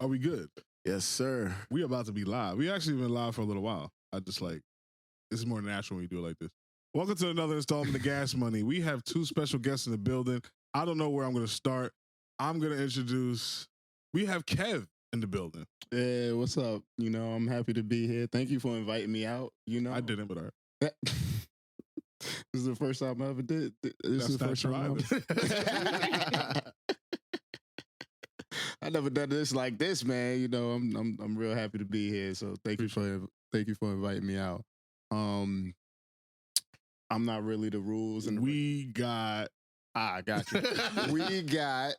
Are we good? Yes, sir. We about to be live. We actually been live for a little while. I just like, this is more natural when we do it like this. Welcome to another installment of Gas Money. We have two special guests in the building. I don't know where I'm going to start. I'm going to introduce, we have Kev in the building. Yeah, what's up? You know, I'm happy to be here. Thank you for inviting me out. You know, I didn't, but all right. This is the first time I ever did. This is the first time I never done this like this, man. You know, I'm real happy to be here. So thank you for inviting me out. I'm not really the rules, and We got got you. We got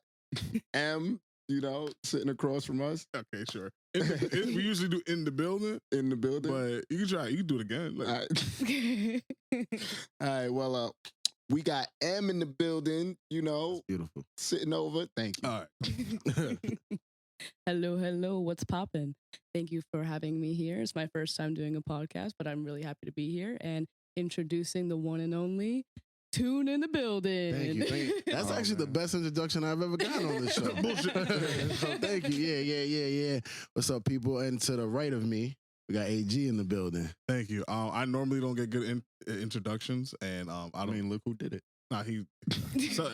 M, you know, sitting across from us okay, sure. We usually do in the building, in the building. but you can try. You can do it again. Like, All right. Well, we got M in the building. You know, Beautiful. sitting over. Thank you. all right. Hello, what's poppin'? Thank you for having me here. It's my first time doing a podcast, but I'm really happy to be here and introducing the one and only Tune in the building. Thank you. That's actually the best introduction I've ever gotten on this show. Bullshit. So thank you. Yeah. What's up, people? And to the right of me, we got AG in the building. Thank you. I normally don't get good introductions, and I I don't. mean, look who did it. Nah, so,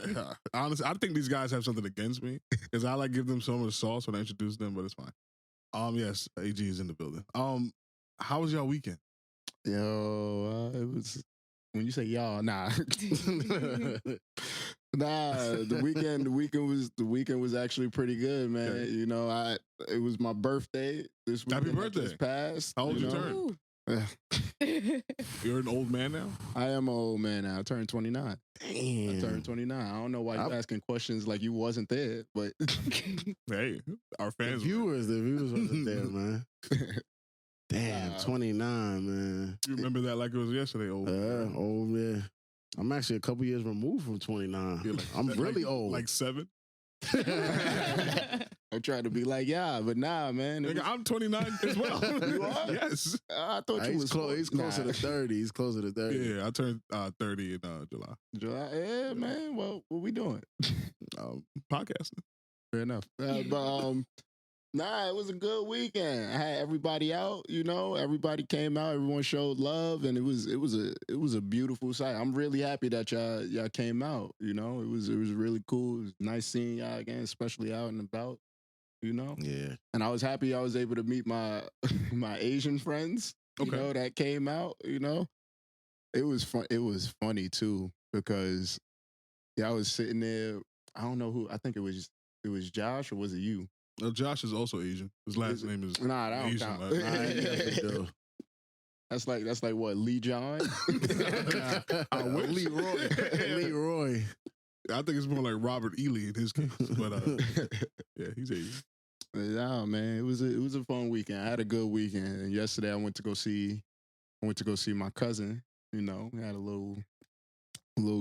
honestly, I think these guys have something against me because I like give them so much sauce when I introduce them, but it's fine. Yes, AG is in the building. How was y'all weekend? Yo, it was when you say y'all, nah, nah. The weekend was actually pretty good, man. Okay. You know, it was my birthday this weekend. Happy birthday. Just passed. How old you know? turn? You're an old man now? I am an old man now. I turned 29. Damn. I turned 29. I don't know why you're asking questions like you wasn't there, but Hey, our The fans. viewers wasn't there, man. Damn, Wow. 29, man. You remember that like it was yesterday, old man. Old man. I'm actually a couple years removed from 29. You're like- I'm like- really old. Like 7? I'm trying to be like, yeah, but nah, man. Nigga, I'm 29 as well. You are? Yes. I thought you he's was he's closer Nah. to 30. He's closer to 30. Yeah, I turned 30 in July. July. Yeah, man. Well, what we doing? Podcasting. Fair enough. Nah, it was a good weekend. I had everybody out. You know, everybody came out. Everyone showed love, and it was a beautiful sight. I'm really happy that y'all came out. You know, it was really cool. It was nice seeing y'all again, especially out and about. You know, Yeah. and I was happy I was able to meet my my Asian friends. You Okay. know, that came out. You know, it was fun. It was funny too because I was sitting there. I don't know who. I think it was Josh, or was it you? Josh is also Asian. His last Is it- name is Nah, that don't Asian. count. Like, I definitely do. That's like what, Lee John? I wish. Leroy. Leroy. I think it's more like Robert Ely in his case. But yeah, he's Asian. Nah, man, it was a fun weekend. I had a good weekend. And yesterday I went to go see my cousin. You know, we had a little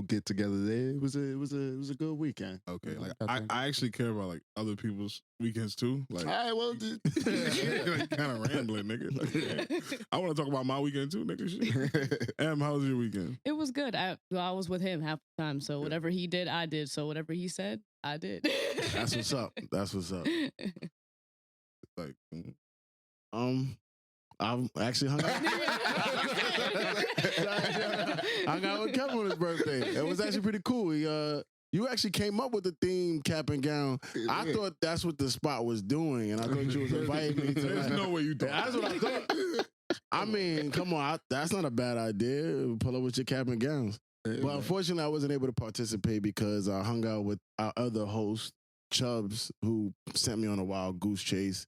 get together there. It was a good weekend. Okay, You know, like think- I actually care about like other people's weekends too. Like, All right, well, like kind of rambling, nigga. Like, yeah. I want to talk about my weekend too, nigga. Shit. Em, how was your weekend? It was good. I was with him half the time, so whatever he did, I did. So whatever he said, I did. That's what's up. That's what's up. Like, I'm actually hung out. Hung out with Kevin on his birthday. It was actually pretty cool. You actually came up with the theme cap and gown. I thought that's what the spot was doing, and I thought you was inviting me to there's that. no way you thought. That's what I thought. I mean, come on, that's not a bad idea. Pull up with your cap and gowns. But unfortunately, I wasn't able to participate because I hung out with our other host, Chubbs, who sent me on a wild goose chase.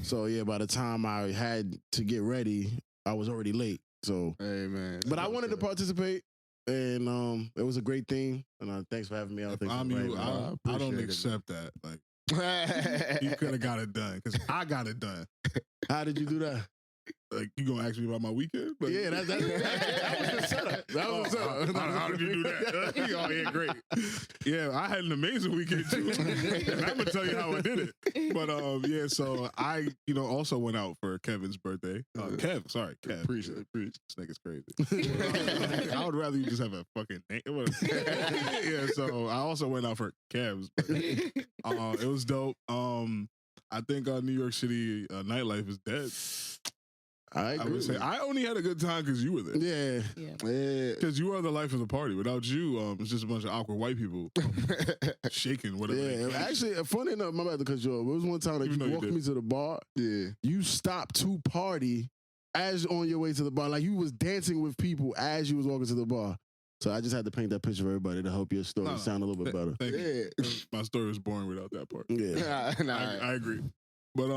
So yeah, by the time I had to get ready, I was already late. So, Hey, man. but I wanted to participate, and it was a great thing. And thanks for having me out. If Thanks I'm for you, inviting me. I don't appreciate it, accept that. Like, you could have got it done because I got it done. How did you do that? Like, you gonna ask me about my weekend? But, Yeah, that was the setup. That was the setup. How did you do that? Oh, yeah, great. Yeah, I had an amazing weekend too. And I'm gonna tell you how I did it. But yeah, so I, also went out for Kevin's birthday. Kev. Preach it. This nigga's crazy. I would rather you just have a fucking name. Yeah, so I also went out for Kev's birthday. It was dope. I think New York City nightlife is dead. I I agree. would say I only had a good time because you were there. Yeah. Yeah. Yeah. Because you are the life of the party. Without you, it's just a bunch of awkward white people shaking, whatever. Yeah, actually, funny enough, my bad to cut you off. It was one time that Even though you you walked did. me to the bar. Yeah. You stopped to party as on your way to the bar. Like you was dancing with people as you was walking to the bar. So I just had to paint that picture for everybody to help your story No, sound a little bit better. Thank you. Yeah. My story was boring without that part. Yeah. I agree. But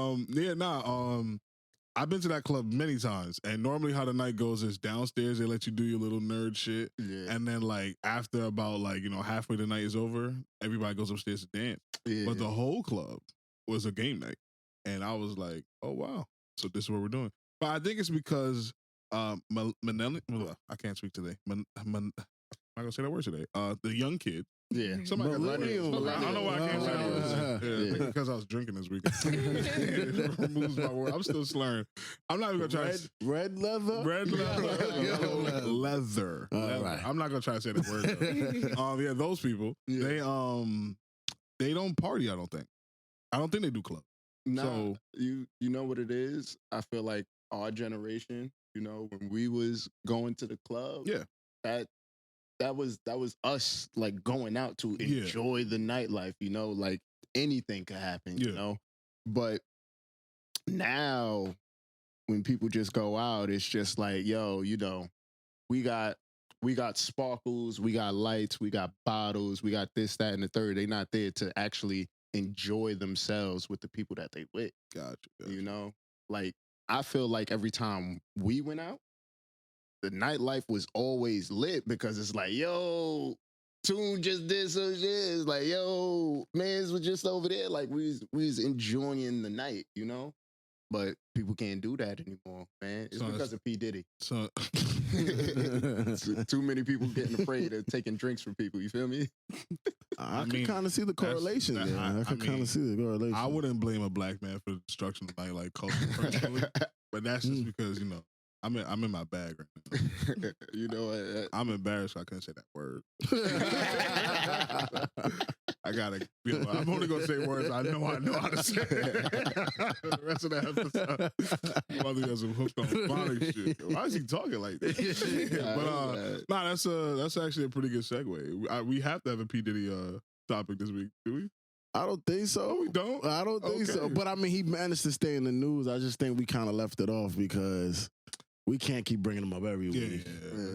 I've been to that club many times, and normally how the night goes is downstairs they let you do your little nerd shit, Yeah. and then like after about halfway the night is over, everybody goes upstairs to dance. Yeah. But the whole club was a game night, and I was like, oh wow, so this is what we're doing. But I think it's because I can't speak today. I'm not gonna say that word today. The young kid. Yeah. Somebody got Millennial. I don't know why I can't say that word. Yeah. Yeah, maybe because I was drinking this weekend. It removes my word. I'm still slurring. I'm not even gonna try. Red leather? Red leather, yellow leather. All Leather. right. I'm not gonna try to say that word. Though. Yeah, those people. Yeah. They don't party. I don't think they do club. Nah, So- you know what it is? I feel like our generation, when we was going to the club, Yeah. that was us like going out to Yeah. enjoy the nightlife, like anything could happen, Yeah. But now when people just go out, it's just like, yo, we got sparkles, we got lights, we got bottles, we got this, that, and the third. They're not there to actually enjoy themselves with the people that they with. Gotcha. Like I feel like every time we went out, the nightlife was always lit because it's like, yo, Tune just did some shit. It's like, yo, mans was just over there. Like we was enjoying the night, But people can't do that anymore, man. It's So because of P. Diddy. So Too many people getting afraid of taking drinks from people. You feel me? I I can mean, kind of see the correlation. that- Yeah, I can kind mean, of see the correlation. I wouldn't blame a black man for the destruction of nightlife culture personally, but that's just because I'm in my bag right now. I'm embarrassed I couldn't say that word. I gotta. I'm only gonna say words I know how to say. The rest of the episode, mother has some hooked on phonics shit. Why is he talking like that? But that's actually a pretty good segue. We have to have a P Diddy topic this week, do we? I don't think so. We don't. I don't think so. Okay. But I mean, he managed to stay in the news. I just think we kind of left it off because we can't keep bringing him up every week.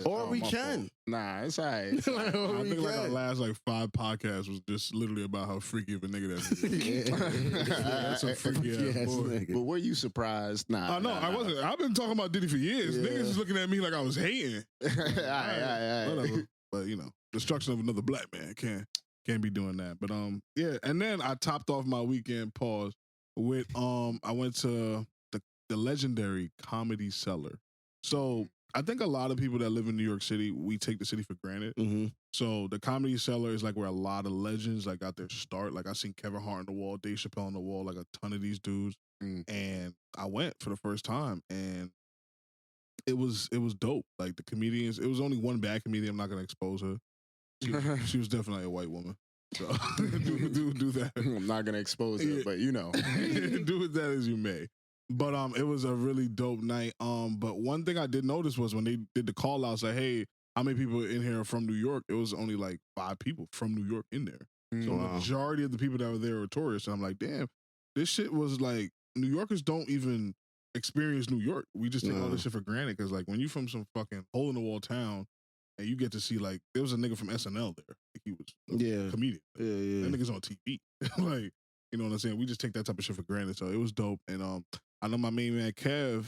Or we my can. fault. Nah, it's all right. Like, or I we think like our can. last 5 podcasts was just literally about how freaky of a nigga that is. That's a freaky ass Yes, boy. nigga. But were you surprised? Nah. No, I wasn't. I've been talking about Diddy for years. Yeah. Niggas is looking at me like I was hating. All right. Whatever. But destruction of another black man can't be doing that. But yeah. And then I topped off my weekend pause with I went to the legendary Comedy Cellar. So I think a lot of people that live in New York City, we take the city for granted. Mm-hmm. So the Comedy Cellar is like where a lot of legends got their start. Like I seen Kevin Hart on the wall, Dave Chappelle on the wall, like a ton of these dudes. And I went for the first time, and it was dope. Like the comedians, it was only one bad comedian. I'm not gonna expose her. She was definitely a white woman. So do that. I'm not gonna expose Yeah. it, but Do with that as you may. But it was a really dope night. But one thing I did notice was when they did the call outs, like, hey, how many people in here are from New York? It was only like 5 people from New York in there. So the majority of the people that were there were tourists. And I'm like, damn, this shit was like, New Yorkers don't even experience New York. We just take all this shit for granted. Cause like when you from some fucking hole in the wall town and you get to see like, there was a nigga from SNL there. Like he was a comedian. Yeah. That nigga's on TV. Like, you know what I'm saying? We just take that type of shit for granted. So it was dope. And I know my main man Kev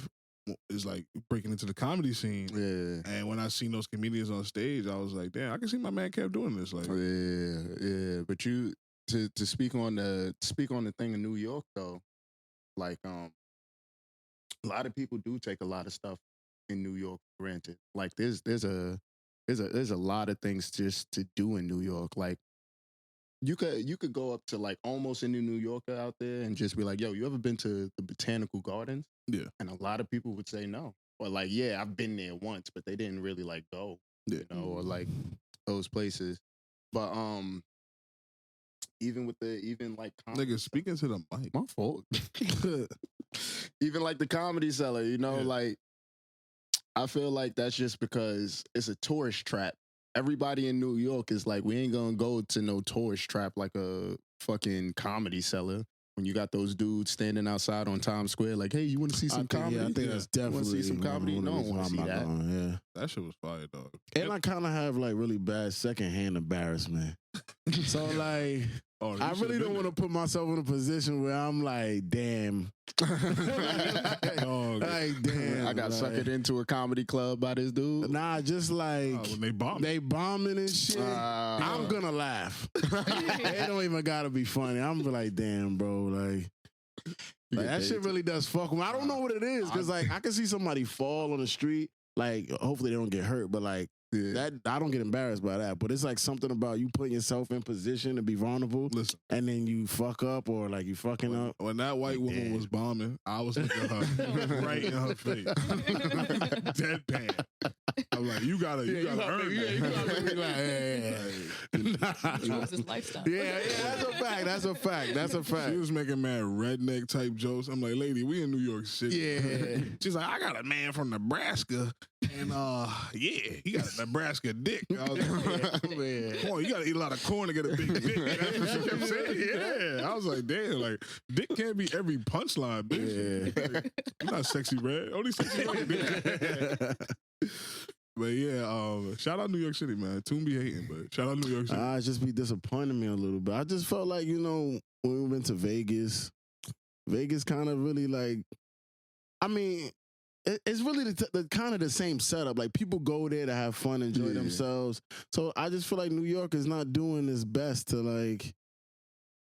is like breaking into the comedy scene. Yeah. And when I seen those comedians on stage, I was like, damn, I can see my man Kev doing this. Like, Yeah. But you to speak on the thing in New York though, like a lot of people do take a lot of stuff in New York for granted. Like there's a lot of things just to do in New York. Like you could go up to like almost any New Yorker out there and just be like, yo, you ever been to the Botanical Gardens? Yeah. And a lot of people would say no. Or like, yeah, I've been there once, but they didn't really like go, Yeah. or like those places. But even like Nigga, speaking to the mic. my fault. Even like the Comedy Cellar, you know, Yeah. like I feel like that's just because it's a tourist trap. Everybody in New York is like, we ain't gonna go to no tourist trap like a fucking Comedy Cellar. When you got those dudes standing outside on Times Square, like, hey, you want to see some comedy? Yeah, I think that's You wanna definitely see some comedy? one No of one the want to reasons see why I'm that. not going, yeah. That shit was fire, dog. And I kind of have like really bad secondhand embarrassment. So like, Oh, I really don't want to put myself in a position where I'm like, damn. Dog. Like, damn. I got like, suckered into a comedy club by this dude. Nah, just like when they bombed. they bombing and shit. I'm gonna laugh. It don't even gotta be funny. I'm be like, damn, bro, like that shit really does fuck with me. I don't know what it is because like I can see somebody fall on the street. Like, hopefully they don't get hurt, but like that, I don't get embarrassed by that. But it's like something about you putting yourself in position to be vulnerable, Listen, and then you fuck up or like you fucking up. when that white Like, woman damn. was bombing, I was looking at her right in her face. Deadpan. I'm like, you gotta earn that. You gotta be like, hey. It was his lifestyle. Yeah, that's a fact. That's a fact. That's a fact. She was making mad redneck type jokes. I'm like, lady, we in New York City. Yeah. She's like, I got a man from Nebraska, and yeah, he got a Nebraska dick. I was like, Man. corn, you gotta eat a lot of corn to get a big dick. That's what she kept saying. Yeah. I was like, damn, like, dick can't be every punchline, bitch. Yeah. Like, you're not sexy red. Only sexy red dick. But yeah, shout out New York City, man. Toon be hating, but shout out New York City. I just be disappointing me a little bit. I just felt like, you know, when we went to Vegas kind of really like, I mean, it's really the kind of the same setup. Like people go there to have fun, enjoy Yeah. themselves. So I just feel like New York is not doing its best to like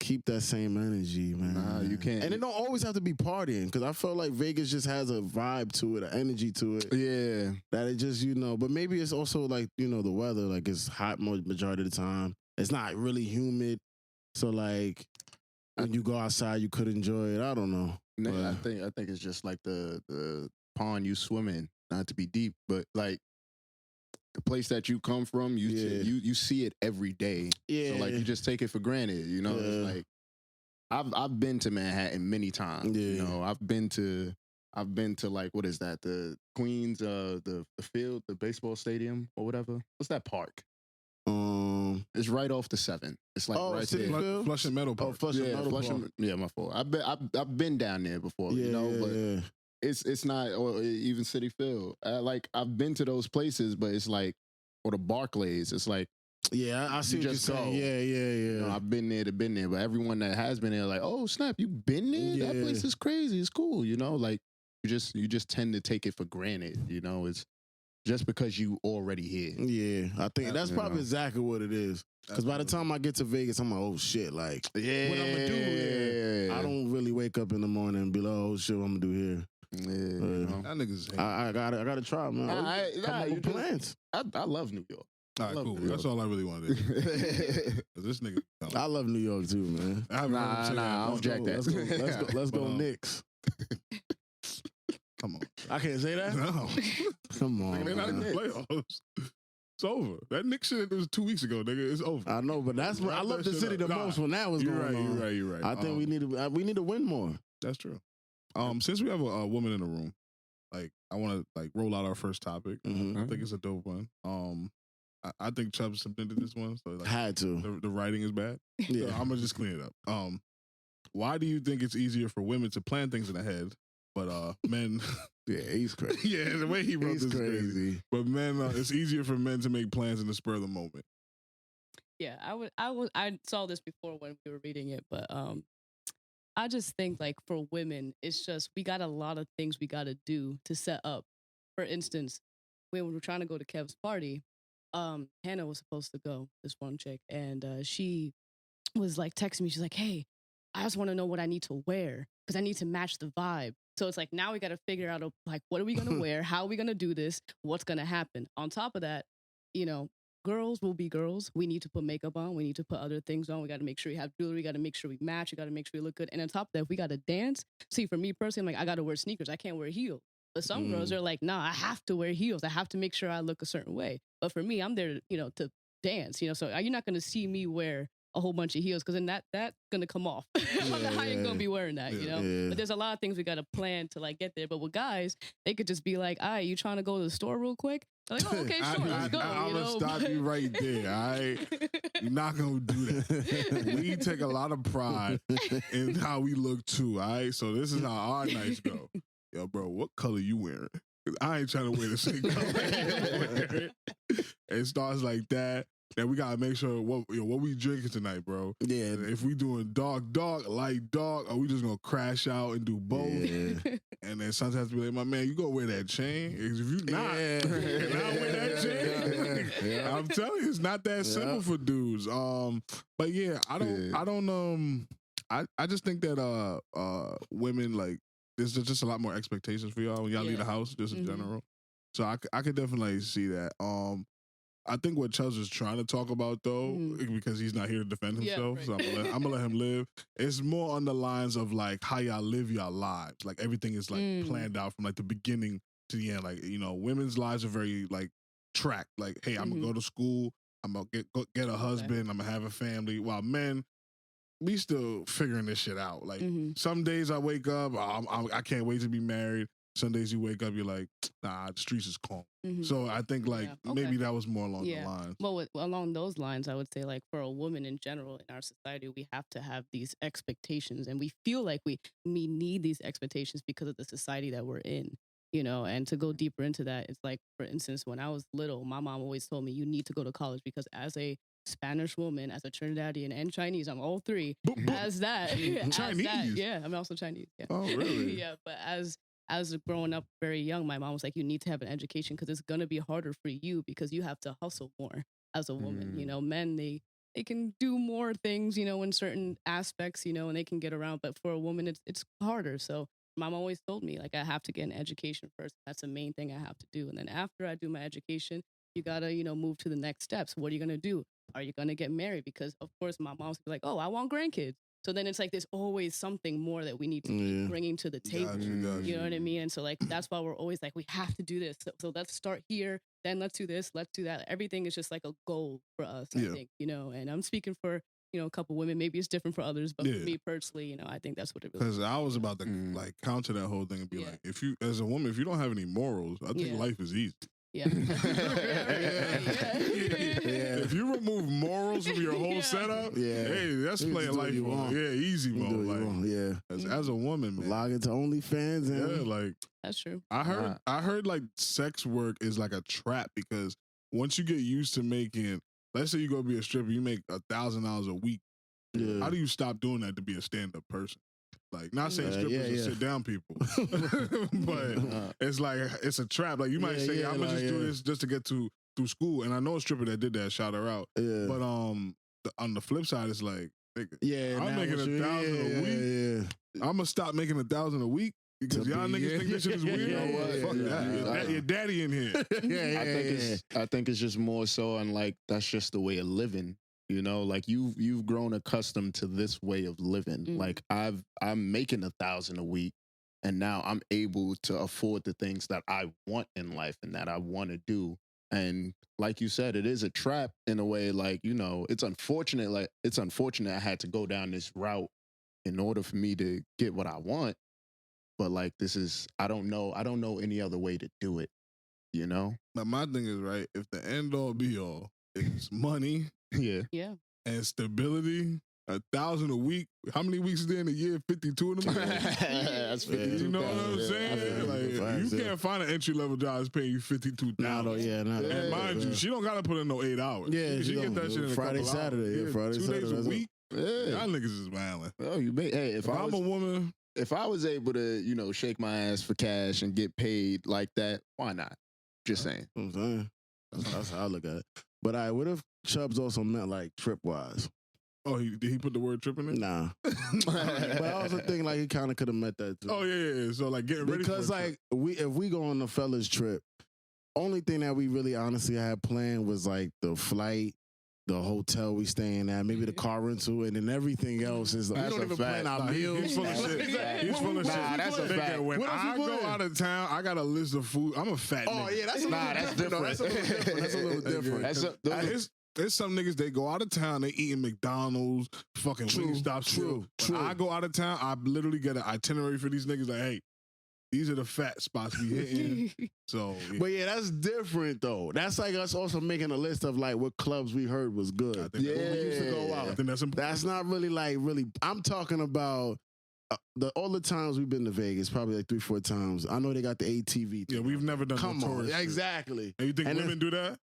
keep that same energy, man. Nah, you can't. And it don't always have to be partying because I feel like Vegas just has a vibe to it, an energy to it. Yeah. That it just, you know, but maybe it's also like, you know, the weather, like it's hot majority of the time. It's not really humid. So like when you go outside, you could enjoy it. I don't know. I think it's just like the pond you swim in, not to be deep, but like the place that you come from, you see it every day. Yeah. So like you just take it for granted, you know. Yeah. It's like I've been to Manhattan many times. You Yeah. know, I've been to like what is that? The Queens, the field, the baseball stadium or whatever. What's that park? It's right off the 7. It's like right City there. Field? Flushing Meadow Park. Flushing Yeah, Meadow Flushing. Park. Yeah, my fault. I've been down there before, Yeah, you know, but yeah. it's not, or even City Field. Like I've been to those places, but it's like, or the Barclays. It's like, Yeah, I see You what you're just saying. go. Yeah, you know, yeah. I've been there, but everyone that has been there, like, oh snap, you been there? That Yeah. place is crazy. It's cool, you know. Like you just tend to take it for granted, you know. It's just because you already here. Yeah, I think that's You probably know. exactly what it is. Because by the time I get to Vegas, I'm like, oh shit, like, Yeah, what I'ma do? I don't really wake up in the morning and be like, oh shit, what I'm gonna do here. Yeah, you know. That niggas hate. I gotta try, man. Come up you with just- plans. I love New York. All right, love cool. New That's York. all I really wanted. to do. 'Cause this nigga. I love New York too, man. I haven't heard him say that. I don't Let's jack go. that. Let's go, But, Knicks. Come on. I can't say that. No. Come on, They're not in the man. playoffs. It's over. That Knicks shit was 2 weeks ago, nigga. It's over. I know, but that's what I Wrap love that the shit city up. the Nah, most when that was You're going right. on. You're right. You're right. I think we need to win more. That's true. Since we have a woman in the room, like I want to like roll out our first topic. Mhm. I think it's a dope one. I think Chubb submitted this one, so like Had to. the writing is bad. So Yeah. I'm gonna just clean it up. Why do you think it's easier for women to plan things in ahead, but men? Yeah, he's crazy. Yeah, the way he wrote He's this is crazy. crazy. But men, it's easier for men to make plans in the spur of the moment. Yeah, I saw this before when we were reading it, but I just think like for women, it's just we got a lot of things we got to do to set up. For instance, when we were trying to go to Kev's party, Hannah was supposed to go, this one chick, and she was like texting me. She's like, "Hey, I just want to know what I need to wear because I need to match the vibe." So it's like now we got to figure out like what are we gonna wear, how are we gonna do this, what's gonna happen. On top of that, you know, girls will be girls. We need to put makeup on. We need to put other things on. We got to make sure we have jewelry. We got to make sure we match. We got to make sure we look good. And on top of that, if we got to dance. See, for me personally, I'm like, I got to wear sneakers. I can't wear heels. But some girls are like, nah, I have to wear heels. I have to make sure I look a certain way. But for me, I'm there, to dance, So you're not going to see me wear a whole bunch of heels because then that's gonna come off. I ain't gonna be wearing that, you know. Yeah. But there's a lot of things we gotta plan to like get there. But with guys, they could just be like, "All right, you trying to go to the store real quick?" They're like, "Oh, okay, sure, let's go." I'm you gonna know? stop you right there. All right, you're not gonna do that. We take a lot of pride in how we look too. All right, so this is how our nights go. Yo, bro, what color you wearing? 'Cause I ain't trying to wear the same color. It starts like that. Then we gotta make sure what we drinking tonight, bro. Yeah. If we doing dark, light dark, or we just gonna crash out and do both. Yeah. And then sometimes be like, my man, you gonna wear that chain? If you not, Yeah. and I wear that chain. Yeah. I'm telling you, it's not that simple for dudes. But yeah, I just think that women like there's just a lot more expectations for y'all when y'all leave the house, just in general. So I could definitely see that. I think what Chubbs is trying to talk about though, because he's not here to defend himself, so I'm gonna let him live. It's more on the lines of like how y'all live y'all lives. Like everything is like planned out from like the beginning to the end. Like, you know, women's lives are very like tracked. Like, hey, I'm gonna go to school, I'm gonna get a husband, I'm gonna have a family. While men, we still figuring this shit out. Like some days I wake up, I can't wait to be married. Some days you wake up, you're like, nah, the streets is calm. So I think like maybe that was more along the lines. Well, along those lines, I would say like for a woman in general in our society, we have to have these expectations, and we feel like we need these expectations because of the society that we're in. You know, and to go deeper into that, it's like, for instance, when I was little, my mom always told me you need to go to college because as a Spanish woman, as a Trinidadian and Chinese, I'm all three. As that, Chinese, yeah, I'm also Chinese. Yeah. Oh, really? Yeah, but as growing up very young, my mom was like, you need to have an education because it's going to be harder for you because you have to hustle more as a woman. You know, men, they can do more things, you know, in certain aspects, you know, and they can get around. But for a woman, it's harder. So mom always told me, like, I have to get an education first. That's the main thing I have to do. And then after I do my education, you got to, you know, move to the next steps. What are you going to do? Are you going to get married? Because, of course, my mom's like, oh, I want grandkids. So then it's like there's always something more that we need to keep bringing to the table. You know what I mean? And so like that's why we're always like, we have to do this. So let's start here, then let's do this, let's do that. Everything is just like a goal for us, I think, you know. And I'm speaking for, you know, a couple women. Maybe it's different for others, but for me personally, you know, I think that's what it really is. Because I was about to like counter that whole thing and be like, if you, as a woman, if you don't have any morals, I think life is easy. Yeah. If you remove morals from your whole setup, hey, that's playing life on. Yeah, easy mode. Like, as a woman, man. Log into OnlyFans and like that's true. I heard like sex work is like a trap because once you get used to making, let's say you go be a stripper, you make $1,000 a week. How do you stop doing that to be a stand-up person? Like, not saying strippers are sit down people, but it's like it's a trap. Like you might say, I'm gonna just do this just to get through school. And I know a stripper that did that. Shout her out. But on the flip side, it's like, nigga, I'm making $1,000 a week. I'm gonna stop making $1,000 a week because y'all niggas think this shit is weird. Fuck that. Your daddy in here. I think it's just more so, and like that's just the way of living. You know, like you've grown accustomed to this way of living. Like I'm making $1,000 a week, and now I'm able to afford the things that I want in life and that I want to do. And like you said, it is a trap in a way. Like, you know, it's unfortunate. Like it's unfortunate I had to go down this route in order for me to get what I want. But like this is, I don't know any other way to do it. You know. But my thing is right. If the end all be all is money. Yeah. And stability, $1,000 a week. How many weeks is there in a year? 52 in a month. That's 52. You know what I'm saying? Like, you can't find an entry level job that's paying you $52. And mind you, she don't gotta put in no 8 hours. Yeah, she get that shit in Friday, a couple Saturday. hours. Friday, 2 Saturday, days a week. Y'all niggas is wildin'. Oh, you may. Hey, if I'm a woman, if I was able to, you know, shake my ass for cash and get paid like that, why not? Just saying. I'm saying. That's how I look at it. But what if Chubbs also meant like trip-wise? Oh, did he put the word trip in there? Nah. But I also think like he kind of could have meant that too. Oh, yeah. So like getting ready because for like if we go on the fellas trip, only thing that we really honestly had planned was like the flight, the hotel we staying at, maybe the car rental, and then everything else is like, we don't even plan our meals. He's full of shit. He's full of shit. That's a fact. When I go out of town, I got a list of food. I'm a fat nigga. Oh, yeah, that's different. That's a little different. That's a little different. There's some niggas, they go out of town, they eating McDonald's, fucking Wingstop. True. When I go out of town, I literally get an itinerary for these niggas like, hey, these are the fat spots we hitting. So, yeah. But yeah, that's different though. That's like us also making a list of like what clubs we heard was good. I think We used to go I out. think that's important. That's not really like really. I'm talking about all the times we've been to Vegas, probably like 3-4 times. I know they got the ATV. Yeah, we've never done Come no on, tourist shit. exactly. And you think And women do that?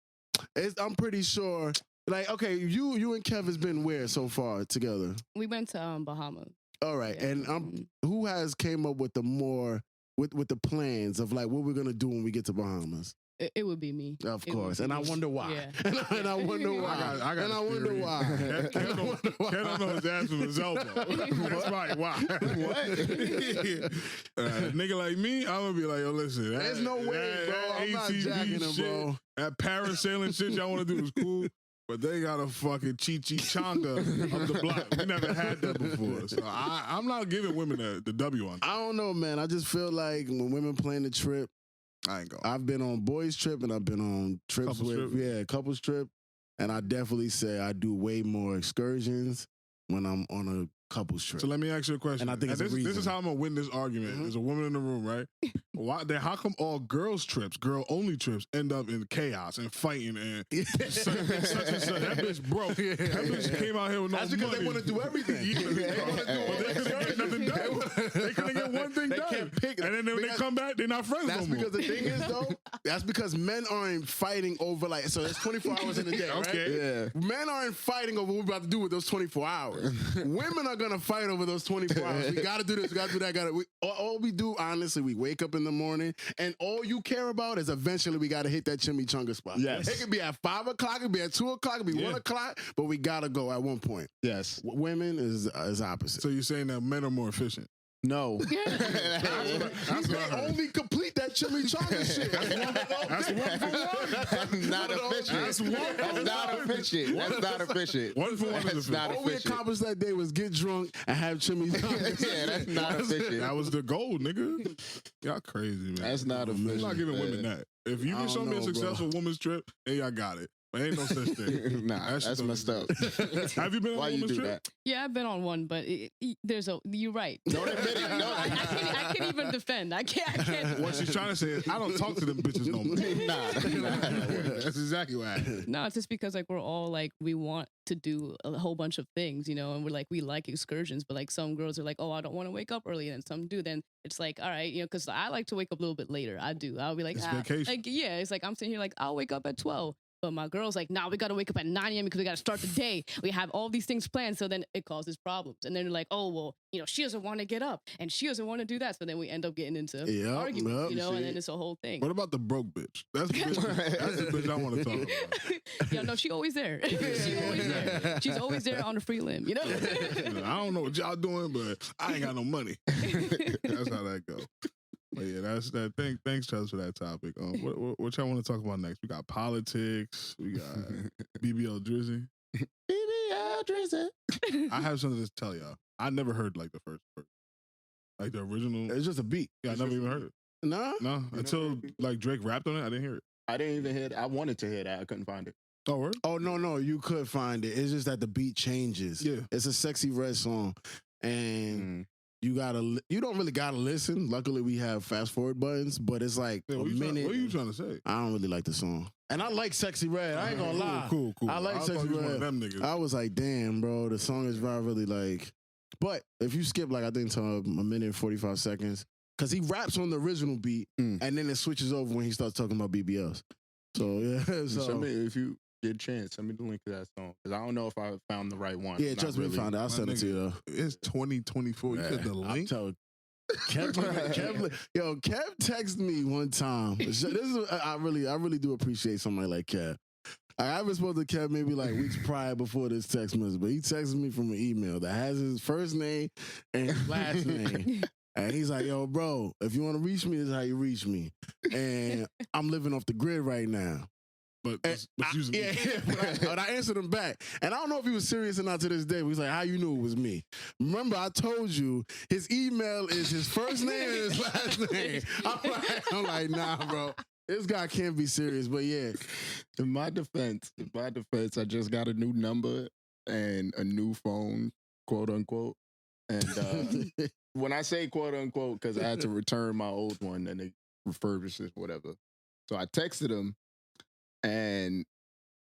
I'm pretty sure. Like, okay, you and Kev has been where so far together? We went to Bahamas. All right, Yeah. and who has came up with the more with the plans of like what we're gonna do when we get to Bahamas? It would be me. Of It would course, be and I me. wonder why. Yeah. and I wonder why. I got and a I wonder theory. why. Ken don't know his ass from his elbow. That's right. Why? Nigga like me, I'm gonna be like, yo, listen. There's no way, bro. I'm not ATV jacking him, shit, bro. That parasailing shit y'all want to do is cool, but they got a fucking chonga up the block. We never had that before, so I'm not giving women the W on that. I don't know, man. I just feel like when women plan the trip, I ain't going. I've been on boys trip and I've been on trips Couples with trip? couples trip, and I definitely say I do way more excursions when I'm on a couples trip. So let me ask you a question. And I think it's a this is reason. how I'm gonna win this argument. Mhm. There's a woman in the room, right? Why? Then how come all girls trips, girl only trips, end up in chaos and fighting and such and such? That bitch broke. That bitch came out here with no That's because money. they want to do everything. Yeah. They want to do But they couldn't get nothing done. They couldn't get one thing They done. can't pick. And then when they because- come back, they're not friends That's no more. because the thing is though. That's because men aren't fighting over like so. There's 24 hours in a day, right? Okay. Yeah. Men aren't fighting over what we're about to do with those 24 hours. Women are gonna fight over those 24 hours. We gotta do this. We gotta do that. All we do, honestly, we wake up in the morning, and all you care about is eventually we gotta hit that chimichanga spot. Yes. It could be at 5 o'clock. It could be at 2 o'clock. It could be Yeah. 1 o'clock. But we gotta go at one point. Yes. Women is opposite. So you're saying that men are more efficient? No. You That's what I can heard. only complete that chimichanga shit. That's one for one. That's not efficient. That's one for That's not one. efficient. That's not efficient. One for one is That's efficient. not All we efficient. accomplished that day was get drunk and have chimichanga. Yeah, that's not efficient. That was the goal, nigga. Y'all crazy, man. That's not I'm efficient. not giving women man. that. If you I can show don't me a know, bro. successful woman's trip, then y'all got it. But ain't no such thing. Nah, That shit that's don't messed up. exist. Have you been on Why a you woman's do trip? that? Yeah, I've been on one, but you're right. Don't admit it. No. I can't even defend. I can't. What she's trying to say is, I don't talk to them bitches no more. Nah. That's exactly what happened. No, it's just because like we're all like we want to do a whole bunch of things, you know, and we're like we like excursions, but like some girls are like, oh, I don't want to wake up early, and some do. Then it's like, all right, you know, because I like to wake up a little bit later. I do. I'll be like, It's vacation. like yeah, it's like I'm sitting here like I'll wake up at 12. But my girl's like, nah, we got to wake up at 9 a.m. because we got to start the day. We have all these things planned. So then it causes problems. And then they're like, oh, well, you know, she doesn't want to get up and she doesn't want to do that. So then we end up getting into Yep, arguments, yep, you know, and see. then it's a whole thing. What about the broke bitch? That's the bitch, that's the bitch I want to talk about. Yeah, no, she always there. She's always there. She's always there on a free limb, you know? I don't know what y'all doing, but I ain't got no money. That's how that go. But yeah, that's that thing. Thanks, Chubbs, for that topic. What y'all want to talk about next? We got politics. We got BBL Drizzy. BBL Drizzy. I have something to tell y'all. I never heard like the first verse, like the original. It's just a beat. Yeah, I never even heard it. Nah. No, until like Drake rapped on it, I didn't hear it. I didn't even hear it. I wanted to hear that. I couldn't find it. Oh, word? Oh no, you could find it. It's just that the beat changes. Yeah. It's a Sexy Red song, and Mm. you don't really gotta listen. Luckily, we have fast forward buttons, but it's like Yeah, a what you minute. what are you trying to say? I don't really like the song, and I like Sexy Red. I ain't gonna lie. Cool. I like thought Sexy you was one Red. of them niggas. I was like, damn, bro, the song is not really like. But if you skip like I think to a minute and 45 seconds, because he raps on the original beat, Mm. and then it switches over when he starts talking about BBLs. So yeah, Send so me, if you get a chance, send me the link to that song. Because I don't know if I found the right one. yeah, Not trust me, really. found it. I'll My send it to you though. It's 2024. You said the I'm link. telling- Kev texted me one time. This is I really do appreciate somebody like Kev. I haven't spoken to Kev maybe like weeks prior before this text message, but he texted me from an email that has his first name and his last name. And he's like, yo, bro, if you want to reach me, this is how you reach me. And I'm living off the grid right now. But I- using yeah, but I answered him back. And I don't know if he was serious or not to this day. But he's like, how you knew it was me? Remember, I told you his email is his first name and his last name. I'm like, nah, bro. This guy can't be serious, but yeah. In my defense, I just got a new number and a new phone, quote unquote. And when I say quote unquote, because I had to return my old one and they refurbished it, whatever. So I texted him, and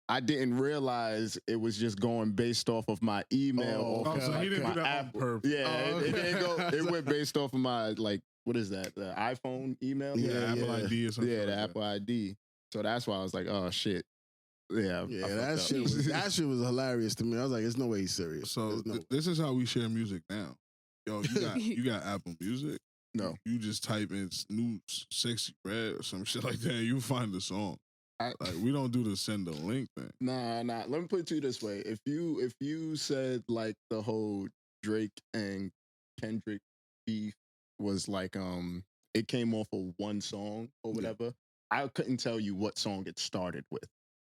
I didn't realize it was just going based off of my email. Oh, off okay. of, So he didn't my do that on Apple. purpose. Yeah, Oh, it okay. didn't go. It went based off of my what is that? The iPhone email. Yeah, Apple ID or something. Yeah, like the that. Apple ID. So that's why I was like, oh shit. Yeah, Yeah, I fucked that up. shit was hilarious to me. I was like, there's no way he's serious. So There's no this is how we share music now. Yo, you got Apple Music. No. You just type in new Sexy Red or some shit like that. You find the song. Like we don't do the send a link thing. Nah. Let me put it to you this way: if you said like the whole Drake and Kendrick beef was like it came off of one song or whatever, I couldn't tell you what song it started with.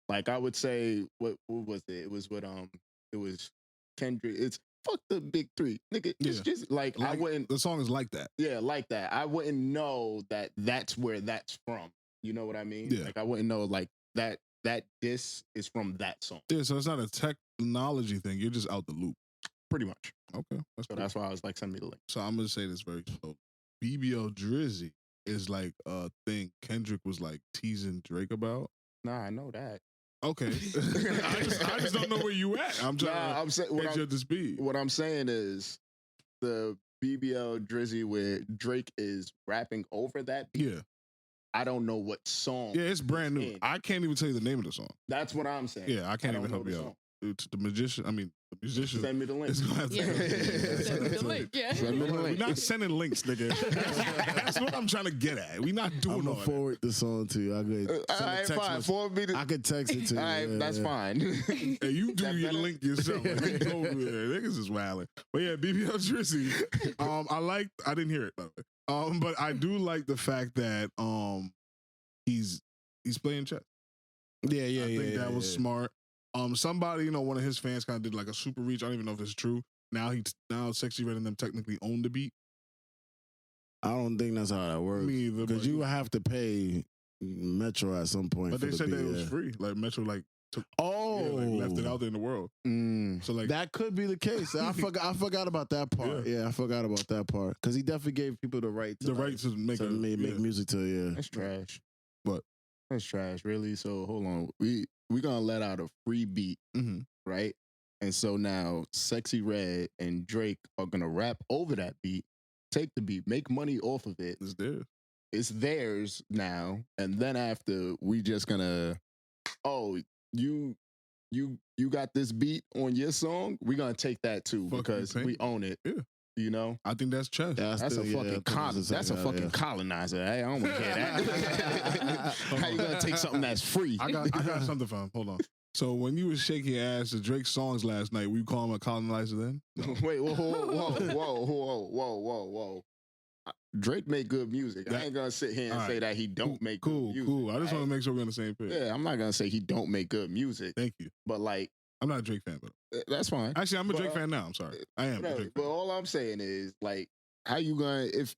Like I would say, what was it? It was it was Kendrick. It's fuck the big three, nigga. It's Yeah. just like I wouldn't. The song is like that. Yeah, like that. I wouldn't know that that's where that's from. You know what I mean? Yeah. Like I wouldn't know like that diss is from that song. Yeah, so it's not a technology thing. You're just out the loop. Pretty much. Okay, that's So cool. that's why I was like, send me the link. So I'm gonna say this very slow. BBL Drizzy is like a thing Kendrick was like teasing Drake about. Nah, I know that. Okay, I just don't know where you at. I'm trying Nah, I'm saying to catch you up to speed. what I'm saying is the BBL Drizzy where Drake is rapping over that beat. Yeah, I don't know what song. yeah, it's brand new. in. I can't even tell you the name of the song. That's what I'm saying. Yeah, I can't don't even know help the you song. out. It's the magician. I mean, the musician. Send me the link. It's gonna have to. Yeah. Send me the Send link. Yeah. Send me the We're link. not sending links, nigga. That's what I'm trying to get at. We not doing I'm all gonna that. forward the song to you. I could All send a right, text fine. message. Forward me the. I could text it to you. All right, yeah, that's yeah. fine. Hey, you do That your better? link yourself. Like, you told me, niggas is wilding. But yeah, BBL Drizzy. I didn't hear it by the way. But I do like the fact that he's playing chess. Yeah, yeah, I yeah. think that was yeah. smart. Somebody, one of his fans kind of did like a super reach. I don't even know if it's true. Now Sexy Red and them technically own the beat. I don't think that's how that works. Me either. Because But, you have to pay Metro at some point. but for they the said that it beat, was yeah. free. Like Metro, like took Oh, left it out there in the world. Mm. So like that could be the case. I forgot about that part. Yeah, I forgot about that part because he definitely gave people the right to the right to make to make yeah. music to. Yeah, That's trash. What? That's trash, really. So hold on. We gonna let out a free beat, Mhm. right? And so now Sexy Red and Drake are gonna rap over that beat, take the beat, make money off of it. It's there. It's theirs now. And then after we just gonna, oh, you got this beat on your song, we're gonna take that too Fuck you, because Pink. we own it. Yeah. You know? I think that's chess. That's a fucking fucking colonizer. Hey, I don't want to hear that. How you gonna take something that's free? I got something for him. Hold on. So when you was shaking your ass to Drake's songs last night, we call him a colonizer then? No. Wait, whoa. Drake make good music. I ain't gonna sit here and All say right. that he don't make Cool, good music. cool. I just want right? to make sure we're on the same page. Yeah, I'm not gonna say he don't make good music, Thank you. but like I'm not a Drake fan, but that's fine. actually I'm a But, Drake fan now. I'm sorry. I am a Whatever. Drake But fan. all I'm saying is like, how you gonna if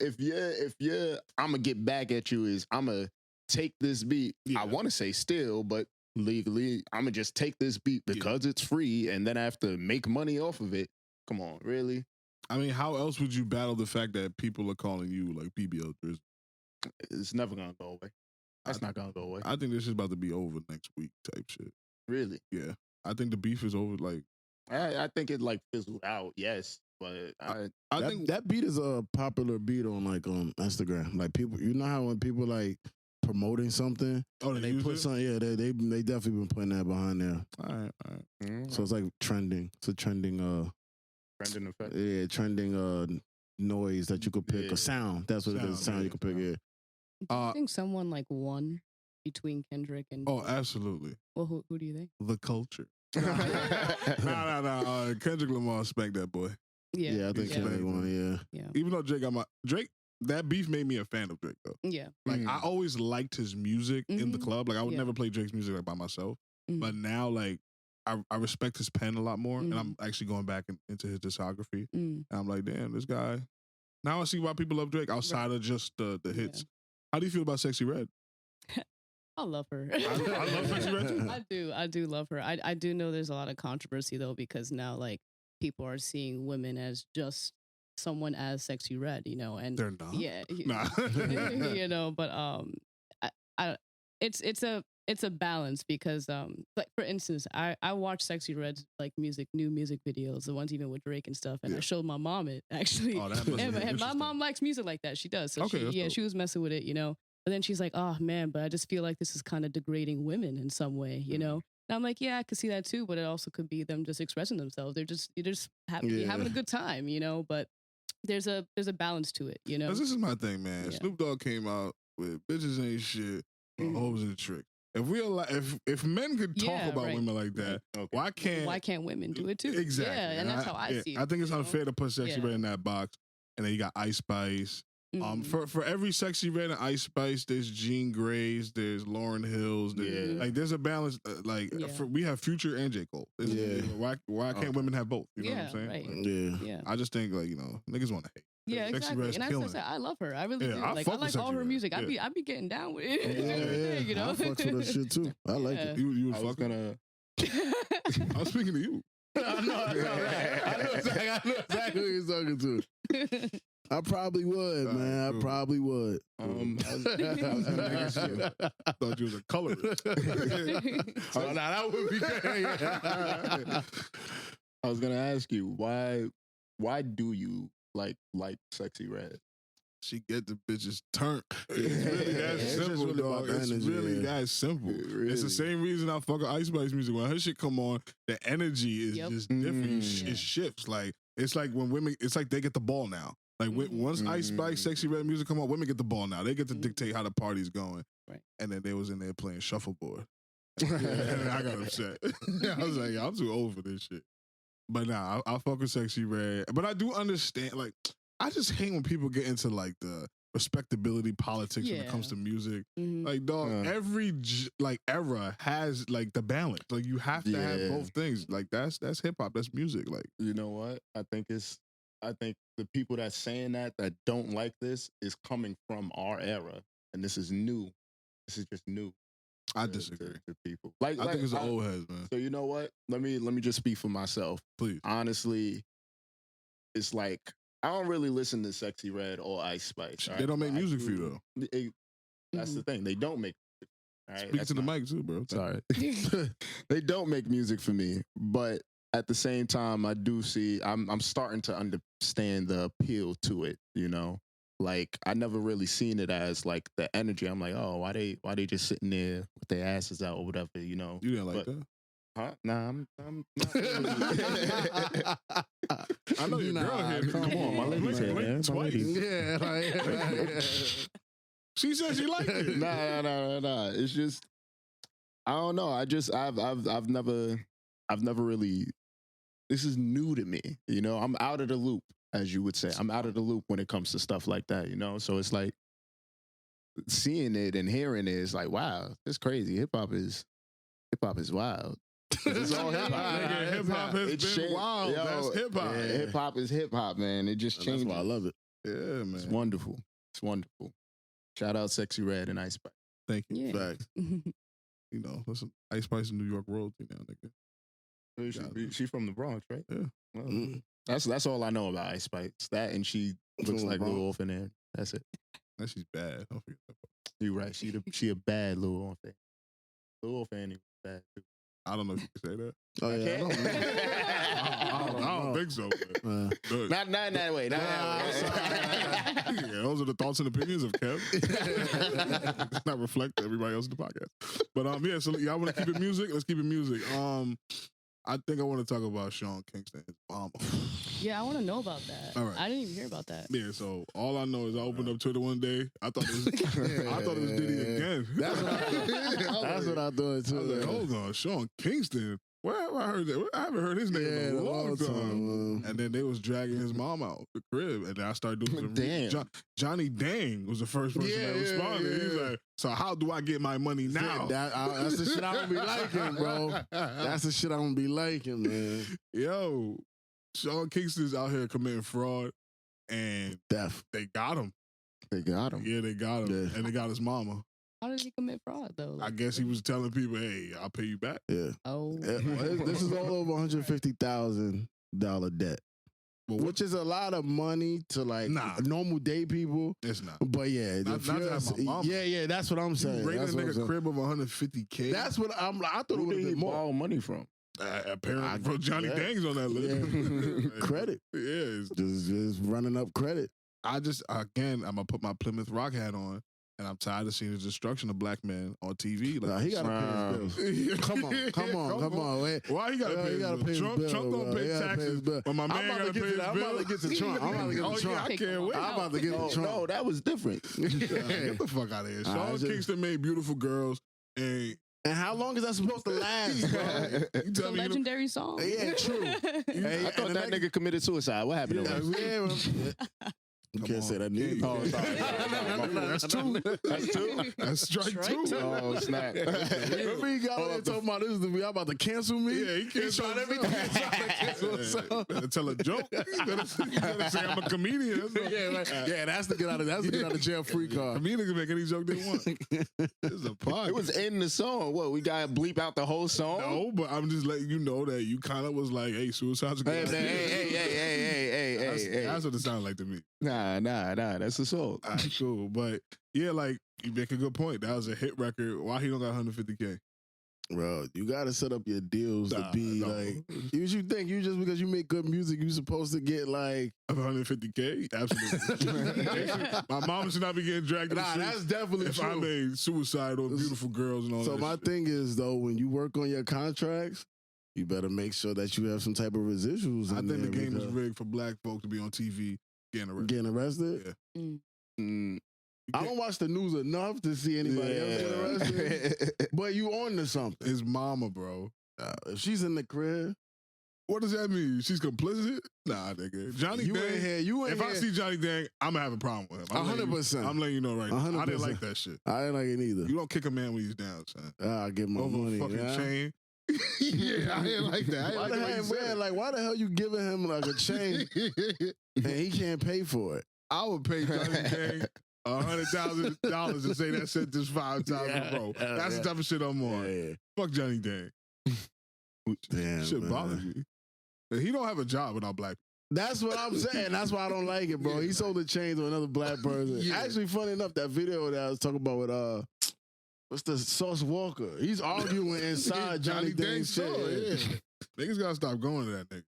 you're I'm gonna get back at you is I'm gonna take this beat. Yeah. I want to say still, but legally I'm gonna just take this beat because it's free, and then I have to make money off of it. Come on, really? I mean, how else would you battle the fact that people are calling you like BBL Drizzy? It's never gonna go away. That's not gonna go away. I think this is about to be over next week type shit. Really? Yeah. I think the beef is over. Like, I think it like fizzled out. Yes, but I that, think that beat is a popular beat on like Instagram. Like people, you know how when people like promoting something, oh, and they use put it? something. Yeah, they definitely been putting that behind there. All right. mm, So it's like trending. It's a trending. trending effect. Yeah, trending. Noise that you could pick Yeah. a sound. That's what it is. Sound, Sound yeah, you could pick. sound. Yeah. Do you think someone like won between Kendrick and? Oh, absolutely. Well, who do you think? The culture. Nah. Kendrick Lamar spanked that boy. Yeah, I think Yeah. Kendrick won. Yeah. Yeah. Even though Drake, that beef made me a fan of Drake though. Yeah. Like Mm. I always liked his music in the Mhm. club. Like I would Yeah. never play Drake's music like by myself. Mhm. But now like I respect his pen a lot more, and I'm Mm. actually going back into his discography. Mm. And I'm like, damn, this guy. Now I see why people love Drake outside of just the hits. Yeah. How do you feel about Sexy Red? I love her. I love Sexy Red too. I do love her. I do know there's a lot of controversy though, because now like people are seeing women as just someone as Sexy Red, you know, and They're not. yeah, Nah. you know, but I it's a balance because like for instance, I watch Sexy Red's like new music videos, the ones even with Drake and stuff, and Yeah. I showed my mom it actually. Oh, that must be and my interesting. mom likes music like that. She does. So Okay, that's dope. she was messing with it, you know. But then she's like, "Oh man, but I just feel like this is kind of degrading women in some way, you know." And I'm like, "Yeah, I could see that too, but it also could be them just expressing themselves. They're just Yeah. having a good time, you know." But there's a balance to it, you know. 'Cause this is my thing, man. Yeah. Snoop Dogg came out with bitches ain't shit, Mhm. hoes and tricks. If we if men could talk Yeah, about right. women like that, Okay. why can't Why can't women do it too? Exactly. Yeah, and that's how I see it. I think it's you know? unfair to put Sexy Yeah. Red in that box. And then you got Ice Spice. Mhm. For every Sexy Red and Ice Spice, there's Jean Grays, there's Lauren Hills. There's, Yeah. like there's a balance. Yeah. We have Future and J Cole. Yeah. Why can't women have both? You know Yeah, what I'm saying? right. Like, Yeah. Yeah. I just think like niggas want to hate. Yeah, Sexy exactly. Red's And killing I said, it. I love her. I really Yeah, do. I Like fuck I with like all Sexy her Red. music. Yeah. I be getting down with it. Yeah, and everything, you know. I fucks with that shit too. I like Yeah. it. You would I was fuck. gonna. I was speaking to you. I know exactly who you're talking to. I probably would, Alright, man. cool. I probably would. I was gonna ask you. I thought you was a colorist. Oh, nah, that would be great. I was gonna ask you why do you like Sexy Red? She get the bitches turned. It's really that It's just simple, really dog. about the It's energy, really yeah. that simple. Really. It's the same reason I fuck with Ice Spice music. When her shit come on, the energy is Yep. just different. Mm. It shifts. Like it's like when women, it's like they get the ball now. Like once Ice Spice, Sexy Red music come on, women get the ball now. They get to dictate how the party's going. Right. And then they was in there playing shuffleboard. And I got upset. I was like, I'm too old for this shit. But nah, I fuck with Sexy Red. But I do understand, like, I just hate when people get into like the respectability politics when it comes Yeah. to music. Mhm. Like, dog, Yeah. every like era has like the balance. Like, you have to have Yeah. both things. Like, that's hip hop. That's music. Like, You know what? I think the people that's saying that don't like this is coming from our era, and this is new. This is just new. I to- disagree. to people. Like, I think it's the old heads, man. So you know what? Let me just speak for myself. Please. Honestly, it's like I don't really listen to Sexy Red or Ice Spice. They don't make I music for you, do- though. That's the thing. They don't make. All right? Speak That's to the not- mic, too, bro. Sorry. They don't make music for me, but at the same time, I do see I'm starting to understand the appeal to it. You know, like I never really seen it as like the energy. I'm like, oh, why they just sitting there with their asses out or whatever. You know, You didn't like But- that? huh? Nah, I'm not really- I know your girl Nah, here. come on, my lady's here, man. My Twice. lady's- Yeah, like, She said she liked it. Nah. It's just I don't know. I've never really. This is new to me. You know, I'm out of the loop, as you would say. I'm out of the loop when it comes to stuff like that. You know, so it's like seeing it and hearing it is like, wow, it's crazy. Hip hop is wild. It's all hip hop. Nigga, hip hop has It's been changed. wild. Yo, That's hip hop. yeah, hip hop is hip hop, man. It just that's changed. why I love it. Yeah, man. It's wonderful. It's wonderful. Shout out Sexy Red and Ice Spice. Thank you. Yeah. Facts. You know, listen, Ice Spice in New York royalty now, nigga. She from the Bronx, right? Yeah. Well, Mm. that's all I know about Ice Spice. That and she looks From the like Lil Bronx. Orphan Air. That's it. That she's bad. Don't forget that part. You right. She a bad Lil Orphan. Lil Orphan was bad too. I don't know if you can say that. Oh, I yeah, I don't know. can't. I don't think so. But good. Not in that way. Not Nah, that way. Yeah, those are the thoughts and opinions of Kev. It's not reflect everybody else in the podcast. But yeah, so y'all want to keep it music? Let's keep it music. I think I want to talk about Sean Kingston, his mama. Yeah, I want to know about that. All right. I didn't even hear about that. Yeah, so all I know is I opened up Twitter one day. I thought it was Diddy again. That's what I thought I was too. like, hold on, Sean Kingston. Where have I heard that? I haven't heard his name in a long time. And then they was dragging his mom out the crib, and then I started doing some. Damn. Johnny Dang was the first person Yeah, that responded. He's yeah. like, "So how do I get my money now?" That's the shit I don't be liking, bro. That's the shit I don't be liking, man. Yo, Sean Kingston's out here committing fraud, and Death. they got him. They got him. Yeah, they got him, Yeah. and they got his mama. How did he commit fraud though? I guess he was telling people, "Hey, I'll pay you back." Yeah. Oh, This is all over $150,000 debt, But which is a lot of money to like Nah. normal day people. It's not. But yeah, Not if to you're- have my mama. yeah, that's what I'm You saying. raided That's a what I'm nigga saying. crib of 150K. That's what I thought it Who would did have he been more. borrow money from? apparently I- bro, Johnny yeah. Dang's on that list. Credit. Yeah, it's- Just running up credit. I'm gonna put my Plymouth Rock hat on, and I'm tired of seeing the destruction of black men on TV. Nah, he gotta pay his bills. Come on. Wait. Why he gotta pay his gotta bills? pay his Trump bill, don't bro. pay He gotta pay his taxes, bill. but my man I'm about gotta to pay get his to that. I'm bill. about to get to Trump. I'm about to get Oh to yeah, Trump. I can't wait. I'm about to get to Oh, Trump. no, that was different. Get the fuck out of here. Nah, Sean it's just- Kingston made beautiful girls, and And how long is that supposed to last, bro? you it's a tell me, legendary song. Yeah, true. Hey, I thought and that the nigga committed suicide. What happened to him? Yeah, you Come can't on. say that Yeah, nigga. you Oh, can't. sorry. That's two. That's two? That's strike Strike two. two. Oh, snap. Remember he got on there talking about this, y'all about to cancel me? Yeah, he can't He tried everything. He tried to cancel himself. Better tell a joke. You better say I'm a comedian. That's not- Yeah, right. Yeah, that's the get out of jail free card. Comedians can make any joke they want. It's a pod. It was in the song. What, we got to bleep out the whole song? No, but I'm just letting you know that you kind of was like, "Hey, suicide's a good Hey, idea." hey. That's what it sounded like to me. Nah. That's a song. All right, cool. But yeah, like you make a good point. That was a hit record. Why he don't got 150K? Bro, you gotta set up your deals Nah, to be no. like. You think you just because you make good music, you supposed to get like. 150K? Absolutely. My mom should not be getting dragged. in the Nah, streets that's definitely if I true. made suicide on beautiful girls and all So that. my shit. thing is though, when you work on your contracts, you better make sure that you have some type of residuals. I in think the there game is because- rigged for black folk to be on TV getting arrested. Getting arrested. Yeah. Mm, I don't watch the news enough to see anybody else get arrested. But you on to something. His mama, bro. If she's in the crib, What does that mean? She's complicit? Nah, nigga. Johnny you ain't Dang. here. You ain't If here. I see Johnny Dang, I'm gonna have a problem with him. 100%. I'm letting you know right now. I didn't 100%. like that shit. I ain't like it either. You don't kick a man when he's down, son. I'll get my Over money. a fucking yeah. chain. Yeah, I didn't like that. I didn't Why like the the way hell, you said man, like, why the hell you giving him like a chain it. and he can't pay for it? I would pay Johnny Dang $100,000 to say that sentence 5 times in a row. That's the type of shit I'm on. Yeah. Fuck Johnny Dang. Damn, Shit man. bothers me. And he don't have a job without black That's what I'm saying. That's why I don't like it, bro. Yeah. He sold the chain to another black person. Yeah. Actually, funny enough, that video that I was talking about with what's the Sauce Walker? He's arguing inside Johnny Dang's shit. Yeah. Niggas gotta stop going to that nigga.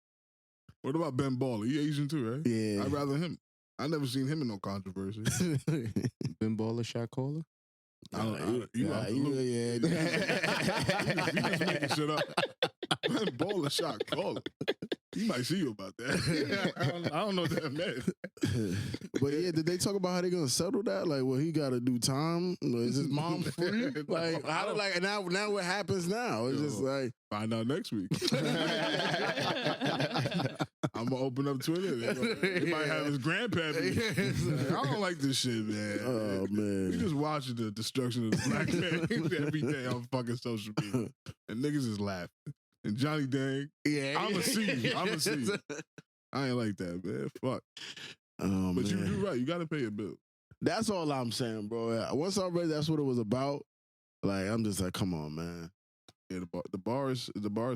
What about Ben Baller? He Asian too, right? Yeah. I'd rather him. I never seen him in no controversy. Ben Baller, shot caller? You out the loop. yeah. You just making shit up. Ben Baller shot caller. He might see you about that. I don't know what that meant. But yeah, did they talk about how they gonna settle that? Like, well, he got to do time. Is his mom free? Like, how did like now what happens now? It's just like Find out next week. I'm gonna open up Twitter. He might have his grandpappy. I don't like this shit, man. oh We man. just watching the destruction of the black man every day on fucking social media. And niggas is laughing. And Johnny Dang, Yeah, I'ma see you. I'ma see you. I ain't like that, man. Fuck. Oh, But you man. do right. You gotta pay your bill. That's all I'm saying, bro. Once I read that's what it was about, like I'm just like, come on, man. Yeah, the bar is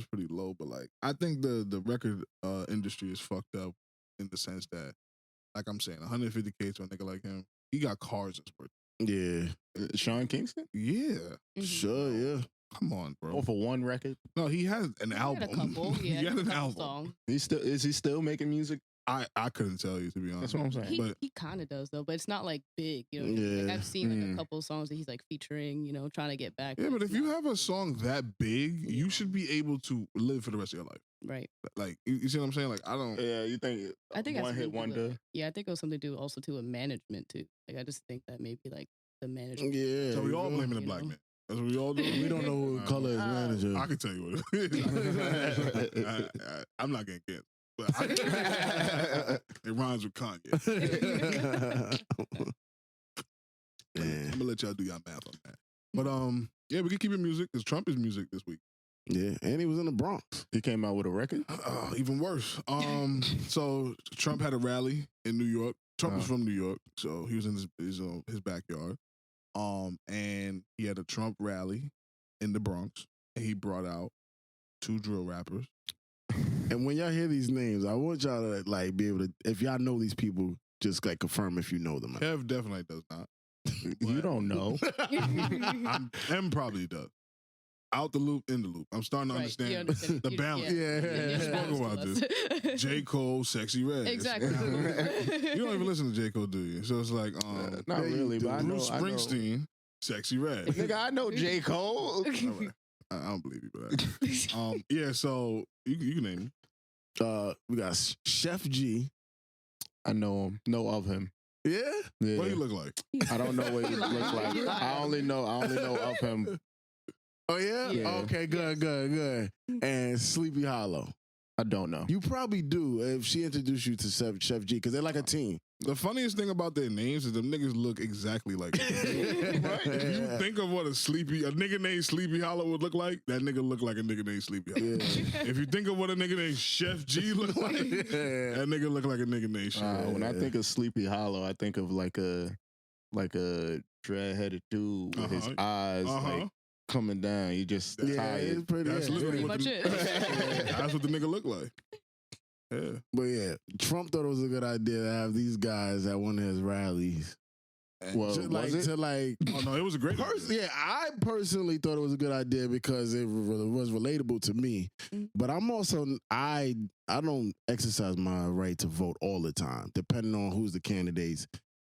pretty low, but like I think the record industry is fucked up in the sense that, like I'm saying, 150K to a nigga like him, he got cars and sports. Yeah, Sean Kingston? Yeah, Mhm. sure, yeah. come on, bro. Oh, for one record? No, he has an He had album. a couple. Yeah, he had an a couple album. songs. Is he still making music? I couldn't tell you, to be honest. That's what I'm saying. He, But- he kind of does though, but it's not like big. You know, what I mean? Like, Yeah. I've seen like Mm. a couple of songs that he's like featuring. You know, trying to get back. Yeah, but it's if you not- have a song that big, you should be able to live for the rest of your life. right, Like, you see what I'm saying? Like, I don't. Yeah, you think I think it has one something hit to do wonder? with- Yeah, I think it was something to do also to a management too. Like I just think that maybe like the management. Yeah. So we all you know? blaming the You black know? man. That's what we all do. We don't know what color his manager. I can tell you what it is. I'm not getting canceled. But it rhymes with Kanye. I'm gonna let y'all do y'all math on that. But yeah, we can keep it music because Trump is music this week. Yeah, and he was in the Bronx. He came out with a record? Even worse. So Trump had a rally in New York. Trump was from New York, so he was in his backyard. And he had a Trump rally in the Bronx, and he brought out 2 drill rappers. And when y'all hear these names, I want y'all to like be able to, if y'all know these people, just like confirm if you know them. Kev definitely does not. You don't know. M probably does. Out the loop, in the loop. I'm starting to understand the balance. Yeah. Spoken about this. J. Cole, Sexy Red. Exactly. You don't even listen to J. Cole, do you? So it's like, Not really, but I know. Bruce Springsteen, Sexy Red. Nigga, I know J. Cole. All right. I don't believe you for that. Yeah, so you can name him. We got Chef G. I know him. Know of him. Yeah? Yeah. What do you look like? I don't know what he looks like. I only know of him. Oh, yeah? Yeah. Okay, good. And Sleepy Hollow. I don't know. You probably do if she introduced you to Chef G, because they're like a team. The funniest thing about their names is them niggas look exactly like them. Right? If you think of what a nigga named Sleepy Hollow would look like, that nigga look like a nigga named Sleepy Hollow. Yeah. If you think of what a nigga named Chef G look like, that nigga look like a nigga named Chef. When I think of Sleepy Hollow, I think of like a dread-headed dude with his eyes like coming down. He just tired. It's pretty, That's yeah. literally Pretty what much it. that's what the nigga look like. Yeah. But yeah, Trump thought it was a good idea to have these guys at one of his rallies. Well, To was it? Oh no, it was a great idea. Yeah, I personally thought it was a good idea because it was relatable to me. But I'm also I don't exercise my right to vote all the time, depending on who's the candidates.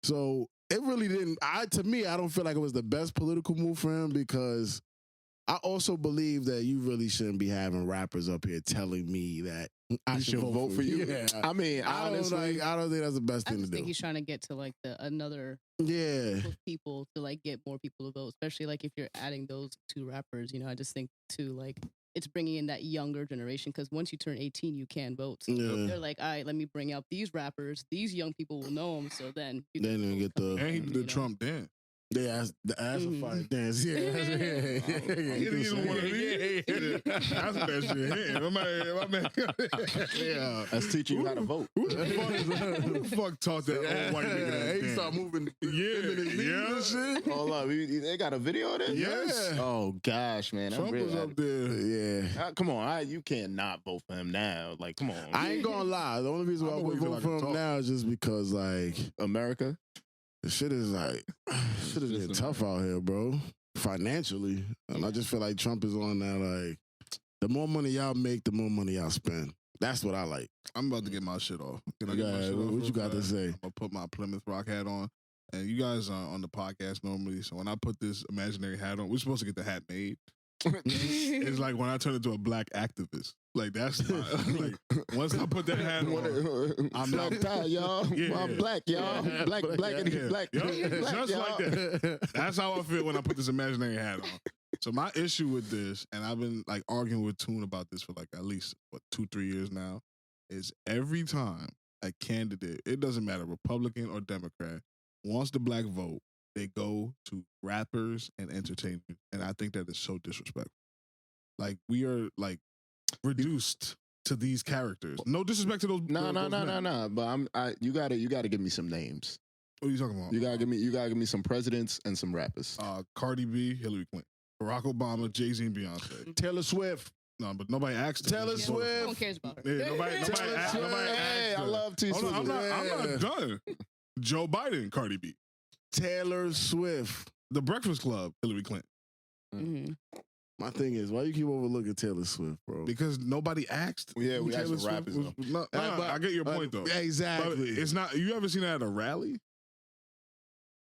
So it really didn't. To me, I don't feel like it was the best political move for him, because I also believe that you really shouldn't be having rappers up here telling me that I should vote for you. Yeah. I mean, honestly, I don't think that's the best I thing to just do. think he's trying to get to like another Yeah. group of people to like get more people to vote, especially like if you're adding those 2 rappers. I just think too like it's bringing in that younger generation, because once you turn 18, you can vote. So Yeah. they're like, all right, let me bring out these rappers. These young people will know them, so then you They can didn't vote get coming the. And he in, did the you know? Trump dance. Yeah, that's a fire dance. Yeah, He didn't even want to be. That's what that shit hit. My man. Yeah. that's teaching you how to vote. Who the fuck taught that old white nigga that He dance? start moving. Yeah. And shit. Hold up, they got a video of this? Yes. Oh gosh, man, Trump was up there. Yeah. Come on, you can't not vote for him now. Like, come on, I ain't gonna lie. The only reason why I I'm would waiting vote till I for can him talk. now is just because, like, America. the shit is like, shit is getting tough out here, bro. Financially. And I just feel like Trump is on that, like, the more money y'all make, the more money y'all spend. That's what I like. I'm about to get my shit off. Can I get my Yeah, shit off what real you got to fast? say? I'm gonna put my Plymouth Rock hat on. And you guys are on the podcast normally, so when I put this imaginary hat on, we're supposed to get the hat made. It's like when I turn into a black activist. Like that's my, like once I put that hat on, I'm black not- tie, y'all. Yeah, I'm yeah. black, y'all. Black, black, and Yeah. black. Yup, black, just y'all. like that. That's how I feel when I put this imaginary hat on. So my issue with this, and I've been like arguing with Toon about this for like at least 2-3 years now, is every time a candidate, it doesn't matter, Republican or Democrat, wants the black vote, they go to rappers and entertainment. And I think that is so disrespectful. Like we are like reduced to these characters. No disrespect to those. No. those men. But you gotta give me some names. What are you talking about? You gotta give me some presidents and some rappers. Cardi B, Hillary Clinton, Barack Obama, Jay-Z, and Beyonce. Taylor Swift. No, but nobody asked. Taylor them. Swift. No one cares about her. Yeah, nobody Taylor asked. Swift. Nobody Hey, asked I her. love T Hold on, Swift. I'm not done. Joe Biden, Cardi B. Taylor Swift. The Breakfast Club, Hillary Clinton. Mhm. My thing is, why you keep overlooking Taylor Swift, bro? Because nobody asked. Yeah, who we asked Taylor for Swift rappers, was. though. No, I get your point though. Yeah, But exactly. it's not. You ever seen that at a rally?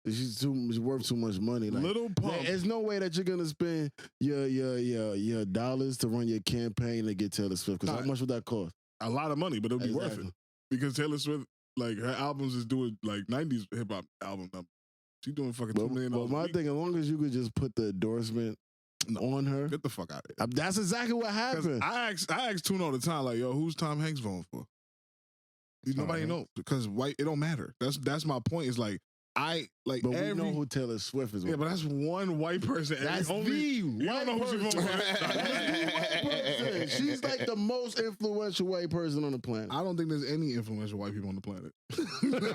She's worth too much money. Like, Little Pump. there's no way that you're gonna spend your dollars to run your campaign to get Taylor Swift. Because how Nah. much would that cost? A lot of money, but it'll be worth Exactly. it because Taylor Swift, like her albums is doing like '90s hip hop album numbers. She's doing fucking $2 million. But my a week. thing, as long as you could just put the endorsement on her, Get the fuck out of here. that's exactly what 'Cause happened. I ask Toon all the time, like, yo, who's Tom Hanks voting for? Nobody Hanks. knows because white. It don't matter. That's my point. Is like I like But every. we know who Taylor Swift is. Yeah, but that's one white person. and That's only, the you white don't know who she person. voted for. That's the white person. She's like the most influential white person on the planet. I don't think there's any influential white people on the planet.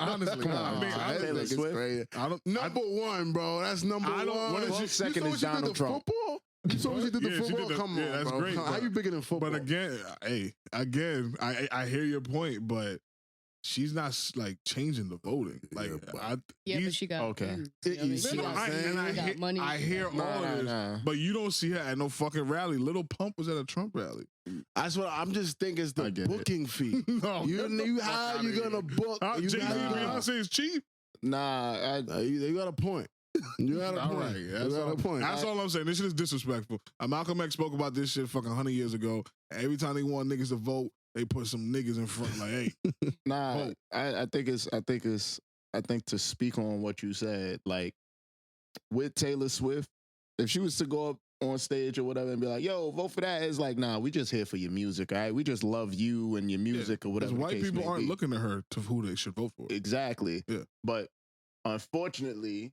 Honestly, Come on, I mean, I, Taylor think it's Swift. crazy. I don't. Number one, bro. That's number I don't- one. what is Well, she- second you is saw what she Donald did to Trump. football? You saw what she did to Yeah, she football? did the- Come yeah, on, that's bro. great, How but- you bigger than football? But again, I hear your point, but she's not like changing the voting. Like, Yeah, Yeah, but these- she got Okay. wins, you know what I mean? You She see what got- I'm saying? I she got hear, money. I hear all Nah, this, nah. but you don't see her at no fucking rally. Little Pump was at a Trump rally. That's what I'm just thinking. It's I the get it. booking fee. No, You get the knew fuck how outta you here. gonna book? You Jay-Z gotta- and Beyonce is cheap. Nah, You got a point. You got a All point. right, You that's got all, a point. That's all I'm saying. This shit is disrespectful. Malcolm X spoke about this shit fucking 100 years ago. Every time they want niggas to vote, they put some niggas in front. Like, hey, nah. Vote. I think to speak on what you said, like with Taylor Swift, if she was to go up on stage or whatever and be like, "Yo, vote for that," it's like, nah, we just here for your music, all right? We just love you and your music or whatever. because the white case people may aren't be. looking at her to who they should vote for. Exactly. Yeah. But unfortunately,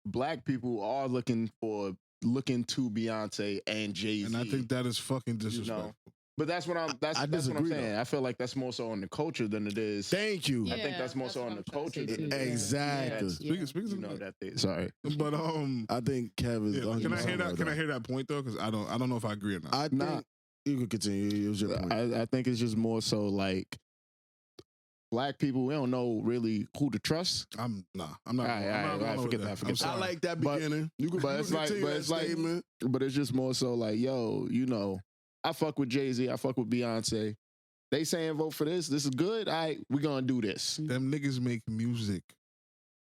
black people are looking to Beyonce and Jay-Z. And I think that is fucking disrespectful. but that's what I'm that's I what I'm disagree, saying. though. I feel like that's more so on the culture than it is. Thank you. I think that's more so what on I'm the trying to culture say than too. it is. Exactly. Yeah. Speaking You of know that, that they, sorry. but I think Kev is. yeah, can I hear 100% that? right Can I there. hear that point though? Because I don't know if I agree or not. I think Nah. you could continue. It was your point. I think it's just more so like black people, we don't know really who to trust. I'm not. All right, forget that, forget I'm that. sorry. I like that But- beginning. You could, but it's like- continue but that it's like- statement. But it's just more so like, yo, you know, I fuck with Jay-Z, I fuck with Beyonce. They saying vote for this. This is good. All right, we gonna do this. Them niggas make music.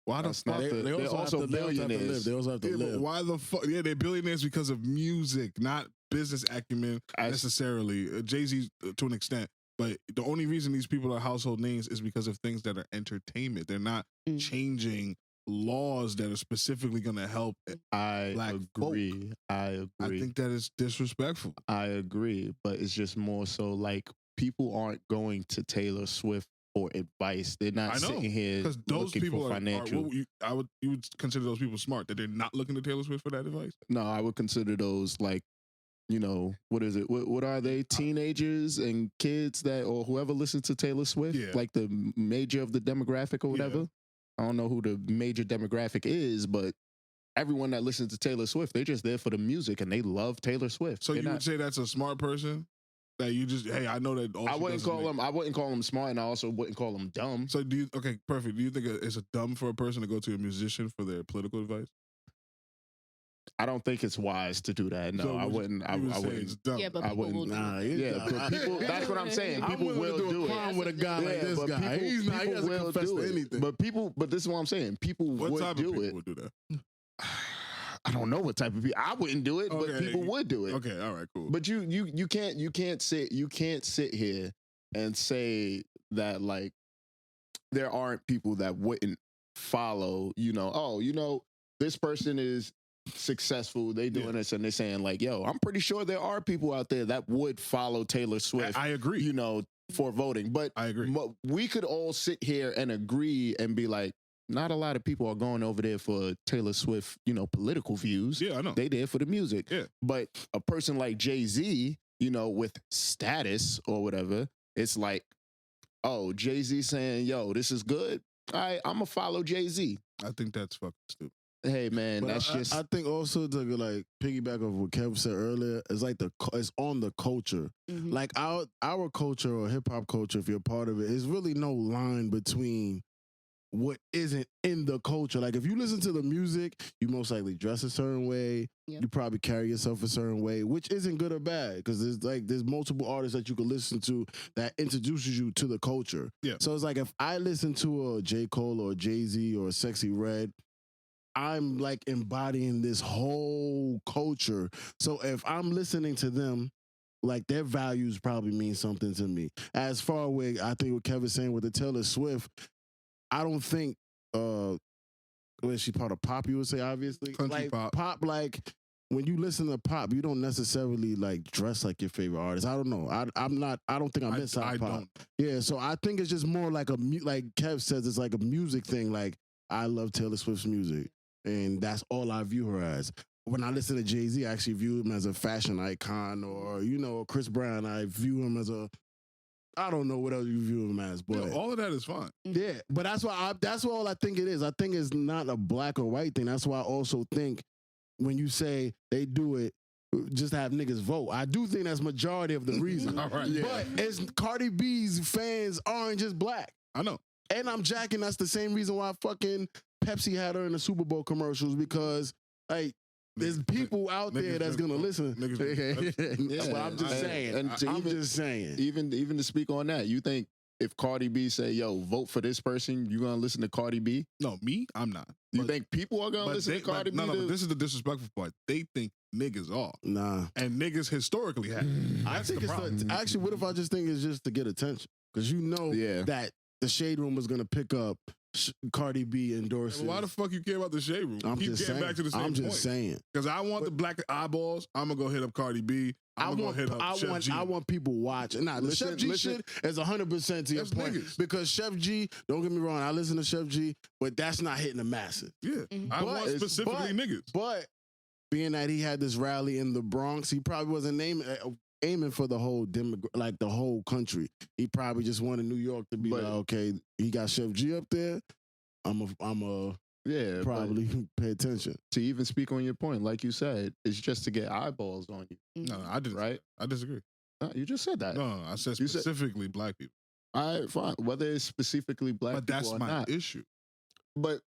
Why the That's fuck? not They, the- they they're also also have to live. billionaires. They also have to Yeah, but live. why the fuck? Yeah, they're billionaires because of music, not business acumen I- necessarily. Jay-Z to an extent, but the only reason these people are household names is because of things that are entertainment. They're not Mm. changing laws that are specifically going to help. I Black agree. I I agree. think that is disrespectful. I agree. But it's just more so like people aren't going to Taylor Swift for advice. They're not I know, sitting here Because those looking people for are financial. what you would consider those people smart that they're not looking to Taylor Swift for that advice. No, I would consider those like, you know, what is it? What are they? Teenagers and kids that, or whoever listens to Taylor Swift, Yeah. like the major of the demographic or Yeah. whatever. I don't know who the major demographic is, but everyone that listens to Taylor Swift, they're just there for the music and they love Taylor Swift. So They're you not- would say that's a smart person that you just hey I know that. All I she wouldn't does is call make- them. I wouldn't call them smart, and I also wouldn't call them dumb. So do you? Okay, perfect. Do you think it's a dumb for a person to go to a musician for their political advice? I don't think it's wise to do that. No, So I would- wouldn't. I you would say wouldn't. It's dumb. Yeah, but I people wouldn't- will do Nah, it. he's Yeah, not. but people. That's what I'm saying. I'm People willing will to do do a it. crime with a guy like Yeah, this but guy. people- He's not. He people doesn't will confess do to it. anything. But this is what I'm saying. People What would type of do people it. would do that? I don't know what type of people. I wouldn't do it, but Okay. people would do it. Okay, all right, cool. But you can't sit here and say that like there aren't people that wouldn't follow. You know, oh, you know, this person is successful. They doing Yeah. this, and they're saying like, yo, I'm pretty sure there are people out there that would follow Taylor Swift. I agree. You know, for voting, but I agree. we could all sit here and agree and be like, not a lot of people are going over there for Taylor Swift, you know, political views. Yeah, I know. They there for the music. Yeah. But a person like Jay-Z, you know, with status or whatever, it's like, oh, Jay-Z saying, yo, this is good. I'm going to follow Jay-Z. I think that's fucking stupid. Hey, man, But that's just... I think also to like piggyback off what Kev said earlier, it's like it's on the culture. Mhm. Like our culture or hip hop culture, if you're part of it, there's really no line between what isn't in the culture. Like if you listen to the music, you most likely dress a certain way. Yep. You probably carry yourself a certain way, which isn't good or bad because there's multiple artists that you can listen to that introduces you to the culture. Yeah. So it's like if I listen to a J. Cole or a Jay-Z or a Sexy Red, I'm like embodying this whole culture. So if I'm listening to them, like their values probably mean something to me. As far away, I think what Kevin's saying with the Taylor Swift, I don't think is she part of pop, you would say, obviously. Country like pop. like when you listen to pop, you don't necessarily like dress like your favorite artist. I don't know. I don't think I'm inside I pop. don't. Yeah, so I think it's just more like like Kev says, it's like a music thing. Like I love Taylor Swift's music, and that's all I view her as. When I listen to Jay-Z, I actually view him as a fashion icon, or Chris Brown. I view him as I don't know what else you view him as, but All of that is fine. yeah. But that's all I think it is. I think it's not a black or white thing. That's why I also think when you say they do it, just have niggas vote. I do think that's majority of the reason. All right. But it's Cardi B's fans aren't just black. I know. And I'm jacking. That's the same reason why fucking Pepsi had her in the Super Bowl commercials, because like there's people out there that's gonna listen. Niggas, But I'm just saying. And to I'm just saying. even to speak on that, you think if Cardi B say, "Yo, vote for this person," you gonna listen to Cardi B? No, me, I'm not. You But- think people are gonna but listen they- to Cardi but- B? No, but this is the disrespectful part. They think niggas are, Nah. and niggas historically have. I That's think the it's problem. actually, what if I just think it's just to get attention? Because Yeah. that the Shade Room was gonna pick up Cardi B endorses. Why the fuck you care about the shade room? I'm Keep just getting saying. back to the same I'm point. just saying. Because I want the black eyeballs. I'm gonna go hit up Cardi B. I'm gonna go hit up Chef G. I want people watching. Nah, the Listen- Chef G listen. shit is 100% to your That's point. niggas. Because Chef G, don't get me wrong, I listen to Chef G, but that's not hitting the masses. Yeah, Mhm. I want But- specifically niggas. But being that he had this rally in the Bronx, he probably wasn't aiming for the whole like the whole country. He probably just wanted New York to be But- like, okay, he got Chef G up there. I'm a Yeah, but probably pay attention. to even speak on your point, like you said, it's just to get eyeballs on you, No, I didn't. right? I disagree. You just said that. No, I said You said- specifically black people. All right, fine. Whether it's specifically black But people that's or my not, issue. but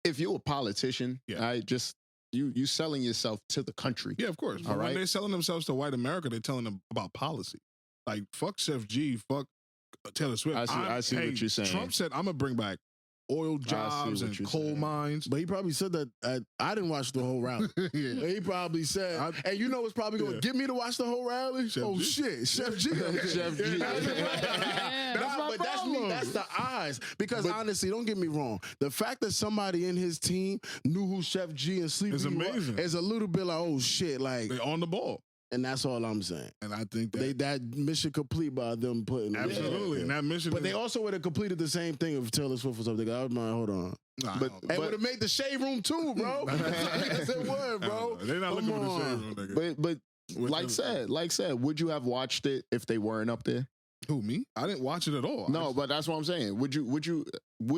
if you're a politician, Yeah. I just you selling yourself to the country. Yeah, of course. But All when right. they're selling themselves to white America, they're telling them about policy. Like fuck Chef G, fuck Taylor Swift. I see what you're saying. Trump said I'm gonna bring back oil jobs what and you're coal saying. mines. But he probably said that. I didn't watch the whole rally. Yeah. He probably said, I- and you know what's probably going to Yeah. get me to watch the whole rally? Chef Oh G. shit, Chef G. Chef G. That's Nah, my but that's me. problem. That's the eyes. Because But- honestly, don't get me wrong. The fact that somebody in his team knew who Chef G and Sleepy It's was amazing. is a little bit like, oh shit, like, They're on the ball, and that's all I'm saying. and I think that That mission complete by them putting it. absolutely, and that mission. But is, they also would have completed the same thing if Taylor Swift was up there. I was like, hold on. Nah, but- It would have made the shade room too, bro. Yes, it would, bro. They're not Come looking for the on. shade room, nigga. But With like the- said, would you have watched it if they weren't up there? Who, me? I didn't watch it at all. No, but that's what I'm saying. Would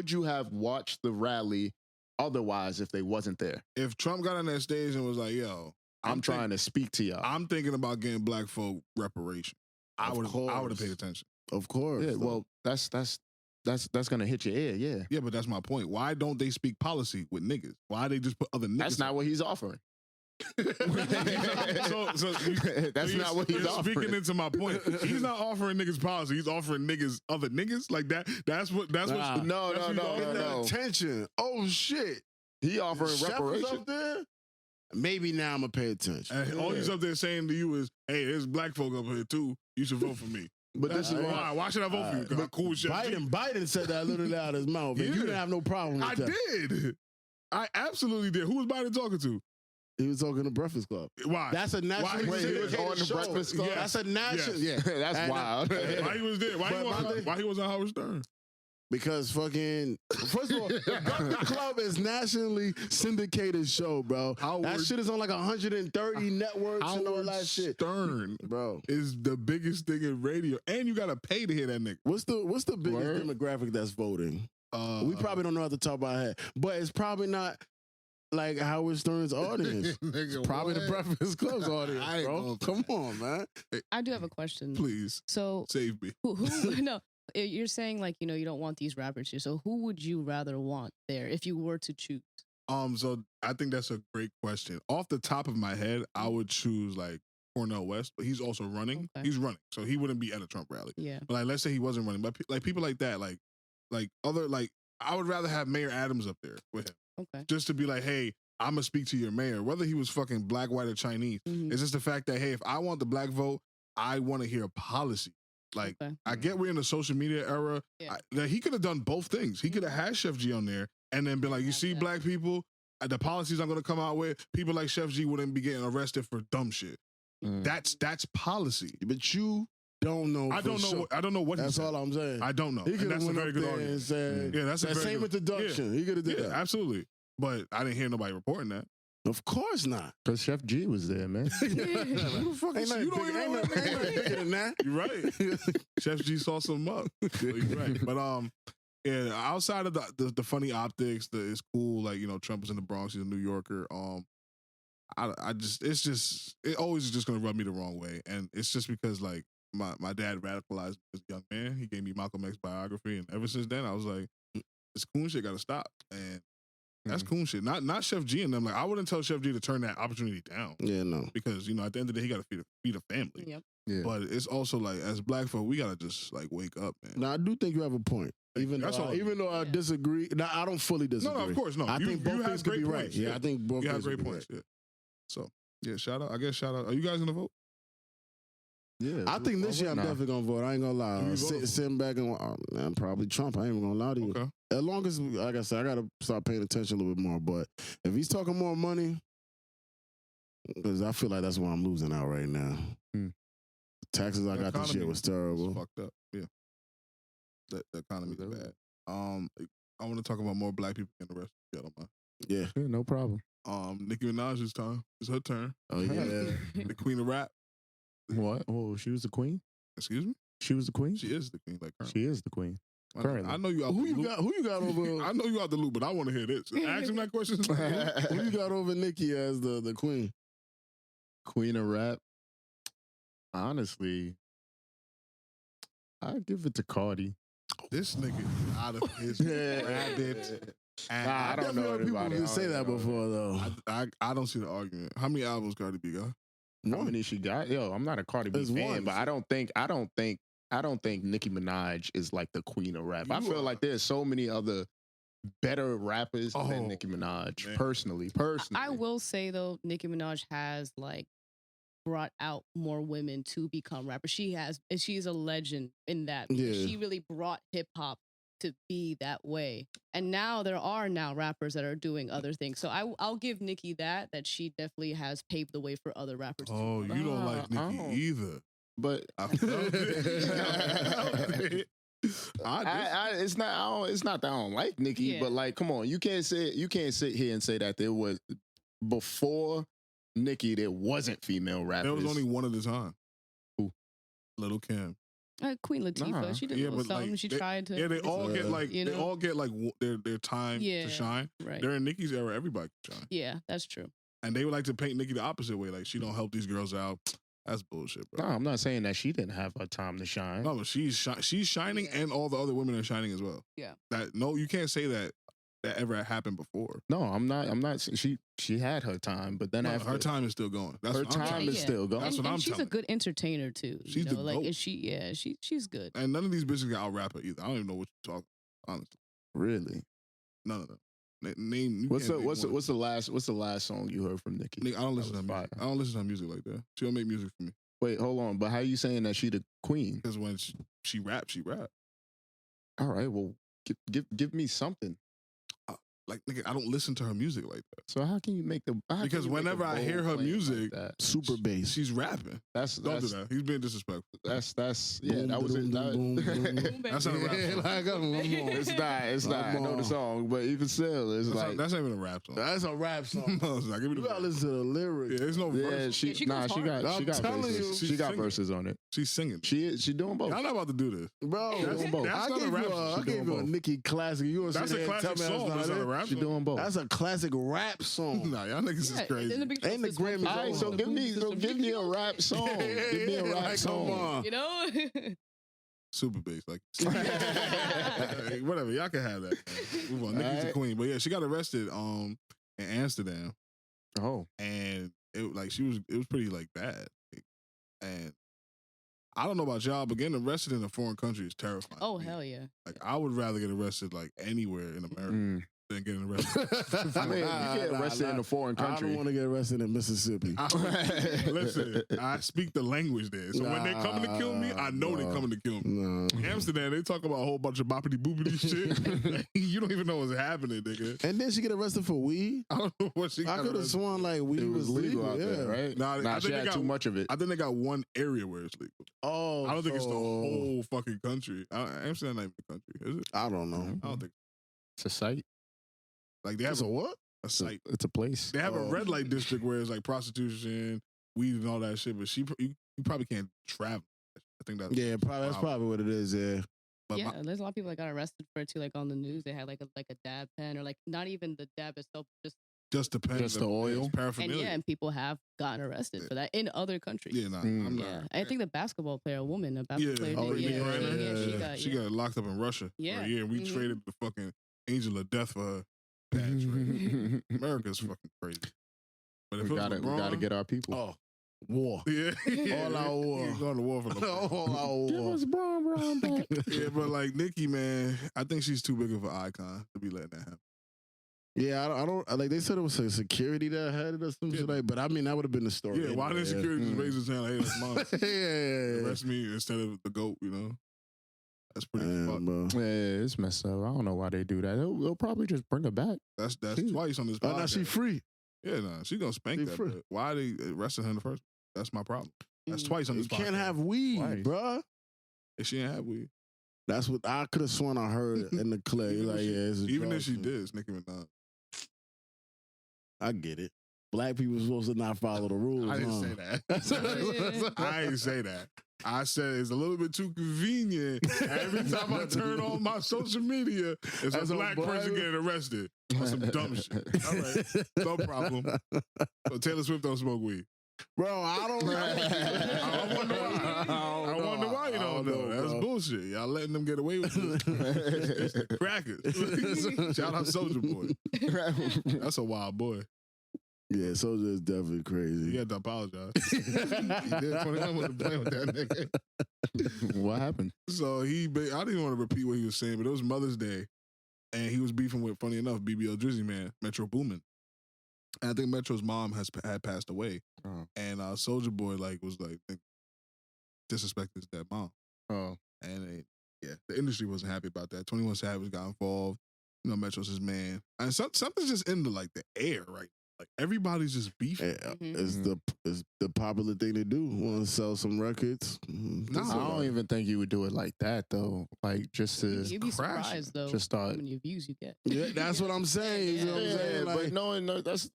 you have watched the rally otherwise if they wasn't there? If Trump got on that stage and was like, "Yo, I'm trying to speak to y'all. I'm thinking about getting black folk reparation," I Of would have course. paid attention. Of course. Yeah, well, that's gonna hit your ear. Yeah, Yeah, but that's my point. Why don't they speak policy with niggas? Why they just put other niggas? that's not what he's offering. so That's not what he's you're offering. speaking into my point. He's not offering niggas policy. He's offering niggas other niggas like that. That's what. That's Nah. what. No, that's no, what he's no, offering. no. Attention. Oh shit. He offering Chef was reparation. up there? Maybe now I'm gonna pay attention. And all he's up there saying to you is, "Hey, there's black folk up here too. You should vote for me." But this is All right. why. Why should I vote for you? Because I'm cool with Chef G. Biden said that literally out of his mouth, and you Yeah. didn't have no problem with I that. did. I absolutely did. Who was Biden talking to? He was talking to Breakfast Club. Why? That's a national. Wait, he was on the Breakfast Club? That's a national. Yes. Yeah, That's And, wild. Why he was there? But- Why he was on Howard Stern? because fucking first of all, the Breakfast Club is nationally syndicated show, bro. That Howard- shit is on like 130 networks and all Howard that shit, Stern bro. is the biggest thing in radio, and you gotta pay to hear that nigga. What's the biggest Word. demographic that's voting? We probably don't know at the top of our head, but it's probably not like Howard Stern's audience. Nigga, Probably the what? Breakfast Club's audience, I ain't bro. gonna- Come on, man. I do have a question. Please So save me. who no, you're saying like, you don't want these rappers here. So who would you rather want there if you were to choose? So I think that's a great question. Off the top of my head, I would choose like Cornel West, but he's also running. Okay. He's running, so he wouldn't be at a Trump rally. Yeah. But like, let's say he wasn't running, but like people like that, like other like, I would rather have Mayor Adams up there with him, Okay. just to be like, hey, I'm gonna speak to your mayor, whether he was fucking black, white, or Chinese. Mhm. It's just the fact that hey, if I want the black vote, I want to hear policy. Like, Okay. I get we're in the social media era. Yeah. That he could have done both things. He could have had Chef G on there and then been like, you Yeah, see, yeah. black people, the policies I'm going to come out with, people like Chef G wouldn't be getting arrested for dumb shit. Mm. That's policy. But you don't know. I don't know. Sure. I don't know what. That's he said. all I'm saying. I don't know. He And could have that's a went very up good there argument. and said, Yeah, that's a that very same good- introduction. He could have did Yeah, that. absolutely. But I didn't hear nobody reporting that. Of course not. Because Chef G was there, man. Who the fuck Ain't is nothing you? Don't big- even ain't know nothing- ain't nothing bigger than that. You're right. Chef G saw something up. So you're right. But yeah. Outside of the funny optics, it's cool. Like Trump was in the Bronx. He's a New Yorker. I just it always is just gonna rub me the wrong way, and it's just because like my dad radicalized me as a young man. He gave me Malcolm X biography, and ever since then I was like, this coon shit gotta stop, and that's coon shit. Not Chef G and them. Like I wouldn't tell Chef G to turn that opportunity down Yeah, no. because at the end of the day he gotta feed a family. Yep. Yeah. But it's also like as black folk we gotta just like wake up, man. Now I do think you have a point. Even That's though, all. even though I Yeah. disagree, now I don't fully No, disagree. of course, no. I think both have things could great be right. points, Yeah, I think both you have things great could be points. Yeah. So yeah, shout out. I guess shout out. Are you guys gonna vote? Yeah. I think this year I'm Nah. definitely gonna vote. I ain't gonna Who lie. you voting for? Sitting back and man, probably Trump. I ain't even gonna lie to you. Okay. As long as, like I said, I gotta start paying attention a little bit more. But if he's talking more money, because I feel like that's where I'm losing out right now. Hmm. Taxes I The got this year economy was is terrible. fucked up. Yeah. The economy is Absolutely. bad. I want to talk about more black people in the rest. If you don't mind. Yeah. Yeah, no problem. Nicki Minaj's time. It's her turn. Oh yeah. The queen of rap. What? Oh, she was the queen? Excuse me. She was the queen? She is the queen. Like her. She is the queen. currently. I know you out Who the you loop. got? Who you got over? I know you out the loop, but I want to hear this. Ask him that question. Who you got over Nicki as the queen? Queen of rap. Honestly, I give it to Cardi. This nigga is out of his rabbit. And Nah, I don't know Definitely heard people anybody. say that before though. I don't see the argument. How many albums Cardi B got? How many she got? Yo, I'm not a Cardi B There's fan, one. but I don't think Nicki Minaj is like the queen of rap. I You feel are- like there's so many other better rappers Oh, than Nicki Minaj. man. Personally, I will say though, Nicki Minaj has like brought out more women to become rappers. She's a legend in that. Because Yeah. She really brought hip hop to be that way. And now there are rappers that are doing other things. So I'll give Nicki that she definitely has paved the way for other rappers. Oh, you don't like Nicki oh. either. but I felt it. it's not that I don't like Nicki, Yeah. but like, come on, you can't sit here and say that there was before Nicki there wasn't female rappers. There was only one at a time. Who? Little Kim. Queen Latifah, Nah. she did Yeah, a little but, like, something. She they- tried to. Yeah, they all get like You they know? all get like their time Yeah. to shine. Right. During Nicki's era, everybody could shine, Yeah, that's true. and they would like to paint Nicki the opposite way, like she don't help these girls out. That's bullshit, No, bro. I'm not saying that she didn't have her time to shine. No, but she's shining, Yeah. and all the other women are shining as well. Yeah. You can't say that ever happened before. No, I'm not. She had her time, but then No, after her time is still going. That's her what I'm time telling is you. still going. That's what and I'm she's telling a good entertainer too. She's you the know? Like GOAT. she's good. And none of these bitches got out rap her either. I don't even know what you're talking. Honestly, Really? none of them. Name. You What's can't the name what's the, one. what's the last what's the last song you heard from Nicki? Nigga, I don't listen to her That was music. fire. I don't listen to her music like that. She don't make music for me. Wait, hold on. But how you saying that she the queen? Because when she rap, she rap. All right, well, give me something. Like nigga, I don't listen to her music like that. So how can you make the? how can Because you make a whenever I hear bold her claim like music, that? Super bass. She's rapping. That's Don't do that. He's being disrespectful. That's yeah. Boom, that was boom, it. That- boom, boom, boom. That's not a rap Yeah, song. like, come on. It's not. It's not. I know the song, but even still, it's like That's not even a rap song. That's a rap song. No, it's not. Give me You the gotta verse. listen to the lyrics. Yeah, there's no yeah. verse. She she nah. goes She hard. got I'm telling verses. you. She got She's verses on it. She's singing. She doing both. Y'all not about to do this. Bro, That's- I both. that's not a gave rap you song. I She gave doing you a both. Nicki classic. You gonna That's sit a there and classic tell me song, but that's it's not not a it? rap She song. doing both. That's a classic rap song. Nah, y'all niggas is Yeah, crazy. then the big Ain't the Justice Grammys one. All right, so give me a rap song. Give me a rap Like, song. Come on. You know? Super bass, like Hey, whatever. Y'all can have that. Move on. Nicki's the Alright. queen, but yeah, she got arrested in Amsterdam, Oh, and it was pretty like bad, and I don't know about y'all, but getting arrested in a foreign country is terrifying. Oh to me. hell yeah. Like I would rather get arrested like anywhere in America. mm. than getting arrested. I mean, you get arrested in a foreign I country. don't want to get arrested in Mississippi. Listen, I speak the language there. So when they coming to kill me, I know they're coming to kill me. No. Amsterdam, they talk about a whole bunch of boppity boopity shit. You don't even know what's happening, nigga. And then she get arrested for weed. I don't know what she I got could have arrested. sworn like weed It was legal out there, yeah. right? Nah, I Nah, think she they had got- too much of it. I think they got one area where it's legal. Oh, I don't think it's the so- whole fucking country. Amsterdam not even the country, is it? I don't know. I don't think. It's a site. Like they have It's a what? a site. It's a place. They have a Oh. red light district where it's like prostitution, weed, and all that shit. But you probably can't travel. I think that's Yeah, probably, that's Wow. probably what it is. Yeah. But Yeah, my- there's a lot of people that got arrested for it too. Like on the news, they had like a dab pen or like not even the dab itself, just depends. Just the on- oil? it's and paraphernalia. yeah, and people have gotten arrested for that in other countries. Yeah, nah, Mm. I'm Yeah, not. I think the basketball player, a woman, a basketball Yeah. player, Oh, did, Brittany yeah, Griner? she She got locked up in Russia Yeah. for a year. And we Mhm. traded the fucking angel of death for her. Bad trade. America's fucking crazy. But if we it was gotta LeBron, get our people. Oh, war. yeah, All out war. He ain't going to war for LeBron. All out Give war. us Brown back. Yeah, but like Nicki, man, I think she's too big of an icon to be letting that happen. Yeah, I don't like. They said it was a security that had it or some Yeah. shit like. But I mean, that would have been the story. Yeah, why didn't anyway. security just Mm. raise his hand like, hey, that's mine? yeah. Arrest me instead of the GOAT, you know? That's pretty Damn, fucked. bro. Yeah, it's messed up. I don't know why they do that. They'll probably just bring her back. That's She- twice on this Oh, podcast. now she free. Yeah, nah, she gonna spank She that. free. But why they arrested her in the first? That's my problem. That's Mm. twice on You this can't podcast. have weed, Twice. bruh. If she ain't have weed. That's what I could have sworn I heard in the clip. Even Like, if she- yeah, it's a Even drug if she thing. did, it's Nicki Minaj. I get it. Black people supposed to not follow the rules. I didn't huh? say that. Yeah. I didn't say that. I said it's a little bit too convenient. Every time I turn on my social media, it's As a a black black- person getting arrested on some dumb shit. All right, no problem. So Taylor Swift don't smoke weed. Bro, I don't know. I wonder why. I wonder why you don't know. That's bro. bullshit. Y'all letting them get away with this. It's the crackers. Shout out Soldier Boy. That's a wild boy. Yeah, Soldier is definitely You crazy. had to apologize. He did 21 with the play with that nigga. What happened? So I didn't even want to repeat what he was saying, but it was Mother's Day, and he was beefing with, funny enough, BBL Drizzy Man, Metro Boomin. And I think Metro's mom had passed away, Oh. and Soldier Boy was disrespected his dead mom, Oh, and the industry wasn't happy about that. 21 Savage got involved. You know, Metro's his man, and something's just in the air right now. Like everybody's just beefing. Yeah, Mhm. it's the popular thing to do. Want to sell some records? Mhm. No, I don't even think you would do it like that though. Like just to You'd be crashing. surprised though Just how start. many views you get. Yeah, that's what I'm saying. You know what I'm Yeah, saying? but Like, knowing that's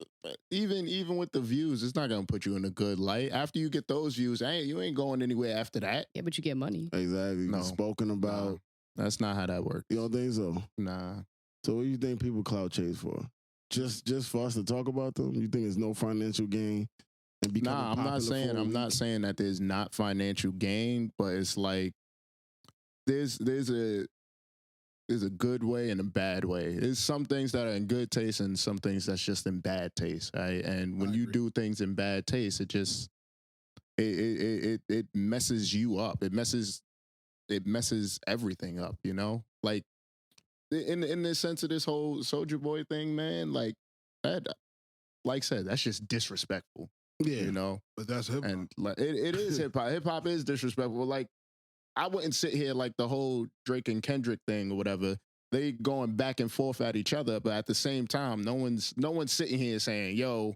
even with the views, it's not gonna put you in a good light. After you get those views, you ain't going anywhere after that. Yeah, but you get money. exactly. No. Spoken about. That's not how that works. You don't think so? Nah. So what do you think people clout chase for? Just for us to talk about them? You think it's no financial gain? And becoming Nah, I'm popular not saying for a I'm not week? saying that there's not financial gain, but it's like there's a good way and a bad way. There's some things that are in good taste and some things that's just in bad taste, right? And when I you agree. do things in bad taste, it just it messes you up. It messes everything up, you know? Like In the sense of this whole Soldier Boy thing, man, like that, like I said, that's just disrespectful. Yeah. You know, But that's hip hop. and like it is hip hop. Hip hop is disrespectful. Like I wouldn't sit here like the whole Drake and Kendrick thing or whatever. They going back and forth at each other, but at the same time, no one's sitting here saying, "Yo,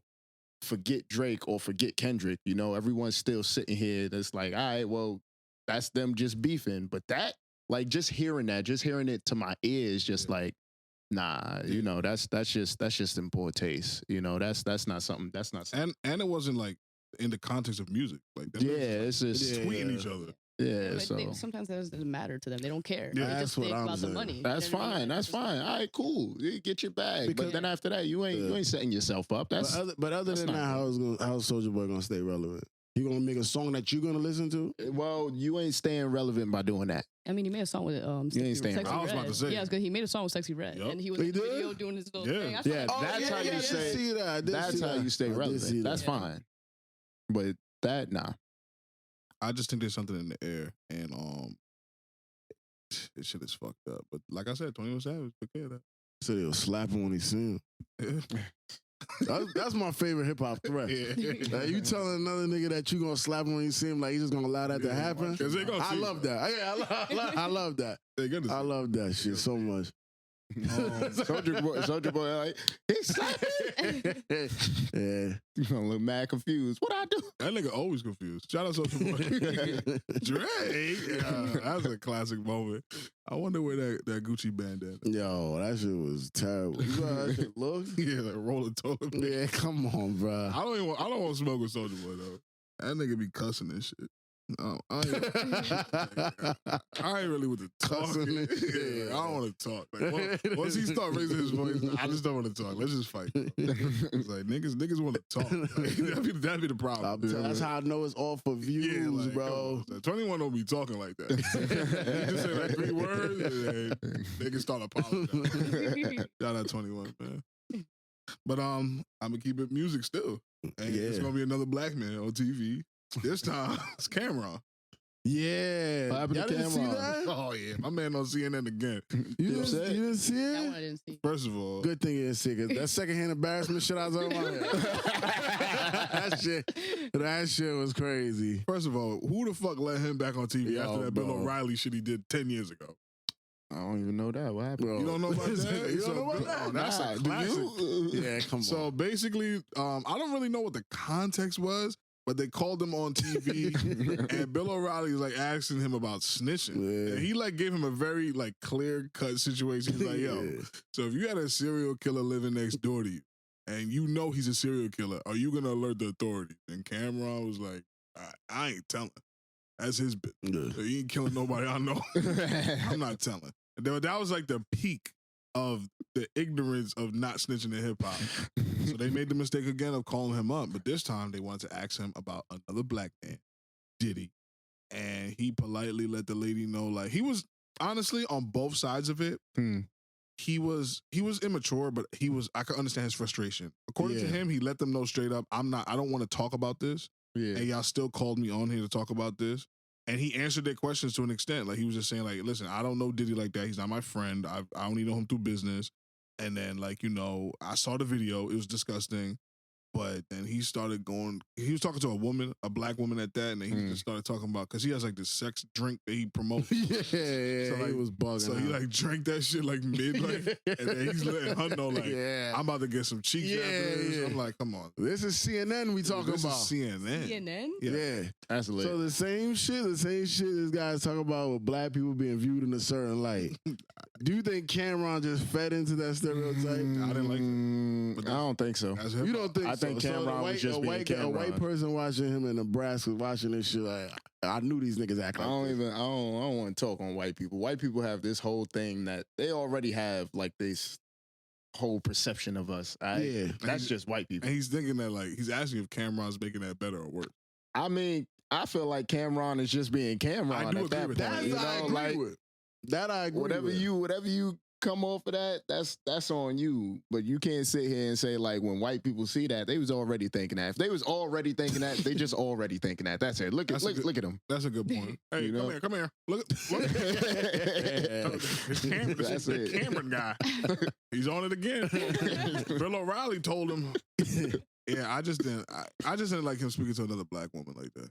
forget Drake or forget Kendrick." You know, everyone's still sitting here. That's like, all right, well, that's them just beefing. But that, like, just hearing it to my ears, just like, nah, you know, that's just in poor taste. You know, that's not something. That's not something. And it wasn't like in the context of music. Like them Yeah, niggas it's just Yeah. tweeting each other. yeah. But So sometimes that doesn't matter to them. They don't care. Yeah, they that's just what think I'm about the saying. money. that's You know what I mean? fine. That's It's just- fine. All right, cool. You get your bag. Because- but then after that, you ain't setting yourself up. That's But other that's than not that, how's Soldier Boy gonna stay relevant? You gonna make a song that you gonna listen to? well, you ain't staying relevant by doing that. I mean, he made a song with Sexy, ain't staying Sexy I was Red. about to say. Yeah, because he made a song with Sexy Red, Yup. and he was He in the did? video doing his little Yeah. thing. I Yeah, saw that. that's how you I did say- see that. I did That's see how that. you stay I did relevant. see That's that. fine. But that, nah. I just think there's something in the air, and this shit is fucked up. But like I said, 21 Savage took care of that. said he'll slap him when he see him. That's my favorite hip hop threat. Like, you telling another nigga that you gonna slap him when you see him, like you just gonna allow that to happen? 'Cause they gonna I see love that. Yeah, I love that. They gonna I see. love that shit so much. Soldier Boy, like, he slapped me. Yeah. You gonna look mad confused. What I do? That nigga always confused. Shout out Soulja Boy. Drake. Yeah, that's a classic moment. I wonder where that Gucci bandana. Yo, that shit was terrible. You know how that shit looks? Yeah, like rolling toilet paper. Yeah, come on, bro. I don't want to smoke with Soulja Boy though. That nigga be cussing and shit. I ain't really with the Cussing talking. and shit. Yeah, I don't want to talk. Like, once he start raising his voice, I just don't want to talk. Let's just fight. It's like niggas want to talk. Like, that'd be the problem. That's how I know it's all for views, Yeah, like, bro. 21 don't be talking like that. You just say like 3 words, and they can start apologizing. Shout out 21, man. But I'm gonna keep it music still. And it's Yeah. gonna be another black man on TV. This time it's Cameron. Yeah. What happened to Y'all didn't see Cameron? that? Oh yeah, my man on CNN again. You upset? didn't see That one it? I didn't see. First of all, Good thing you didn't see it, 'cause that secondhand embarrassment shit I was talking about. that shit was crazy. First of all, who the fuck let him back on TV Yo, after that Bill bro. O'Reilly shit he did 10 years ago? I don't even know that. What happened? Bro. You don't know about that? You don't know about that? Oh, that's Nah, a do classic. you? Yeah, come on. So basically, I don't really know what the context was, but they called him on TV, and Bill O'Reilly was like asking him about snitching, Yeah. and he like gave him a very like clear cut situation. He's like, "Yo, Yeah. so if you had a serial killer living next door to you, and you know he's a serial killer, are you gonna alert the authorities?" And Cameron was like, I ain't telling. That's his business. Yeah. He ain't killing nobody I know. I'm not telling." And that was like the peak of the ignorance of not snitching in hip hop. So they made the mistake again of calling him up, but this time they wanted to ask him about another black man, Diddy, and he politely let the lady know, like, he was honestly on both sides of it. Hmm. He was immature, but I could understand his frustration. According to Yeah. him, he let them know straight up, I don't want to talk about this, Yeah. and y'all still called me on here to talk about this. And he answered their questions to an extent. Like, he was just saying, like, listen, I don't know Diddy like that. He's not my friend. I only know him through business. And then, like, I saw the video. It was disgusting. But then he was talking to a black woman at that, and then he just started talking about, because he has like this sex drink that he promotes. Yeah, So, like, he was bugging. So he out. like drank that shit like mid, like, and then he's letting her know, like, yeah. I'm about to get some cheeks Yeah, after this. yeah. I'm like, come on. This is CNN we talking This about. is CNN. CNN? Yeah. That's lit. So the same shit this guy's talking about with black people being viewed in a certain light. Do you think Cameron just fed into that stereotype? I didn't like it. But I don't think so. That's You hip-hop. don't think I so? think So Cameron was just being a Cameron. white person watching him in Nebraska watching this shit like, I knew these niggas act I like don't this. I don't want to talk on white people. White people have this whole thing that they already have, like, this whole perception of us. Yeah. That's just white people. And he's thinking that, like, he's asking if Cameron's making that better or worse. I mean, I feel like Cameron is just being Cameron I do at agree that with point. that. That You I know, agree like, with. That I agree whatever with. you come off of that, that's on you. But you can't sit here and say, like, when white people see that, they was already thinking that. If they was already thinking that, they just already thinking that. That's it. Look at That's at them. That's a good point. Hey, You know? come here. Look. It's Cameron. That's The it. Cameron guy. He's on it again. Bill O'Reilly told him. Yeah, I just didn't like him speaking to another black woman like that.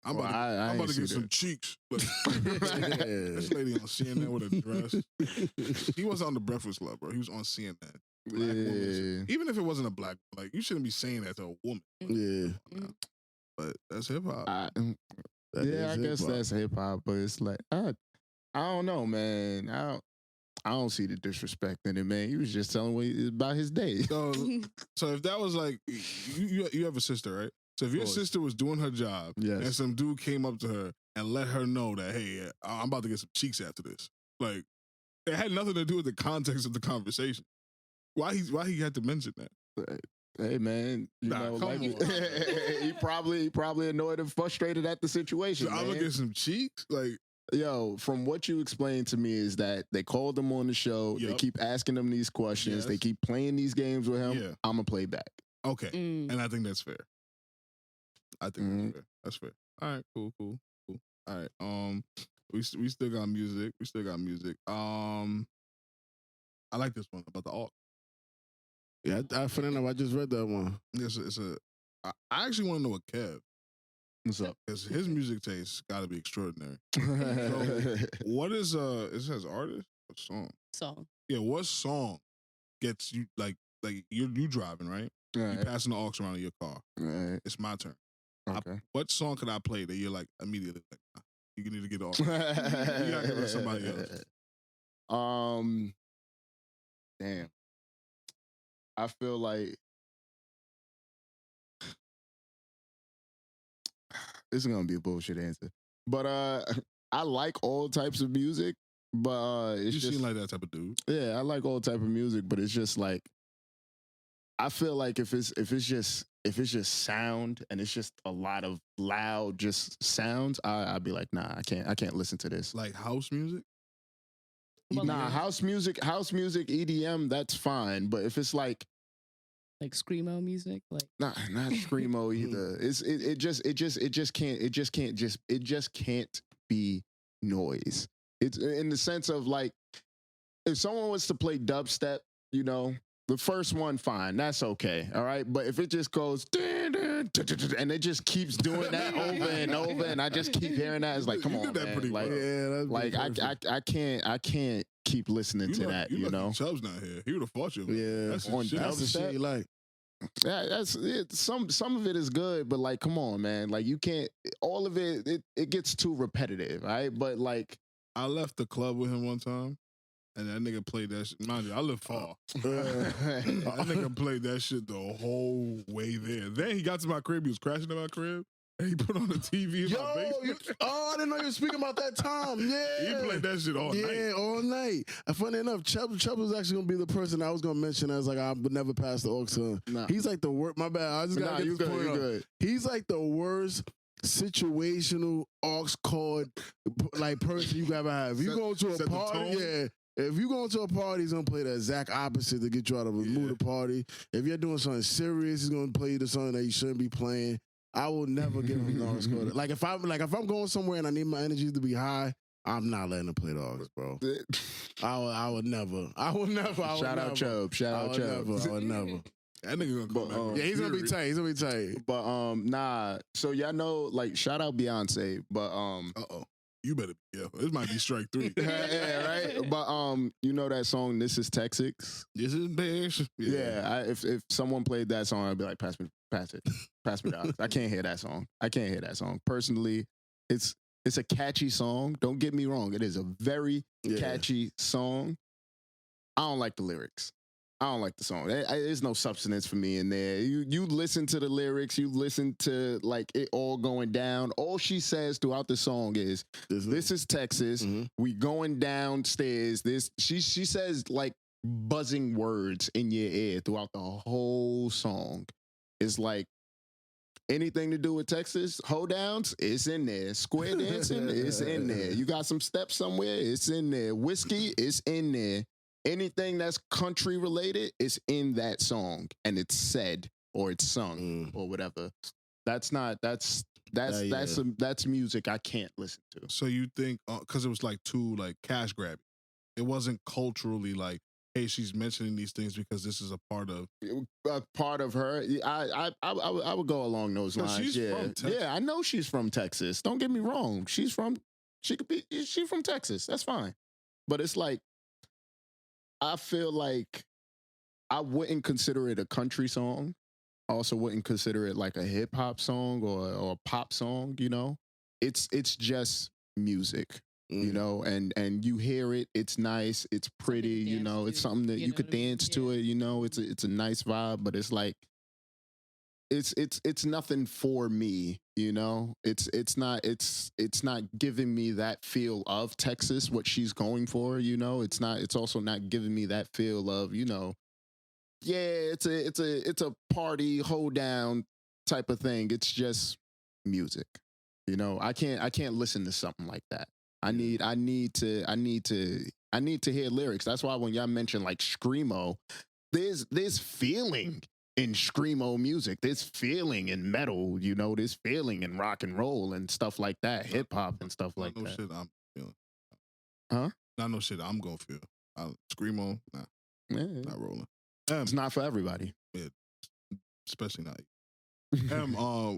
I'm Well, about to, I I'm about ain't to get see some that. cheeks. Look. This lady on CNN with a dress. He wasn't on the Breakfast Club, bro. He was on CNN. Black woman. Yeah. Even if it wasn't a black, like, you shouldn't be saying that to a woman. Yeah. But that's hip hop. That Yeah, I is guess hip-hop. that's hip hop, but it's like I don't know, man. I don't see the disrespect in it, man. He was just telling about his day. So if that was like, you have a sister, right? So if your course. sister was doing her job and Yes. some dude came up to her and let her know that, hey, I'm about to get some cheeks after this, like, it had nothing to do with the context of the conversation. Why he had to mention that? Hey, man, you Nah, know, come like, on. he probably annoyed and frustrated at the situation. So I'm gonna man. get some cheeks, like, Yo, from what you explained to me is that they called him on the show. They Yup. keep asking him these questions. Yes. They keep playing these games with him. Yeah. I'm gonna play back. okay, Mm. and I think that's fair. I think Mhm. that's fair. All right, cool. All right, we still got music. I like this one about the alt. Yeah, funny enough, I just read that one. I actually want to know what Kev, What's up? because his music taste got to be extraordinary. What is it says artist or song? Song. Yeah, what song gets you like you driving, right? You Right. passing the aux around in your car. Right. It's my turn. Okay. What song could I play that you're like immediately like, nah, you need to get off? You gotta give it somebody else. Damn. I feel like this is gonna be a bullshit answer, but I like all types of music, but it's You just seem like that type of dude. yeah, I like all type of music, but it's just like I feel like if it's just sound and it's just a lot of loud just sounds, I'd be like, nah, I can't listen to this. Like house music. Well, Nah, like- house music, EDM, that's fine. But if it's like Like screamo music, like not screamo either, it just can't be noise. It's in the sense of like if someone was to play dubstep, you know, the first one, fine, that's okay, all right. But if it just goes and it just keeps doing that over and over, and I just keep hearing that, it's like, come You on, did that man. pretty Like, well. Yeah, that's like I can't keep listening to that, you lucky know. Chubb's not here. He would have fought you. Yeah, That's his on shit. that's the dubstep. shit you like. Yeah, that's it. Some of it is good, but like, come on, man. Like, you can't. All of it gets too repetitive, right? But like, I left the club with him one time, and that nigga played that shit. Mind you, I live far. That nigga played that shit the whole way there. Then he got to my crib. He was crashing in my crib, and he put on the TV in my basement. I didn't know you were speaking about that time. Yeah. He played that shit all night. Yeah, all night. And funny enough, Chubb was actually gonna be the person I was gonna mention as like I would never pass the aux to. Nah. He's like the worst. My bad. I just gotta Nah, get you this good, point you out. good. He's like the worst situational aux cord like person you ever have. If you Set- go to set a the party, tone. yeah. If you go to a party, he's gonna play the exact opposite to get you out of a mood of party. If you're doing something serious, he's gonna play the song that you shouldn't be playing. I will never give him the aux cord. Like if I'm going somewhere and I need my energy to be high, I'm not letting him play the aux, bro. I would never. Shout out Chubb. Shout out Chubb. I would never. That nigga gonna come But, back. Yeah, he's gonna be furious. tight. He's gonna be tight. But nah. So y'all know, like, shout out Beyonce. But Uh-oh. You better be careful. This might be strike 3. yeah, right. But you know that song, "This Is Texas." This is bitch. Yeah. If someone played that song, I'd be like, pass it, pass me the aux. I can't hear that song. Personally, it's a catchy song. Don't get me wrong. It is a very catchy song. I don't like the lyrics. I don't like the song. There's no substance for me in there. You listen to the lyrics. You listen to like it all going down. All she says throughout the song is, "This is Texas. Mhm. We going downstairs." She says like buzzing words in your ear throughout the whole song. It's like anything to do with Texas, hold downs, it's in there. Square dancing, it's in there. You got some steps somewhere, it's in there. Whiskey, it's in there. Anything that's country related is in that song, and it's said or it's sung or whatever. That's music I can't listen to. So you think, because it was like too like cash grabby. It wasn't culturally like, hey, she's mentioning these things because this is a part of. A part of her, I would go along those So lines. she's Yeah, from Texas. yeah, I know she's from Texas. Don't get me wrong. She's from Texas. That's fine. But it's like, I feel like I wouldn't consider it a country song. I also wouldn't consider it like a hip hop song or a pop song. You know, it's just music. You know, and you hear it. It's nice. It's pretty. you You know, dance it's to, something that you you know could what I mean? dance to Yeah. it. You know, it's a nice vibe. But it's like, it's nothing for me. You know, it's not giving me that feel of Texas, what she's going for. You know, it's also not giving me that feel of, you know, yeah, it's a party hold down type of thing. It's just music. You know, I can't listen to something like that. I need to hear lyrics. That's why when y'all mention like screamo, there's feeling in screamo music. There's feeling in metal, you know, there's feeling in rock and roll and stuff like that, hip hop and stuff like Not no that. shit I'm feeling. Huh? Not no shit I'm gonna feel. Screamo, nah. Yeah. Not rolling. It's not for everybody. Especially not.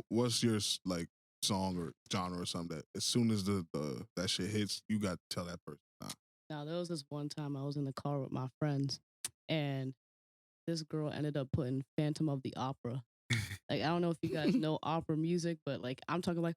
What's your like song or genre or something that as soon as the that shit hits, you got to tell that person? Nah. Now there was this one time I was in the car with my friends, and this girl ended up putting Phantom of the Opera. Like I don't know if you guys know opera music, but like I'm talking like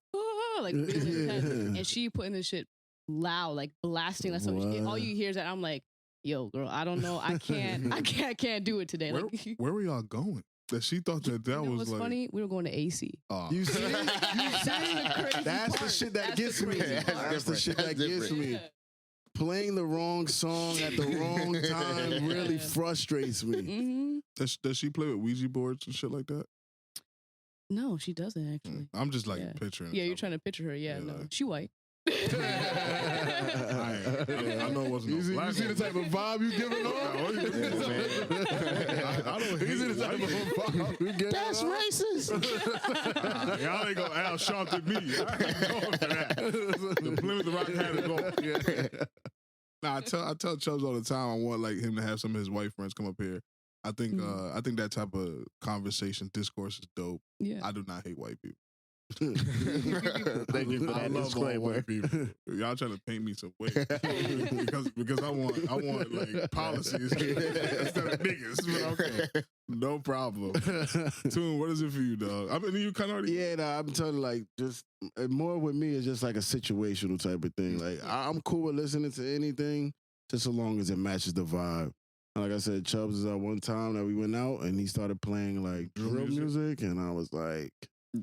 like really intense, and she putting this shit loud, like blasting that stuff. All you hear is that I'm like, yo, girl, I don't know, I can't do it today. Where, Like, where were y'all going? That she thought that you know was what's like funny? We were going to AC. You see? That's the crazy That's the part. shit that That's gets the me. crazy part. That's the shit that That's gets different. me. Yeah. Playing the wrong song at the wrong time really frustrates me. Mhm. does she play with Ouija boards and shit like that? No, she doesn't actually. I'm just like Yeah. picturing. Yeah, you're trying to picture her. Yeah, Yeah, no, like- she white. I know it wasn't. You no see, black you see the type of vibe you giving off? I don't You see hate the type of white vibe you giving That's off? racist. Y'all ain't gonna Al Sharpton me. I ain't going for that. The Plymouth Rock hat is going. Nah, I tell Chubbs all the time I want like him to have some of his white friends come up here. I think that type of conversation discourse is dope. Yeah. I do not hate white people. Thank you for I that love all disclaimer. white people. Y'all trying to paint me some way because I want like policies instead of niggas. But okay, no problem. Tune, what is it for you, dog? I mean, you kind of already. Yeah, nah, I'm telling you, like, just more with me is just like a situational type of thing. Like, I'm cool with listening to anything, just so long as it matches the vibe. Like I said, Chubbs is one time that we went out and he started playing like drill music, and I was like,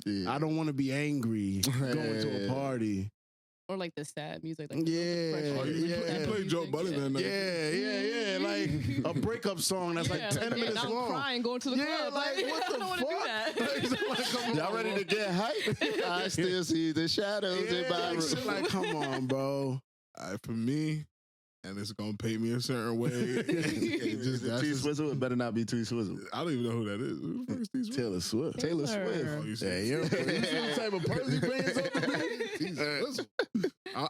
Yeah. I don't want to be angry going to a party. Or like the sad music. Like Yeah, Oh, you yeah. played Joe Budden that night. Yeah, like a breakup song that's like 10 minutes I'm long. crying going to the Yeah, club. like, what I the don't want to do that. Like, come Y'all on, ready bro. to get hype? I still see the shadows in Yeah, my like, room. shit, like, come on, bro. For me, and it's gonna paint me a certain way. It just, that's T just, Swizzle. It better not be T Swizzle. I don't even know who that is. Who the fuck is T Swift? Taylor Swift. Taylor Taylor. Swift. Oh, you Yeah, see, you see the type of person you paying yourself to be? T Swift.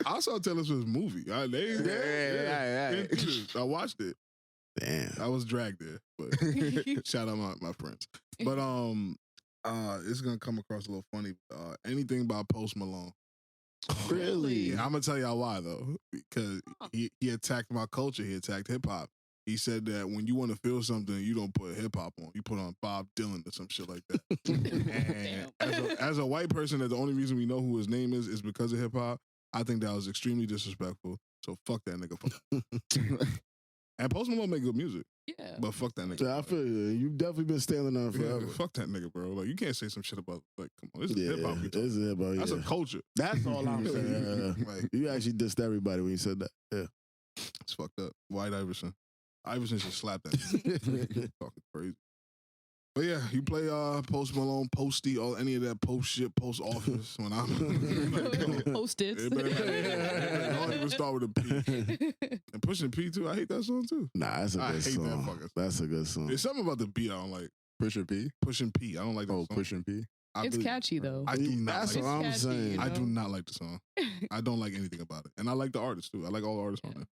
I saw Taylor Swift's movie. In theaters. I watched it. Damn. I was dragged there, but shout out my friends. But it's gonna come across a little funny. Anything about Post Malone? Really? Yeah, I'm gonna tell y'all why though, because he attacked my culture. He attacked hip hop. He said that when you want to feel something, you don't put hip hop on. You put on Bob Dylan or some shit like that. And as a white person, that the only reason we know who his name is because of hip hop. I think that was extremely disrespectful. So fuck that nigga. And Post Malone make good music, Yeah. but fuck that nigga. Yeah, I feel you. You've definitely been standing on Yeah, forever. fuck that nigga, bro. Like you can't say some shit about like, come on, this is Yeah, hip hop. this is hip hop. That's Yeah. a culture. That's all I'm saying. Like You actually dissed everybody when you said that. Yeah. it's fucked up. White Iverson. Iverson should slap that. Nigga. Talking crazy. But yeah, you play Post Malone, Posty, or any of that post shit, post office. When I'm Post-its. it better don't even start with a P. And Pushing P too. I hate that song too. Nah, that's a I good hate that song. fucking song. That's a good song. There's something about the beat I don't like. Pusha P. Pushing P. I don't like that Oh, song. Pushing P. I It's really- catchy though. I do not That's like what it. I'm catchy, saying. you I do know? not like the song. I don't like anything about it. And I like the artist too. I like all the artists on there.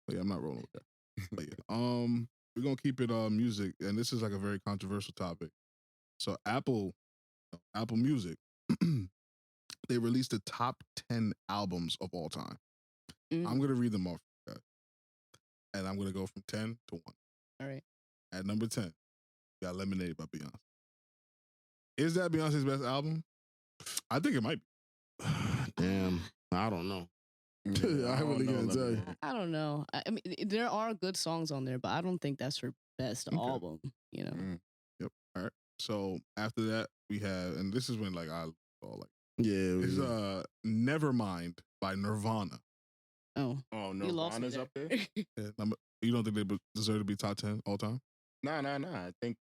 But yeah, I'm not rolling with that. But yeah. We're gonna keep it music, and this is like a very controversial topic. So Apple Music, they released the top 10 albums of all time. Mm. I'm gonna read them off, guys. And I'm gonna go from 10 to 1. All right. At number 10, you got Lemonade by Beyonce. Is that Beyonce's best album? I think it might be. Damn. I don't know. I really don't can't know, tell you. I don't know. I mean, there are good songs on there, but I don't think that's her best Okay. album. You know. Mm. All right. So after that, we have, and this is when like I saw like Yeah. it's Nevermind by Nirvana. Oh, Oh, you lost me Nirvana's up there? Yeah, you don't think they deserve to be top 10 all time? Nah. I think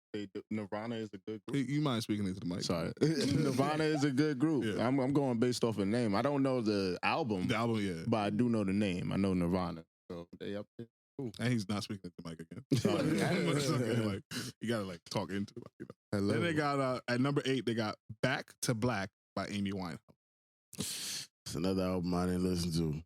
Nirvana is a good group. You mind speaking into the mic? Sorry. Nirvana is a good group. Yeah. I'm going based off a name. I don't know the album, The album, yeah. but I do know the name. I know Nirvana. So they up there. And he's not speaking into the mic again. Sorry. But it's okay. Like, you gotta like talk into it. You know? Hello. Then they got at number 8, they got Back to Black by Amy Winehouse. It's another album I didn't listen to.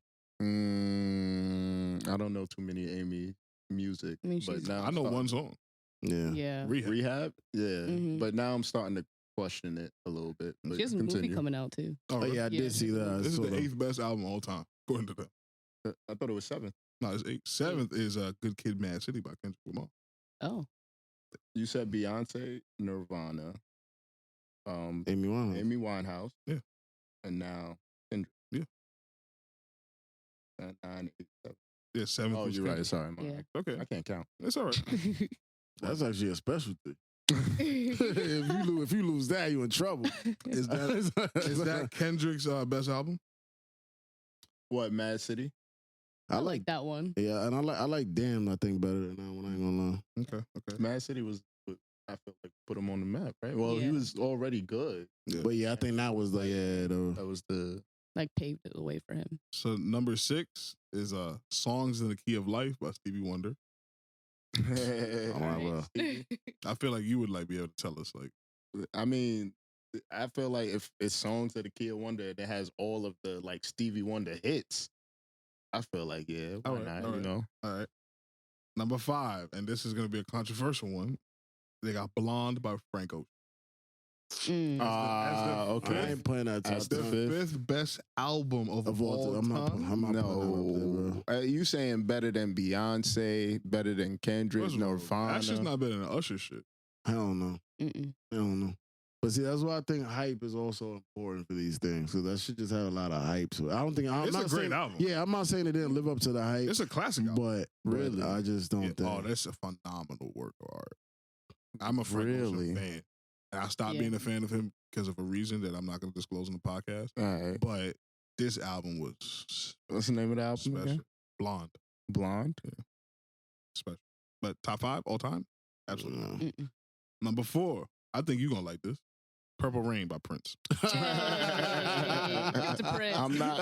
I don't know too many Amy music. I mean, but she's- now I I'm know starting- one song. Yeah. Yeah. Rehab. Yeah, Mhm. but now I'm starting to question it a little bit. But She has a movie continue. coming out too. Oh, Oh really? yeah, I Yeah, did see that. I This is saw the that. 8th best album of all time, according to them. I thought it was 7. No, it's 8. 7th is Good Kid, Mad City by Kendrick Lamar. Oh. You said Beyonce, Nirvana, Amy Winehouse. Amy Winehouse, Yeah. and now Kendrick. Yeah. 9, 8, 7. Yeah, 7th. Oh, was you're right. Kendrick. Sorry, man. Yeah. Okay, I can't count. it's all right. That's actually a specialty. If you lose that, you in trouble. Is that is that Kendrick's best album? What, Mad City? I I like like that one. Yeah, and I like Damn. I think better than that one. I ain't gonna lie. Okay. Mad City was, I feel like, put him on the map, right? Well, he Yeah. was already good. Yeah. But yeah, I think that was the That was the. Like paved the way for him. So number 6 is "Songs in the Key of Life" by Stevie Wonder. All right, well. I feel like you would like be able to tell us like I mean, I feel like if it's songs of the Key of Wonder that has all of the like Stevie Wonder hits, I feel like why All right, not? all You right. know, all right. Number 5, and this is gonna be a controversial one. They got "Blonde" by Frank Ocean. Mm. I okay. ain't playing that top That's the The 10 fifth. 5th best album of all I'm not. time. I'm not putting that up there, bro. You saying better than Beyonce, better than Kendrick, First of all, Nirvana? That's just not better than Usher shit. I don't know. Mm-mm. I don't know. But see, that's why I think hype is also important for these things. Because that shit just had a lot of hype. So I don't think I'm It's not a great saying, album. Yeah, I'm not saying it didn't live up to the hype. It's a classic album. but Really? I just don't Yeah, think. oh, that's a phenomenal work of art. I'm a Frank Really? Ocean fan. And I stopped Yeah. being a fan of him because of a reason that I'm not going to disclose on the podcast. All right. But this album was What's the name of the album special. again? Blonde, Blonde. special. But top 5 all time? Absolutely. No. Mm-mm. Number 4, I think you're going to like this. Purple Rain by Prince. Hey, it's a Prince. I'm not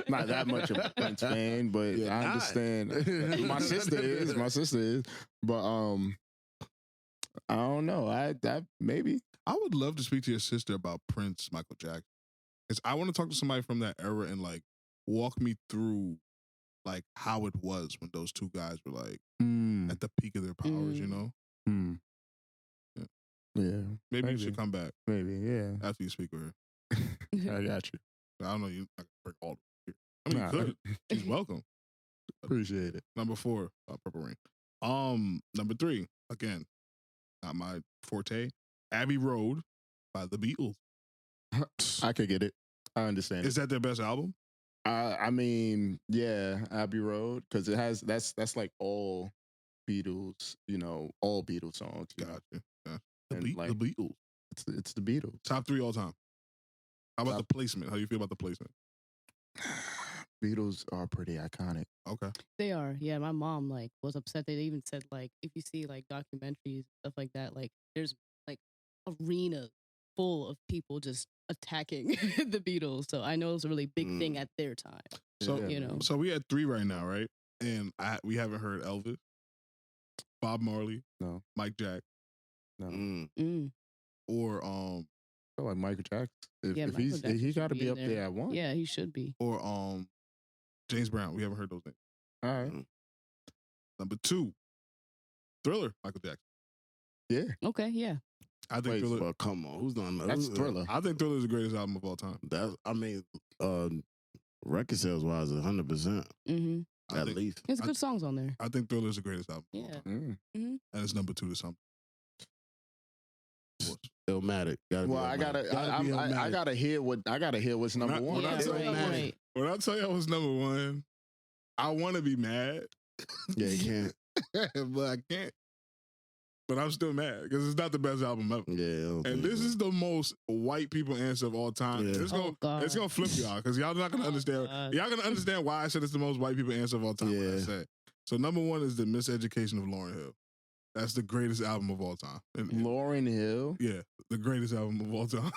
not that much of a Prince fan, but You're I not. understand. My sister is. My sister is. But I don't know. I maybe. I would love to speak to your sister about Prince, Michael Jackson. Because I want to talk to somebody from that era and like walk me through like how it was when those two guys were like at the peak of their powers, you know? Hmm. Yeah. Yeah. Maybe you Maybe. should come back Maybe. Yeah. after you speak with her. I got you. I don't know, you I can bring all of it here. I mean, you could. She's welcome. Appreciate it. Number 4, Purple Rain. Number 3, again, not my forte. Abbey Road by the Beatles. I could get it. I understand. Is that their best album? I mean, yeah, Abbey Road, because it has that's like all Beatles, all Beatles songs. You know? Gotcha. Gotcha. And, The like- Beatles. It's the Beatles. Top 3 all time. How about Top- the placement? How do you feel about the placement? Beatles are pretty iconic. Okay. They are. Yeah, my mom like was upset. They even said like if you see like documentaries stuff like that, like there's like arenas full of people just attacking the Beatles. So I know it was a really big thing at their time. So Yeah, you know. so we had 3 right now, right? And we haven't heard Elvis, Bob Marley, No. Mike Jack, No, Mm. or I feel like Michael Jackson. If, Yeah, if Michael he's Jackson he should got to be be in up there. there at one. Yeah, he should be. James Brown. We haven't heard those names. All right. Number 2, Thriller, Michael Jackson. Yeah. Okay, yeah. I think Wait, Thriller. Well, come on, who's done that? That's Thriller. I think Thriller is the greatest album of all time. That I mean, record sales wise, 100% Mm-hmm. I at think, least. There's I- good songs on there. I think Thriller is the greatest album. Of all Yeah. time. Mm. And it's number 2 to something. Illmatic. Gotta Well, be I Illmatic. gotta, be I Illmatic. gotta hear what's number When I- one. when I Yeah, tell right, you- right. When I tell you I was number 1, I want to be mad, Yeah, you can't. but I can't. But I'm still mad because it's not the best album ever. Yeah. I don't And think this so. is the most white people answer of all time. Yeah. It's Oh, gonna it's God. gonna flip y'all because y'all not gonna understand. God. Y'all gonna understand why I said it's the most white people answer of all time. What I Yeah. said. So number 1 is the Miseducation of Lauryn Hill. That's the greatest album of all time. And- Lauryn Hill. yeah, the greatest album of all time.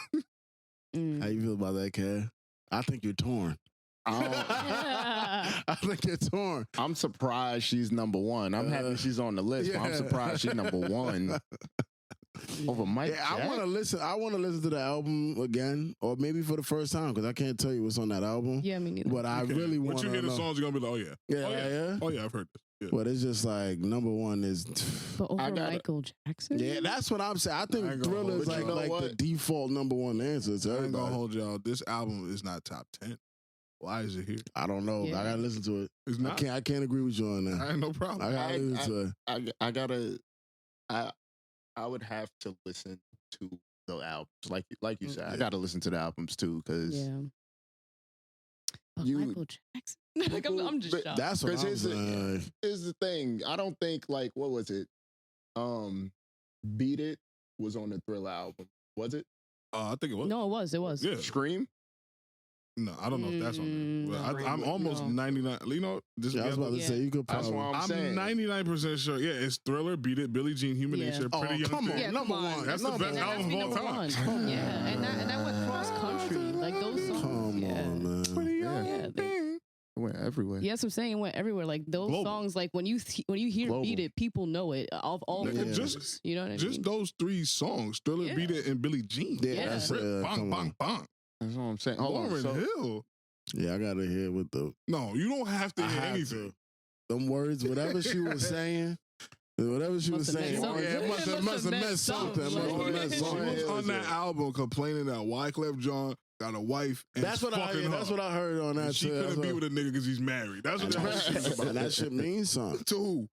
Mm. How you feel about that, Cat? I think you're torn. I I think you're torn. I'm surprised she's number one. I'm happy she's on the list, but I'm Yeah. surprised she's number one. over Mike. Yeah, I Jack? want to listen. I want to listen to the album again, or maybe for the first time, because I can't tell you what's on that album. Yeah, me neither. But I Okay. really want Once to you hear the know. songs, you're gonna be like, oh yeah, Yeah, oh yeah, yeah. oh yeah, I've heard this. Yeah. But it's just like number one is. But over I gotta- Michael Jackson? Yeah, that's what I'm saying. I think I ain't gonna Thriller hold is you. like, You know like the what? default number one answer to I ain't gonna everybody. hold y'all. This album is not top 10. Why is it here? I don't know. But I Yeah. gotta listen to it. It's I not. can't agree with you on that. I ain't no problem. I gotta listen to it. I gotta. I would have to listen to the albums, like you said. I gotta listen to the albums too, because Yeah. But You- Michael Jackson? Like, I'm just But shocked. That's what 'Cause I'm here's the- saying. is the thing. I don't think like what was it? Beat It was on the Thriller album. Was it? I think it was. No, it was. It was. Yeah. Scream? No, I don't know if that's on there. But No. I'm almost No. 99. You know, this Yeah, I was about to Yeah. say you could That's probably. why I'm I'm saying. 99% sure. Yeah, it's Thriller, Beat It, Billie Jean, Human Yeah. Nature, Oh, Pretty Young come on, Thing. Yeah, number come on. one. That's the number best one. album of all time. Come Yeah, on, and that went cross country. Like those songs. Come yeah. on, man. Pretty Young Yeah, they- Thing. It went everywhere. Yes, I'm saying it went everywhere. Like those Global. songs, like when you hear Global. Beat It, people know it of all Nigga, genres. just- You know what I Just mean? those three songs, Thriller, Yeah. Beat It, and Billie Jean. Yeah, Yeah. that's Rip, bang, come bang, on. bang. That's what I'm saying. Hold on. Lauryn So, Hill. Yeah, I gotta hear what the No, you don't have to I hear have anything. to. Them words, whatever she was saying, whatever she was Must have saying. meant Yeah, it something. must have meant something. It must have meant She something. was on that Yeah. album complaining that Wyclef Jean got a wife and That's what fucking her. That's what I heard on that. And she too. couldn't be with a nigga because he's married. That's what that shit was And about. that shit means something To who?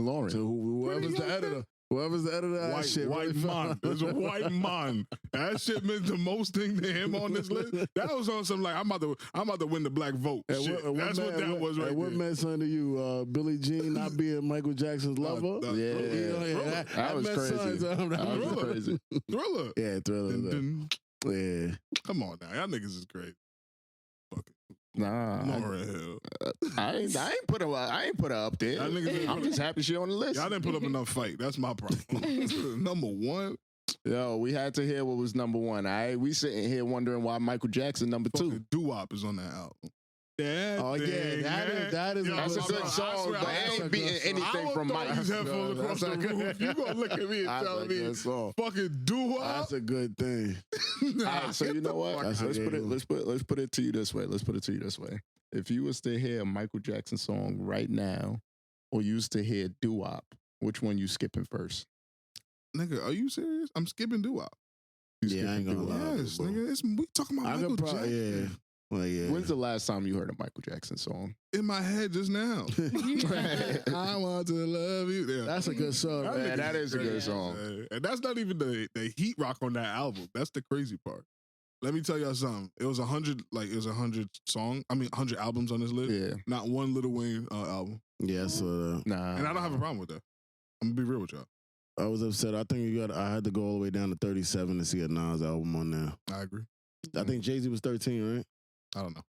Lauren. to whoever's the young editor. Whoever's the editor of that White, shit. white really man. found- There's a white man. That shit meant the most thing to him on this list. That was on some like I'm about to win the black vote. And Shit. That's what that was right and what there. meant something to you? Billie Jean not being Michael Jackson's lover? Yeah. Yeah. You know, Thriller. That was meant crazy. something to him. That was Thriller. crazy. Thriller. Yeah, Thriller. Dun, dun. Yeah. Come on now, y'all niggas is crazy. Nah, Lauryn Hill. I ain't put her up there. Y'all niggas didn't I'm put- just happy she on the list. Y'all didn't put up enough fight. That's my problem. Number one, Yo, we had to hear what was number one. All right, we sitting here wondering why Michael Jackson number two. fucking doo-wop is on that album. That Oh, yeah, thing, that is Yo, That's a I good swear, song, but I it swear, ain't beating I anything would from throw Mike. these headphones No, across that's the a good- roof. You gonna look at me and That's tell a me good song. fucking doo-wop? That's a good thing. All right, so you know what? That's Let's a put good it. one. Let's put it to you this way. Let's put it to you this way. If you was to hear a Michael Jackson song right now, or you used to hear doo wop, which one you skipping first? Nigga, are you serious? I'm skipping doo-wop. You Yeah, I ain't skipping gonna doo-wop. lie. Yes, nigga. We talking about I Michael could probably, Jackson. yeah. Well, yeah. When's the last time you heard a Michael Jackson song? In my head just now. I want to love you. Yeah. That's a good song, That man. Yeah, nigga's that is a good crazy, song. man. And that's not even the heat rock on that album. That's the crazy part. Let me tell y'all something. It was 100 100 albums on this list. Yeah, Not one Lil Wayne album. Yeah, so nah. And I don't have a problem with that. I'm gonna be real with y'all. I was upset. I think I had to go all the way down to 37 to see a Nas album on there. I agree. I think Jay-Z was 13, right? I don't know.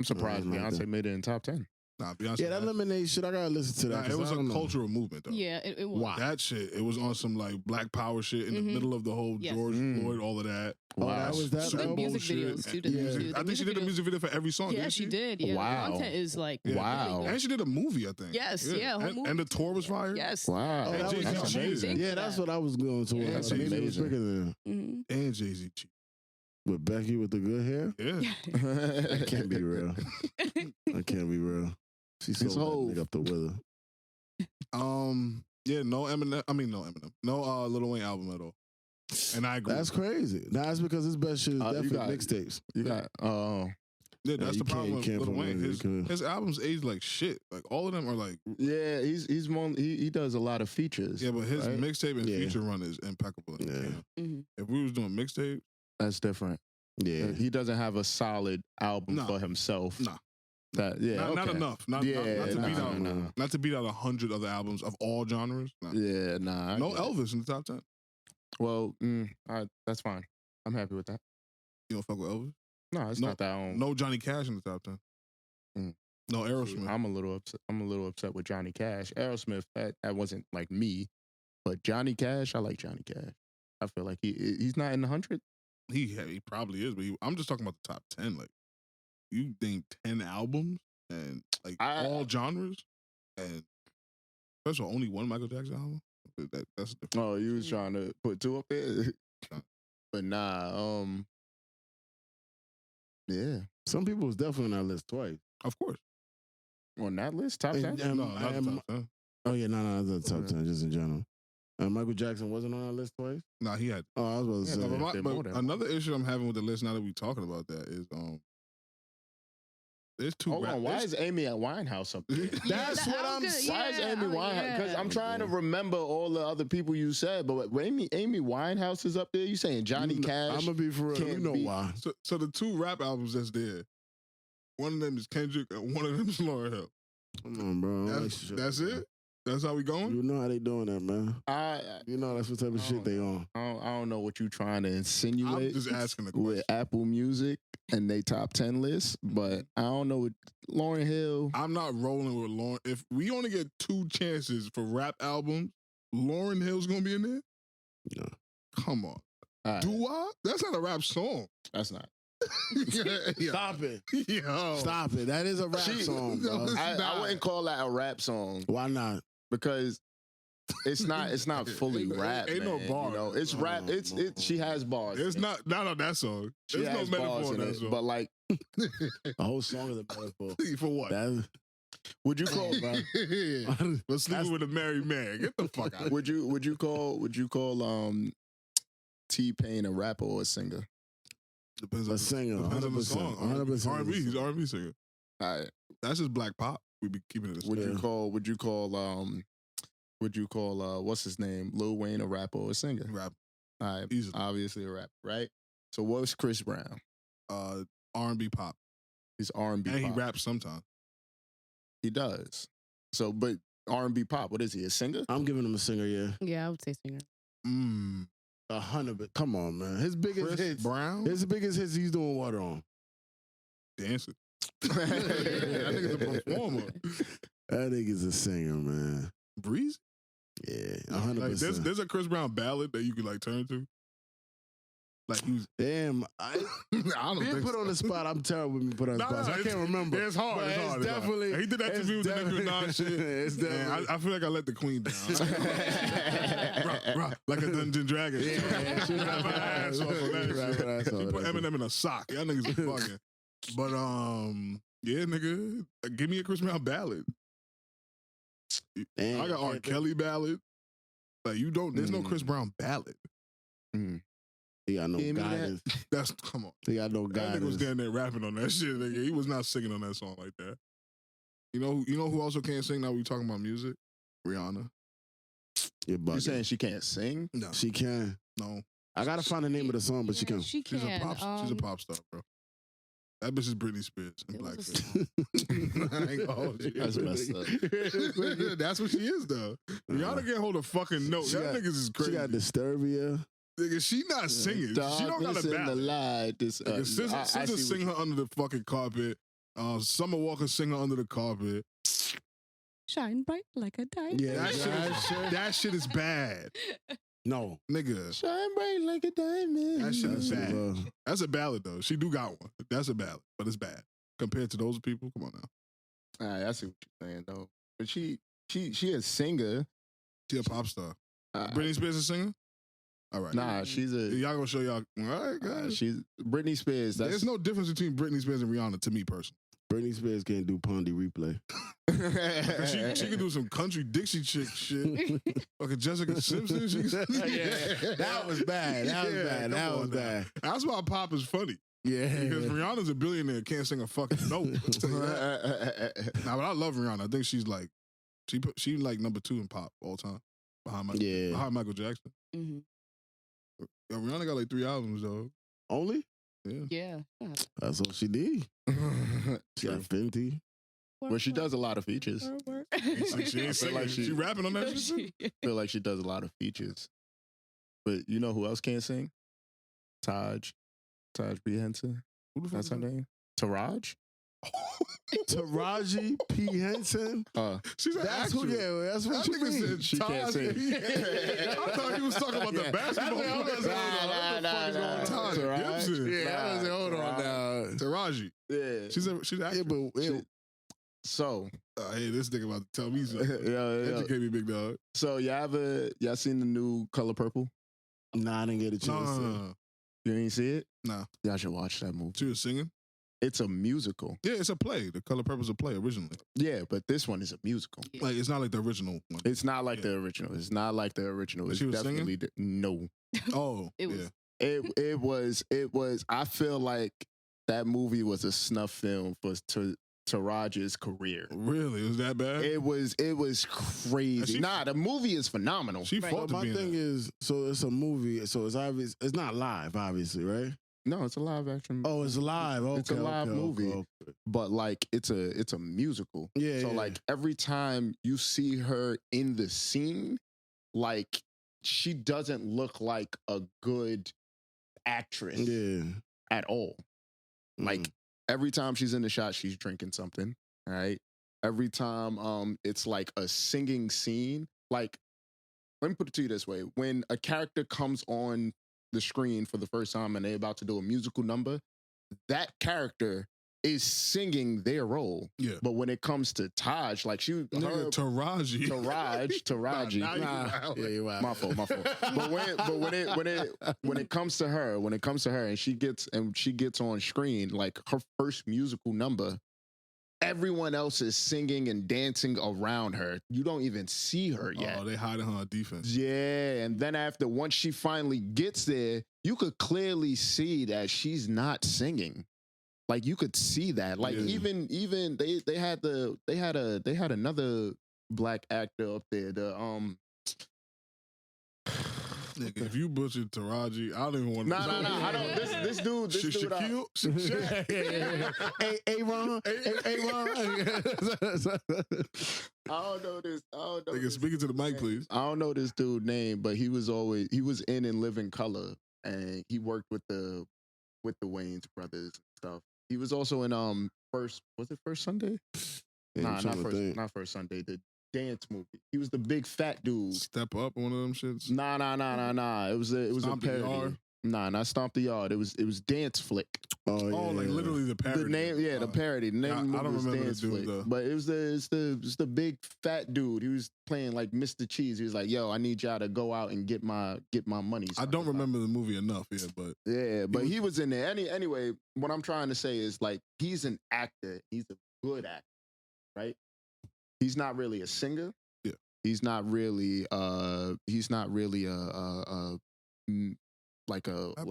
I'm surprised Nah, Beyonce made it in top 10. Nah, Beyonce. Yeah, that lemonade shit, I gotta listen to that. Nah, 'cause it was I a don't know. cultural movement though. Yeah, it was. Wow. That shit, it was on some like Black Power shit in the Mhm. middle of the whole Yes. George Mm. Floyd, all of that. Oh, that was that Super album? Bowl Music shit. videos, too, And didn't music- she? The I think she music did a videos- music video for every song. Yeah, didn't she did. Yeah, Wow. the content is like Yeah. Wow. really good. And she did a movie, I think. Yes, yeah, whole And, movie. and the tour was fire. Yes. Wow, Oh, that was that's cheating. amazing. Yeah, that's what I was going to. Yeah, that's Maybe it was amazing. bigger than Mhm. And Jay-Z cheated. with Becky with the good hair. Yeah. That can't be real. That can't be real. She sold It's that Hov. nigga up the wither. Yeah, no Eminem. I mean, no Eminem. No Lil Wayne album at all. And I agree. That's crazy. That's because his best shit is You definitely got- mixtapes. You got Yeah, that's you the problem can't- with you can't Lil put Wayne. one in His, the- his albums age like shit. Like all of them are like, yeah. He's one. He does a lot of features. yeah, but his right? mixtape and Yeah. feature run is impeccable. Yeah. Mhm. If we was doing mixtape, That's different. Yeah. He doesn't have a solid album Nah. for himself. Nah. That yeah. not okay. enough. Not to nah, beat out, nah. not to beat out 100 other albums of all genres. Nah. Yeah, nah. I No get it. Elvis in the top 10. Well, that's fine. I'm happy with that. You don't fuck with Elvis. No, it's No- not that. I don't- No Johnny Cash in the top 10. Mm. No Aerosmith. I'm a little upset. I'm a little upset with Johnny Cash. Aerosmith, that wasn't like me, but Johnny Cash, I like Johnny Cash. I feel like he's not in the 100. He probably is, but I'm just talking about the top 10. Like, you think 10 albums and like I- all genres, and first of all, only one Michael Jackson album. That's different. Oh, you was trying to put 2 up there, but nah. Yeah, Some people was definitely on that list twice. Of course. on that list, top 10. And, No, not the top 10. Oh yeah, no, that's the top 10, just in general. Michael Jackson wasn't on that list twice. Nah, he had. Oh, I was about to Yeah, say. But, they're but more than another issue I'm having with the list now that we're talking about that is there's 2 Hold rap. on, why there's- is Amy at Winehouse up there? That's what I'm Why is Amy Winehouse? Because I'm trying to remember all the other people you said, but when Amy Winehouse is up there, you saying Johnny Cash? I'm gonna be for real. You can't know be- why? So the 2 rap albums that's there, one of them is Kendrick and one of them is Lauryn Hill. Come on, bro. That's it. That's how we going. You know how they doing that, man. I You know that's what type of shit they on. don't know what you trying to I'm insinuate just asking the with question. Apple Music and they top 10 list, but I don't know what Lauryn Hill. I'm not rolling with Lauren. If we only get 2 chances for rap albums, Lauryn Hill's gonna be in there. No. Come on, All right, do I? That's not a rap song. that's not. Yeah. Stop it. Yo. Stop it. That is a rap She- song, bro. It's I not. wouldn't call that a rap song Why not? because it's not fully Ain't- rap. ain't no man, bars. You know, it's rap. She has bars. It's not on that song. She There's no has metaphor bars in in that it, song. but like, The whole song is a metaphor. For what? That, would you call? bro. But sleeping with a married man. Get the fuck out. Would you call T-Pain a rapper or a singer? Depends A singer, Depends on the 100%, song. 100% R&B. He's an R&B singer. All right. That's just black pop. We be keeping it. This Would way. you call what's his name, Lil Wayne, a rapper or a singer? Rap All right, easily. obviously a rapper, right? So what's Chris Brown? R&B pop, He's R&B and he pop. raps sometimes. He does. So, but R&B pop, what is he? A singer? I'm giving him a singer, yeah. Yeah, I would say singer. 100%. Come on, man. His biggest Chris hits. Brown His biggest hits he's doing what on? dancing. That nigga's a performer. That nigga's a singer, man. Breeze. Yeah, Like, 100%. there's a Chris Brown ballad that you could like turn to. Like he was. Damn, I don't being think put so. on the spot. I'm terrible with being put on the spot. So I it's- can't remember. Yeah, it's hard. But It's it's hard. It's hard. definitely- He did that to it's me with the Nicki definitely- Minaj shit. It's Man, definitely- I feel like I let the queen down. Rah, like a Dungeon Dragon. Yeah, She rap her ass off on that She rap shit. her ass She off put that Eminem in a sock. Y'all niggas is fucking. But yeah, nigga, give me a Chris Brown ballad. Damn, I got R. can't Kelly ballad. Like you don't. There's no Chris Brown ballad. He got no Give me that. guidance. That's come on. He got no That nigga was guidance. standing there rapping on that shit. Nigga. He was not singing on that song like that. You know who also can't sing now we talking about music? Rihanna. You're You bugging. saying she can't sing? No. She can. No. I gotta find the name of the song, but she can. She She's can. she's a pop star, bro. That bitch is Britney Spears in It was a blackface. I ain't gonna hold you. That's messed up. That's what she is though. Rihanna can't hold a fucking note. She Y'all got- niggas is She crazy. got Disturbia. Nigga, she not singing. She don't got Darkness a in the ballad. light. This, Nigga, SZA see sing her under the fucking carpet. Summer Walker sing her under the carpet. Shine bright like a diamond. Yeah, That shit is bad. No. Nigga, Shine bright like a diamond. that shit is That's bad. a, That's a ballad though. She do got one. That's a ballad, but it's bad compared to those people. Come on now. All right, I see what you're saying though. But she a singer. She a pop star. Uh, Britney Spears a singer? All right. Nah, she's a. Y'all gonna show y'all. All right, guys. She's Britney Spears. That's, There's no difference between Britney Spears and Rihanna to me personally. Britney Spears can't do Pondy replay. She can do some country Dixie chick shit. Fucking Jessica Simpson. That was bad. That was Yeah, bad. come That on was now. bad. That's why pop is funny. Yeah. Because Rihanna's a billionaire, can't sing a fucking note. I'll tell you that. Nah, but I love Rihanna. I think she's like, she like number 2 in pop all time behind Michael Jackson. Mm-hmm. Yo, Rihanna got like 3 albums though. Only? Yeah. That's all she did. She got Fenty. Well, she does a lot of features. She ain't singing. She rapping on that shit. I feel like she does a lot of features. But you know who else can't sing? Taj B. Henson. Who the fuck That's is her that? name. Taraj? Taraji P. Henson. She's an That's actress. who, yeah, that's what That you nigga mean. said She can't Taj. sing. I thought he was talking about the basketball That's what I was player. saying. Taj Taraj. Gibson. Yeah, I was like, hold on now. Taraji. Yeah. She's an Yeah, actress. but She- So, Hey, this nigga about to tell me something. yeah. Educate me, big dog. So y'all seen the new Color Purple? Nah, I didn't get a chance. No. You ain't see it? Nah. Y'all should watch that movie. She was singing. It's a musical. Yeah, it's a play. The Color Purple's a play originally. Yeah, but this one is a musical. Like it's not like the original one. It's not like Yeah. the original. It's not like the original. But It's she was definitely no. Oh, It was- yeah. It was. I feel like that movie was a snuff film for Taraji's career. Really? It was that bad? It was crazy. She- Nah, the movie is phenomenal. She Right. fought to My be in thing that. is, so it's a movie, so it's obvious. It's not live, obviously, right? No, it's a live action. Oh, it's live. Okay, It's a live okay, movie. okay. But like it's a musical. Yeah. So yeah. like every time you see her in the scene, like she doesn't look like a good actress yeah. at all. Like every time she's in the shot, she's drinking something. All right. Every time it's like a singing scene. Like, let me put it to you this way. When a character comes on the screen for the first time and they're about to do a musical number, that character is singing their role. Yeah. But when it comes to Taj, like her, Nigga, Taraji. Taraji. Nah, you Nah, wild. yeah, you're right. My fault. But when it comes to her and she gets on screen, like her first musical number, everyone else is singing and dancing around her. You don't even see her yet. Oh, they hiding her on defense. Yeah, and then once she finally gets there, you could clearly see that she's not singing. Like you could see that. Like Yeah. even they had another black actor up there. Nigga, if you butchered Taraji, I don't even want to. Nah. I don't. This dude. Shaquille? Aaron. I don't know this. Nigga, speaking to the mic, please. I don't know this dude's name, but he was in Living Color, and he worked with the Wayans brothers and stuff. He was also in First Sunday? Not First Sunday. The dance movie. He was the big fat dude. Step up, one of them shits. Nah. It was a Stomp the parody. Yard? Nah, not Stomp the Yard. It was Dance Flick. Oh, yeah. Oh, like literally the parody. The name, the parody. The name of the I don't movie was remember the Dance dude, Flick. though. But it's the big fat dude. He was playing like Mr. Cheese. He was like, "Yo, I need y'all to go out and get my money." I don't remember the movie enough, but Yeah, but he was in there. Anyway, what I'm trying to say is like he's an actor. He's a good actor, right? He's not really a singer. Yeah. He's not really a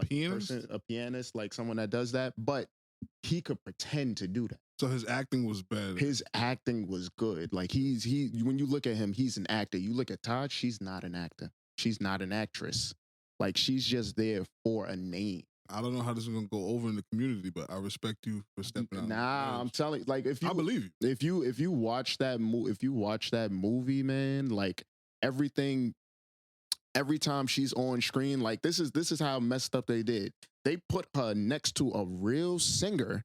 pianist? a pianist, like someone that does that, but he could pretend to do that. so his acting was bad. His acting was good. Like when you look at him, he's an actor. You look at Todd, she's not an actor. She's not an actress. Like she's just there for a name. I don't know how this is gonna go over in the community, but I respect you for stepping out. Nah, I'm telling you, like if you I believe you. if you watch that movie, man, like every time she's on screen, like this is how messed up they did. They put her next to a real singer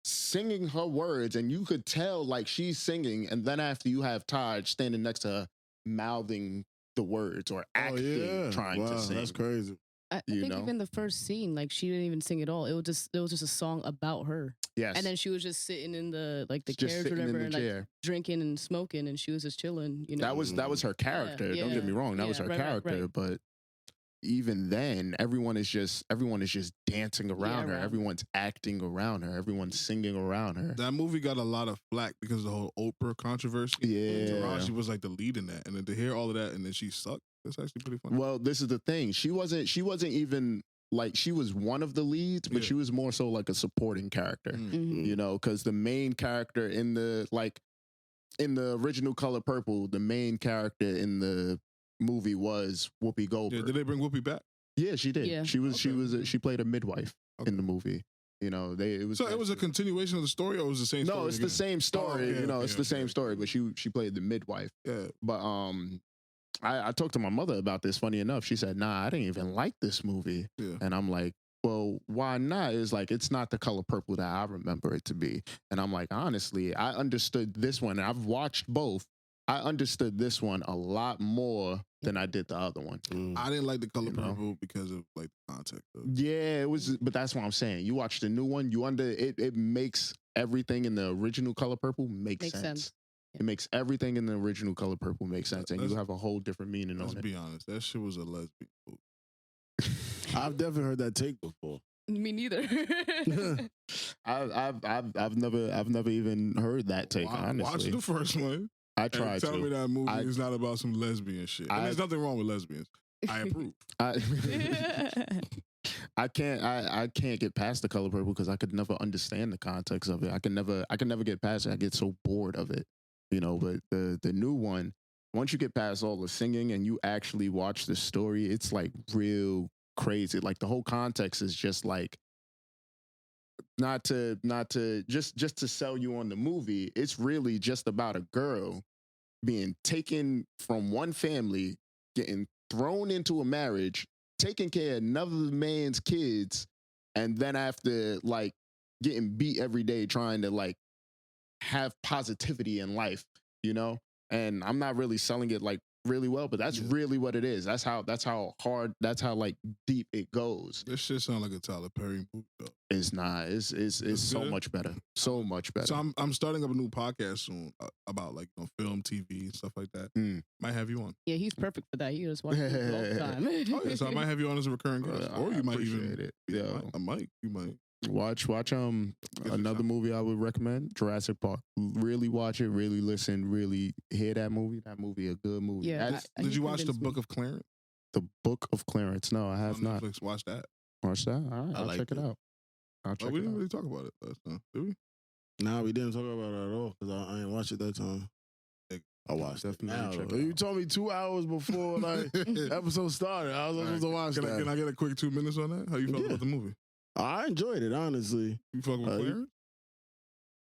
singing her words, and you could tell like she's singing, and then after you have Taj standing next to her mouthing the words or acting trying to sing. That's crazy. I You think know? even the first scene, like she didn't even sing at all. It was just a song about her, Yes. and then she was just sitting in the just carriage or sitting whatever, in the and like chair. drinking and smoking, and she was just chilling. You know, That was her character. Yeah, Don't get me wrong. That was yeah, her right, character. right. But even then, everyone is just dancing around her. around. Everyone's acting around her. Everyone's singing around her. That movie got a lot of flack because of the whole Oprah controversy. Yeah. Taraji was like the lead in that, and then to hear all of that, and then she sucked. That's actually pretty funny. Well, this is the thing. She wasn't even like she was one of the leads, but Yeah. she was more so like a supporting character. Mm. Mhm. You know, because the main character in the original Color Purple, the main character in the movie was Whoopi Yeah, Goldberg. did they bring Whoopi back? Yeah, she did. Yeah. She played a midwife Okay. in the movie. You know, it was a continuation of the story, or was it the same story? no, it's the again? same story. okay, you know, okay, it's the same okay. story, but she played the midwife. Yeah. But I talked to my mother about this. Funny enough, she said, "Nah, I didn't even like this movie," Yeah. and I'm like, "Well, why not?" It's like it's not the Color Purple that I remember it to be, and I'm like, honestly, I understood this one, and I've watched both. I understood this one a lot more than I did the other one. I didn't like the color You know? purple because of like the context. Of Yeah, it was, but that's what I'm saying. You watch the new one, it makes everything in the original Color Purple make Makes sense. sense. It makes everything in the original Color Purple make sense, and you Let's- have a whole different meaning Let's on it. be honest. That shit was a lesbian movie. I've definitely heard that take before. Me neither. I've never even heard that take. Watch Honestly, the first one. I And tried tell to. me that movie I- is not about some lesbian shit. And I- there's nothing wrong with lesbians. I approve. I can't get past the Color Purple because I could never understand the context of it. I can never get past it. I get so bored of it, But the new one, once you get past all the singing and you actually watch the story, it's like real crazy. Like the whole context is just like not to just to sell you on the movie. It's really just about a girl being taken from one family, getting thrown into a marriage, taking care of another man's kids, and then after like getting beat every day trying to like have positivity in life, And I'm not really selling it like really well, but that's really what it is. That's how hard, that's how like deep it goes. This shit sound like a Tyler Perry movie though. It's not. It's so good? much better. So much better. So I'm starting up a new podcast soon about like film, TV, and stuff like that. Might have you on. Yeah, he's perfect for that. He just watches it all the time. Oh yeah, so I might have you on as a recurring guest, or you might even. appreciate it. Yeah. I might. You might. Watch Guess another it's- movie I would recommend, Jurassic Park. Really watch it, really listen, really hear that movie. That movie a good movie. Yeah, That's I- Did he you watch the convinced Book me. of Clarence the Book of Clarence. No, I have on not. Netflix? Watch that. Watch that. All right, I I'll liked check it it. out. I'll Oh, check we it didn't out. really talk about it last time, did we? Nah, we didn't talk about it at all because I ain't watched it that time. I watched it Definitely now. check though. it You out. told me 2 hours before like episode started. I was supposed to watch Can that. I get a quick 2 minutes on that? How you felt Yeah. about the movie? I enjoyed it honestly. You fucking with You- Clarence?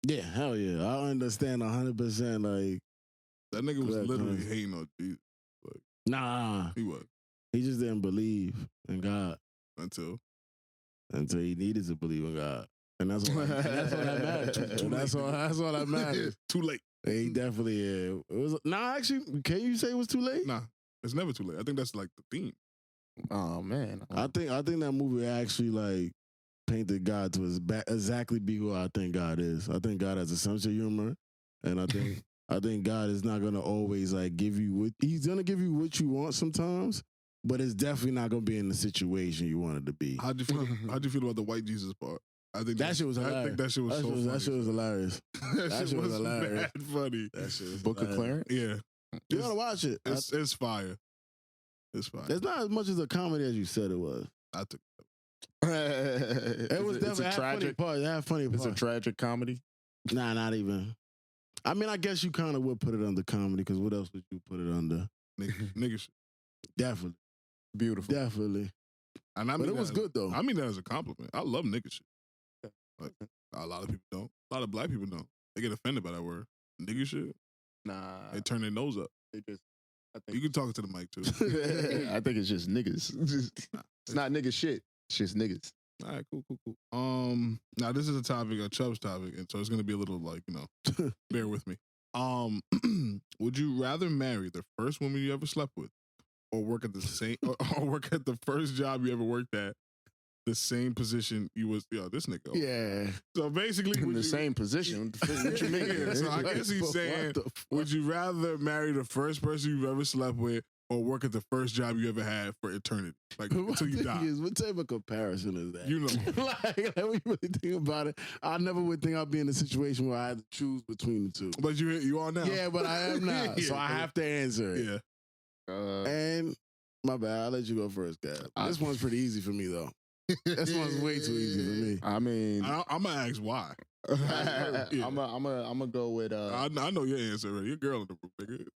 Yeah, hell yeah. I understand 100%. Like, That nigga was Glad literally Clarence. hating on Jesus. nah, He was he just didn't believe in God until until he needed to believe in God, and that's all. That's all that matters. And that's all. That's all that matters. too late. And he definitely. It was. Nah, actually, can you say it was too late? Nah, it's never too late. I think that's like the theme. Oh man. I think that movie actually like painted God to exactly be who I think God is. I think God has a sense of humor, and I think God is not gonna always like give you what He's gonna give you what you want sometimes, but it's definitely not gonna be in the situation you want it to be. How'd you feel? How'd you feel about the white Jesus part? I think That shit was I hilarious. think that shit was so funny. That shit was hilarious. that shit was hilarious. Mad funny. That shit was Book of hilarious. Clarence. Yeah, You gotta watch it. it's fire. It's fire. It's not as much as a comedy as you said it was. I took. It was it's definitely a had funny tragic. parts. It had funny It's a parts. tragic comedy. Nah, not even. I mean, I guess you kind of would put it under comedy because what else would you put it under? Nigga shit. Definitely, Beautiful. definitely. And I But mean it was that- good though. I mean that as a compliment. I love nigga shit. Like, a lot of people don't. A lot of black people don't. They get offended by that word. Nigga shit. Nah. They turn their nose up. They just. I You can talk to the mic too. I think it's just niggas. It's not nigga shit. It's just niggas. All right, cool. Now this is a topic, a Chubb's topic, and so it's gonna be a little like, bear with me. Would you rather marry the first woman you ever slept with, or work at the same, or work at the first job you ever worked at, the same position you was? Yo, this nigga. Yeah. So basically, In would the you- same position. What you mean? Yeah, so I guess he's What saying, the fuck? would you rather marry the first person you've ever slept with, or work at the first job you ever had for eternity, like My until you thing die? is, what type of comparison is that? You know. like when you really think about it, I never would think I'd be in a situation where I had to choose between the two. But you are now. Yeah, but I am not, so I have to answer it. Yeah. And my bad, I'll let you go first, guys. This one's pretty easy for me though. This one's way too easy for me. I mean, I'm gonna ask why. Yeah. I'm gonna go with I know your answer already. Your girl in the room, nigga.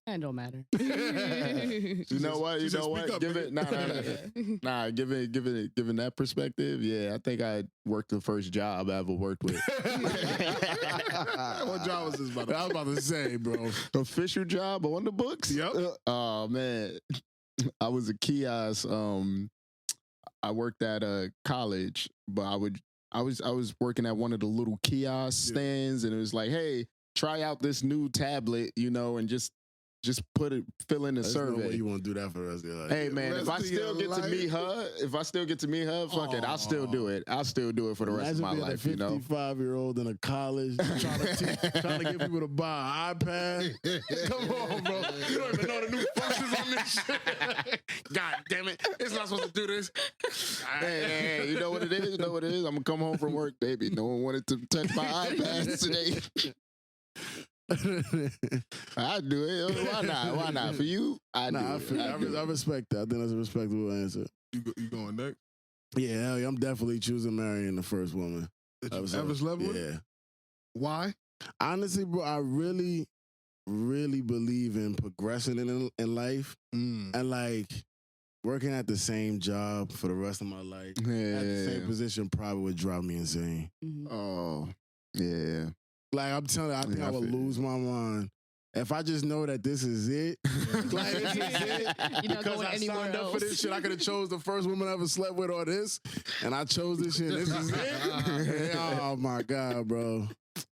It don't matter. You know what? She You said, know "Speak what? up, Give nigga." it nah. Given that perspective, yeah, I think I worked the first job I ever worked with. What job was this, by the I was about to say, bro. Official job on the books. Yep. Oh man, I was a kiosk. I worked at a college, but I was working at one of the little kiosk Yeah. stands, and it was like, hey, try out this new tablet, and just Just fill in the There's no way survey. you want to do that for the rest of your life. Hey man, if I Rest of still your get to meet her, fuck it, I'll still do it. I'll still do it for the rest of my Imagine life. being You a know. 55-year-old in a college trying to get people to buy an iPad. Come on, bro. You don't even know the new functions on this shit. God damn it. It's not supposed to do this. Hey, you know what it is? You know what it is? I'm gonna come home from work, baby. No one wanted to touch my iPad today. I do it. Why not? Why not? For you, I do. Nah, I respect that. I think that's a respectable answer. You going next? Yeah, hell yeah, I'm definitely choosing marrying the first woman. That I you was ever like, slept with? Yeah. Why? Honestly, bro, I really, really believe in progressing in life and like working at the same job for the rest of my life. At the same Yeah. position probably would drive me insane. Mhm. Oh, yeah. Like I'm telling you, I think Yeah, I I would feel you. lose my mind if I just know that this is it. Like this is it. You're not Because going I anywhere signed up for else. this shit. I could have chose the first woman I ever slept with or this, and I chose this shit. This is it. Oh my god, bro.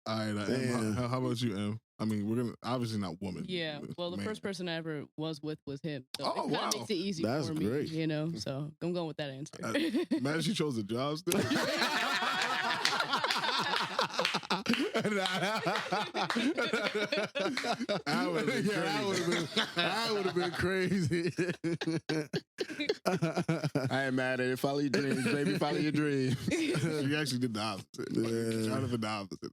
All right, Em, Damn. how about you, Em? I mean, we're gonna obviously not woman. Yeah. Well, the Man. first person I ever was with was him. So Oh, it kind wow. of makes it easy That's for me, great. you know. So I'm going with that answer. Imagine she chose the job still. That would have been crazy. I ain't mad at it. Follow your dreams, baby. Follow your dreams. She actually did the opposite. Yeah. Trying to do the opposite.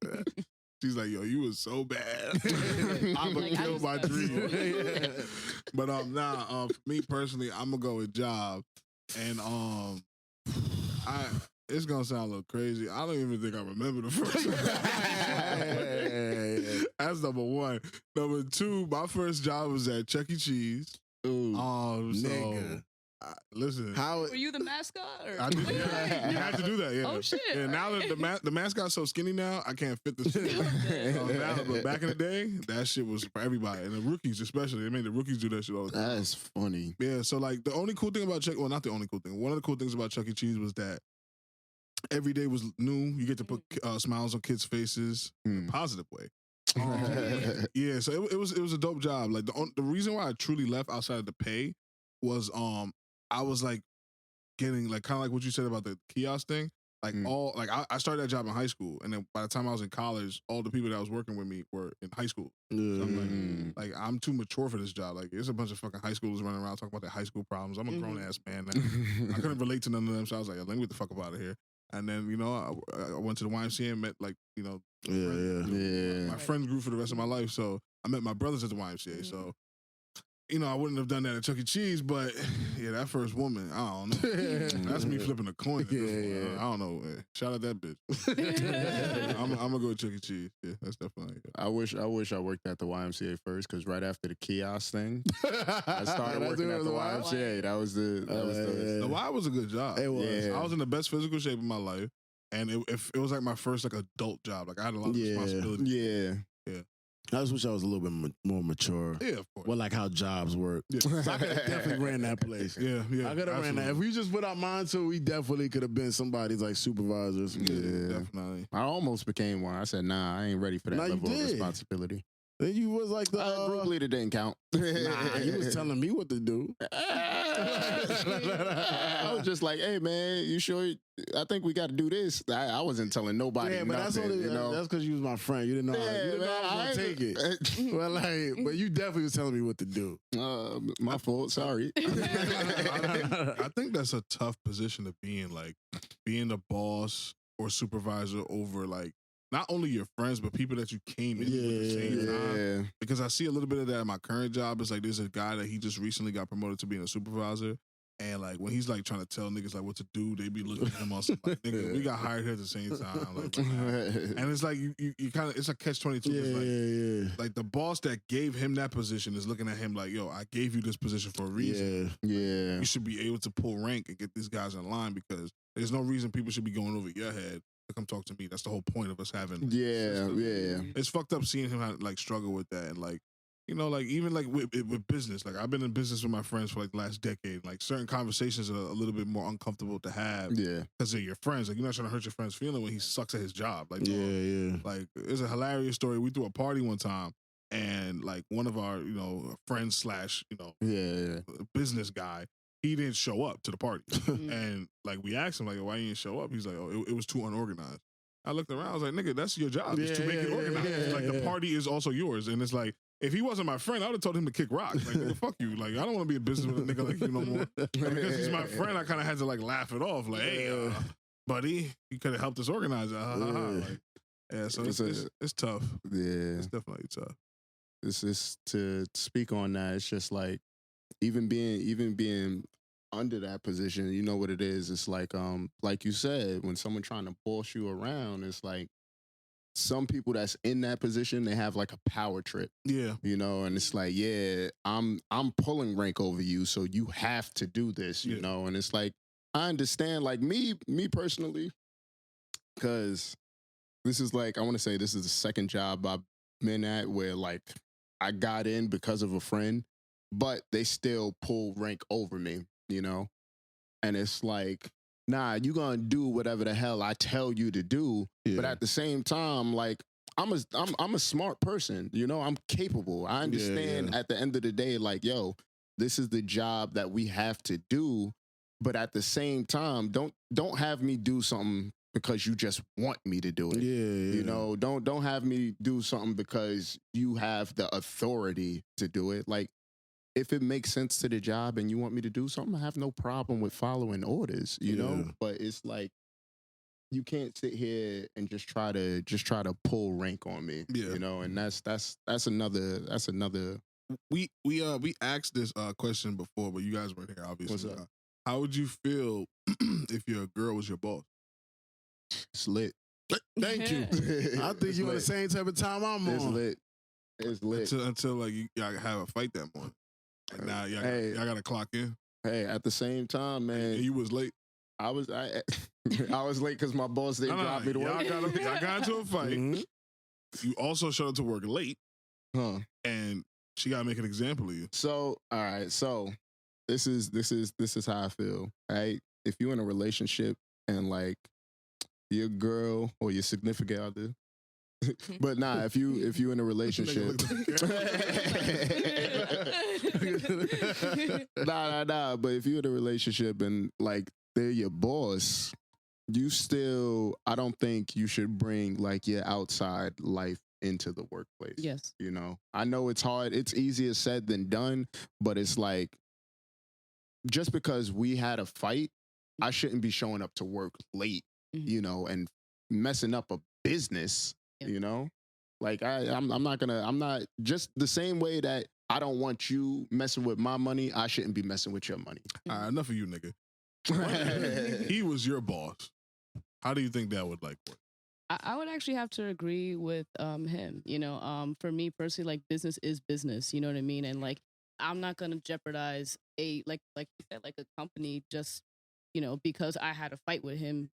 She's like, yo, you was so bad. I'm gonna Like, I kill just my got dream. Yeah. But for me personally, I'm gonna go with job. And it's gonna sound a little crazy. I don't even think I remember the first one. That's number one. Number two, my first job was at Chuck E. Cheese. Ooh. So Nigga. listen. How Were you the mascot? Or? I did, yeah, you have to do that, yeah. Oh, shit. Yeah, now that the mascot's so skinny now, I can't fit the suit. But back in the day, that shit was for everybody, and the rookies especially. They made the rookies do that shit all the time. That's funny. Yeah, so like the only cool thing about not the only cool thing. One of the cool things about Chuck E. Cheese was that every day was new. You get to put smiles on kids' faces in Hmm. a positive way. Yeah, so it was a dope job. Like the reason why I truly left outside of the pay was I was like getting like kind of like what you said about the kiosk thing. Like I started that job in high school, and then by the time I was in college, all the people that was working with me were in high school. So I'm like I'm too mature for this job. Like there's a bunch of fucking high schoolers running around talking about their high school problems. I'm a grown ass man now. I couldn't relate to none of them, so I was like, let me get the fuck up out of here. And then I went to the YMCA and met like Yeah. my friends grew for the rest of my life. So I met my brothers at the YMCA. So I wouldn't have done that at Chuck E. Cheese, but yeah, that first woman, I don't know. That's me flipping a coin. At this point. Yeah. I don't know. Shout out that bitch. I'm gonna go with Chuck E. Cheese. Yeah, that's definitely it. I wish I worked at the YMCA first, because right after the kiosk thing, I started working at the YMCA. That was the The Y was a good job. It was. Yeah. I was in the best physical shape of my life, and it was like my first like adult job. Like I had a lot of Yeah. responsibility. yeah. I just wish I was a little bit more mature. Yeah, of course. Well, like how jobs work. Yeah. So I could have definitely ran that place. Yeah, yeah. I could have ran that. If we just put our mind to it, we definitely could have been somebody's like supervisors. Yeah. Definitely. I almost became one. I said, nah, I ain't ready for that Nah, you level of did. responsibility. Then you was like the Group leader didn't count. nah, you was telling me what to do. I was just like, hey man, you sure? I think we got to do this. I wasn't telling nobody. Yeah, but nothing, that's only you know? that's because you was my friend. You didn't know. Yeah, You didn't know I was gonna take it. Well, like, but you definitely was telling me what to do. My fault. Sorry. I think that's a tough position to be in, like being a boss or supervisor over like not only your friends but people that you came in with at the same time. Yeah. Because I see a little bit of that in my current job. It's like there's a guy that he just recently got promoted to being a supervisor. And like when he's like trying to tell niggas like what to do, they be looking at him on some like, nigga, we got hired here at the same time. Like, and it's like you kind of it's a catch-22. It's like the boss that gave him that position is looking at him like, yo, I gave you this position for a reason. Yeah. You should be able to pull rank and get these guys in line because there's no reason people should be going over your head to come talk to me. That's the whole point of us having. Yeah. Yeah. It's fucked up seeing him like struggle with that and like. Like even like with business, like I've been in business with my friends for like the last decade. Like certain conversations are a little bit more uncomfortable to have Yeah. because they're your friends. Like you're not trying to hurt your friend's feeling when he sucks at his job. Like Yeah. like it's a hilarious story. We threw a party one time and like one of our friends / Yeah. business guy, he didn't show up to the party. Mhm. And like we asked him like, why you didn't show up? He's like, oh, it was too unorganized. I looked around, I was like, nigga, that's your job, is to Yeah, make it yeah, organized. yeah, Like the yeah. party is also yours. And it's like, if he wasn't my friend, I would have told him to kick rocks. Like, nigga, fuck you. Like, I don't want to be in business with a nigga like you no more. And because he's my friend, I kind of had to like laugh it off. Like, hey, buddy, you could have helped us organize it. Like, yeah, so it's tough. Yeah. It's definitely tough. This is to speak on that. It's just like even being under that position, you know what it is. It's like you said, when someone trying to boss you around, it's like some people that's in that position, they have like a power trip, Yeah. and it's like, yeah, I'm pulling rank over you, so you have to do this, Yeah. and it's like I understand, like me personally, because this is like I want to say this is the second job I've been at where like I got in because of a friend, but they still pull rank over me, and it's like, nah, you gonna do whatever the hell I tell you to do, but at the same time, like I'm a smart person, I'm capable. I understand at the end of the day, like, yo, this is the job that we have to do, but at the same time, don't have me do something because you just want me to do it. Yeah. Don't have me do something because you have the authority to do it. Like, if it makes sense to the job and you want me to do something, I have no problem with following orders, you know? But it's like, you can't sit here and just try to pull rank on me, and that's another. We asked this question before, but you guys weren't here, obviously. What's up? How would you feel if your girl was your boss? It's lit. Thank you. I think It's you on the lit. same type of time I'm It's on. lit. It's lit. Until like y'all have a fight that morning. Like, now y'all gotta clock in. Hey, at the same time, man, And you was late. I was late because my boss didn't drop me to work. Y'all got into a fight. Mhm. You also showed up to work late, Huh. and she gotta make an example of you. So, all right. So, this is how I feel. Right? If you're in a relationship and like your girl or your significant other, but nah, if you in a relationship, nah. But if you're in a relationship and like they're your boss, I don't think you should bring like your outside life into the workplace. Yes. I know it's hard. It's easier said than done, but it's like, just because we had a fight, I shouldn't be showing up to work late, Mhm. and messing up a business, Yep. Like I'm not just the same way that I don't want you messing with my money, I shouldn't be messing with your money. All right, enough of you, nigga. He was your boss. How do you think that would like work? I would actually have to agree with him. For me personally, like business is business. You know what I mean? And like I'm not gonna jeopardize like you said, like a company just because I had a fight with him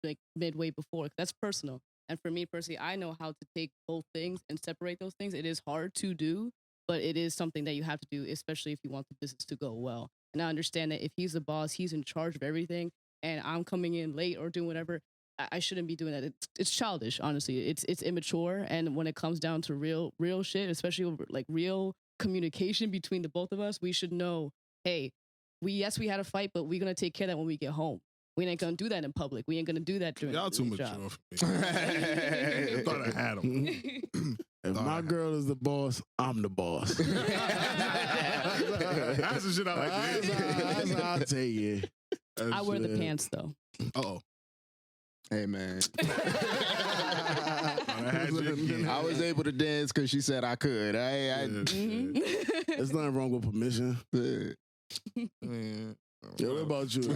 like midway before. That's personal. And for me personally, I know how to take both things and separate those things. It is hard to do, but it is something that you have to do, especially if you want the business to go well. And I understand that if he's the boss, he's in charge of everything, and I'm coming in late or doing whatever. I shouldn't be doing that. It's childish, honestly. It's immature, and when it comes down to real shit, especially over like real communication between the both of us, we should know, hey, we had a fight, but we're gonna take care of that when we get home. We ain't gonna do that in public. We ain't gonna do that during Y'all too the mature job. for me. I thought I had him. If my girl is the boss, I'm the boss. That's the shit I like to hear. That's how I take it. I wear the pants though. Uh-oh. Hey man. I I was able to dance because she said I could. There's nothing wrong with permission. Man. Yeah, what about you? You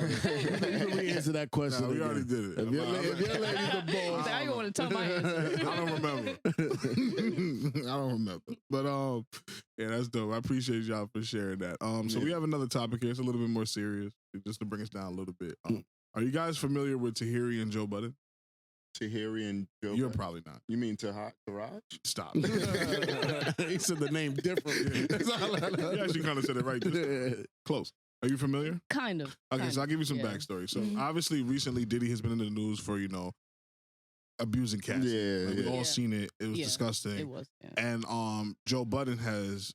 can re-answer that question. Nah, we again. already did it. If your lady's the boss, I don't want to tell my answer. I don't remember. I don't remember. But yeah, that's dope. I appreciate y'all for sharing that. So we have another topic here. It's a little bit more serious, just to bring us down a little bit. Are you guys familiar with Tahiri and Joe Budden? Tahiri and Joe. You're probably not. You mean Taraj? Stop. he said the name different. You actually kind of said it right. This time. Close. Are you familiar? Kind of. Okay, kind so I'll give you some yeah. backstory. So Mhm. obviously, recently Diddy has been in the news for abusing cats. Yeah, Like, we've yeah. all seen it. It was Yeah, disgusting. It was. Yeah. And Joe Budden has,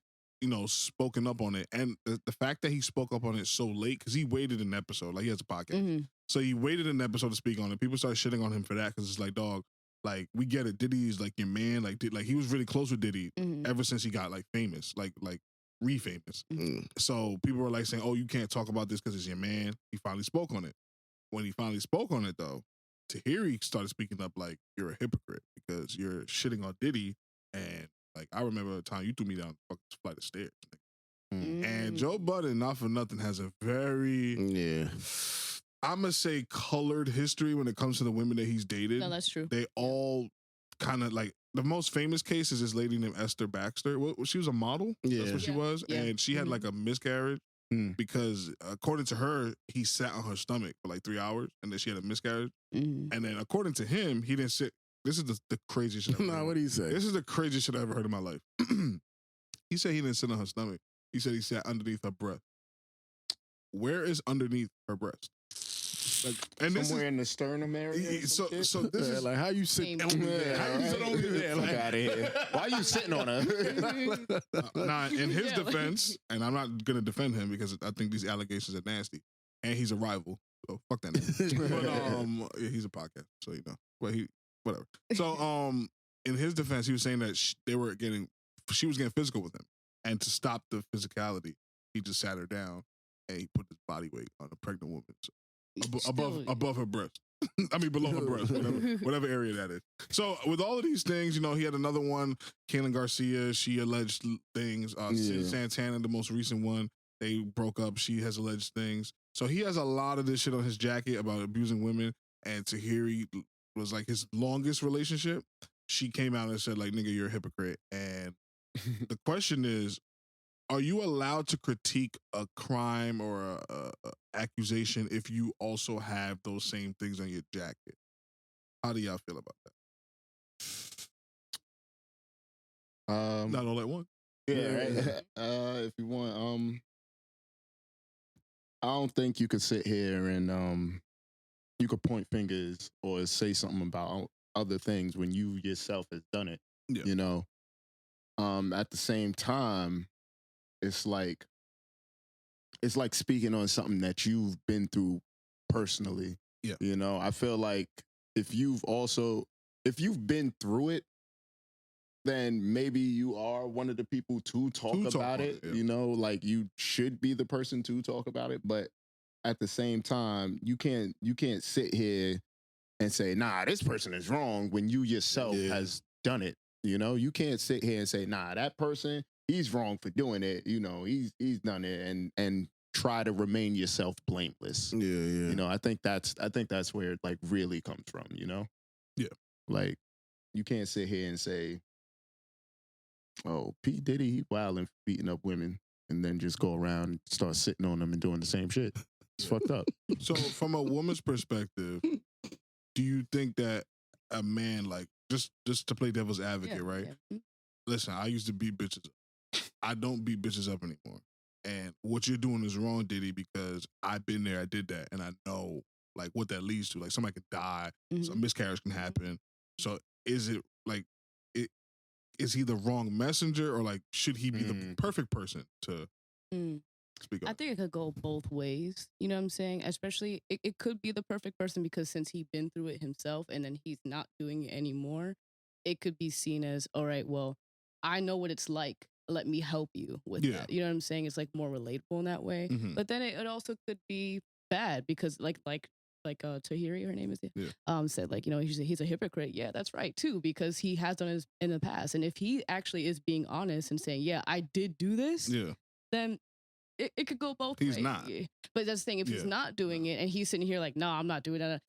spoken up on it. And the fact that he spoke up on it so late, because he waited an episode, like he has a podcast. Mhm. So he waited an episode to speak on it. People started shitting on him for that because it's like, dog, like we get it. Diddy's like your man. Like he was really close with Diddy Mhm. ever since he got like famous, like re-famous. Mm. So people were like saying, oh, you can't talk about this because it's your man. He finally spoke on it. When he finally spoke on it, though, Tahiri started speaking up like, you're a hypocrite because you're shitting on Diddy. And like, I remember a time you threw me down the fucking flight of stairs. Mm. And Joe Budden, not for nothing, has a very, Yeah. I'm going to say, colored history when it comes to the women that he's dated. No, that's true. They all kind of like, the most famous case is this lady named Esther Baxter. She was a model. Yeah. That's what she Yeah. was. Yeah. And she had like a miscarriage because according to her, he sat on her stomach for like 3 hours and then she had a miscarriage. Mhm. And then according to him, he didn't sit. This is the craziest shit I've ever Nah, heard. what do you say? This is the craziest shit I ever heard in my life. He said he didn't sit on her stomach. He said he sat underneath her breast. Where is underneath her breast? Like, and this Somewhere is in the sternum area. or some shit? so this Yeah, is like how you sit Same. on Yeah, how you sit right. on there? Fuck Like, outta here. Why you sitting on her? now in his Yeah, like- defense, and I'm not gonna defend him because I think these allegations are nasty, and he's a rival. So fuck that nigga. But yeah, he's a podcast, so But he whatever. So in his defense, he was saying that she was getting physical with him, and to stop the physicality, he just sat her down and he put his body weight on a pregnant woman above her breast. I mean, below her breast, whatever area that is. So with all of these things, he had another one, Kaylin Garcia. She alleged things. Yeah. Santana, the most recent one, they broke up. She has alleged things. So he has a lot of this shit on his jacket about abusing women. And Tahiri was like his longest relationship. She came out and said, like, nigga, you're a hypocrite. And the question is, are you allowed to critique a crime or a accusation if you also have those same things on your jacket? How do y'all feel about that? Not all at once. Yeah, right. If you want, I don't think you could sit here and you could point fingers or say something about other things when you yourself has done it. Yeah. At the same time, it's like speaking on something that you've been through personally. Yeah. I feel like if you've been through it, then maybe you are one of the people to talk about it. Yeah. Like you should be the person to talk about it. But at the same time, you can't sit here and say, nah, this person is wrong when you yourself has done it. You can't sit here and say, nah, that person, he's wrong for doing it. He's done it and try to remain yourself blameless. yeah. I think that's where it like really comes from, Yeah. Like you can't sit here and say, oh, P. Diddy, he wilding, beating up women, and then just go around and start sitting on them and doing the same shit. It's fucked up. So from a woman's perspective, do you think that a man, like, just to play devil's advocate, right? Yeah. Listen, I used to beat bitches up. I don't beat bitches up anymore. And what you're doing is wrong, Diddy, because I've been there, I did that, and I know like what that leads to. Like somebody could die, Mhm. a miscarriage can happen. So is it like is he the wrong messenger, or like should he be the perfect person to Mm. speak I up? think it could go both ways. You know what I'm saying? Especially, it could be the perfect person because since he's been through it himself and then he's not doing it anymore, it could be seen as, all right, well, I know what it's like. Let me help you with Yeah. that. You know what I'm saying? It's like more relatable in that way. Mhm. But then it also could be bad because like Tahiri, her name is, Yeah. said like, he's a hypocrite. Yeah, that's right too, because he has done it in the past. And if he actually is being honest and saying, yeah, I did do this, Yeah. then it could go both He's ways. not. Yeah. But that's the thing. If he's Yeah. not doing it and he's sitting here like, no, I'm not doing that,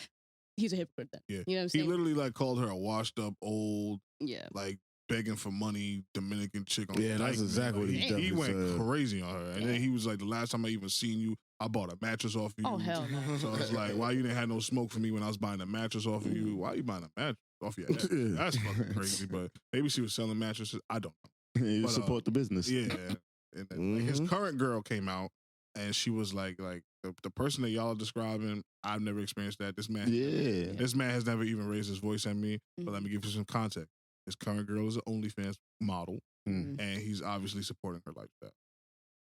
he's a hypocrite then. Yeah. You know what I'm He saying? literally like called her a washed up old, Yeah. like begging for money Dominican chick on Yeah, that's Dyke, man. exactly what Like, he he definitely went said. crazy on her. And then he was like, the last time I even seen you, I bought a mattress off of you. Oh, hell no. So it's like, why you didn't have no smoke for me when I was buying a mattress off of you? Why you buying a mattress off your head? That's fucking crazy. But maybe she was selling mattresses. I don't know. You But, support the business. Yeah. And then, like, his current girl came out and she was like the person that y'all are describing, I've never experienced that. This man has never even raised his voice at me. But let me give you some context. His current girl is an OnlyFans model, and he's obviously supporting her lifestyle.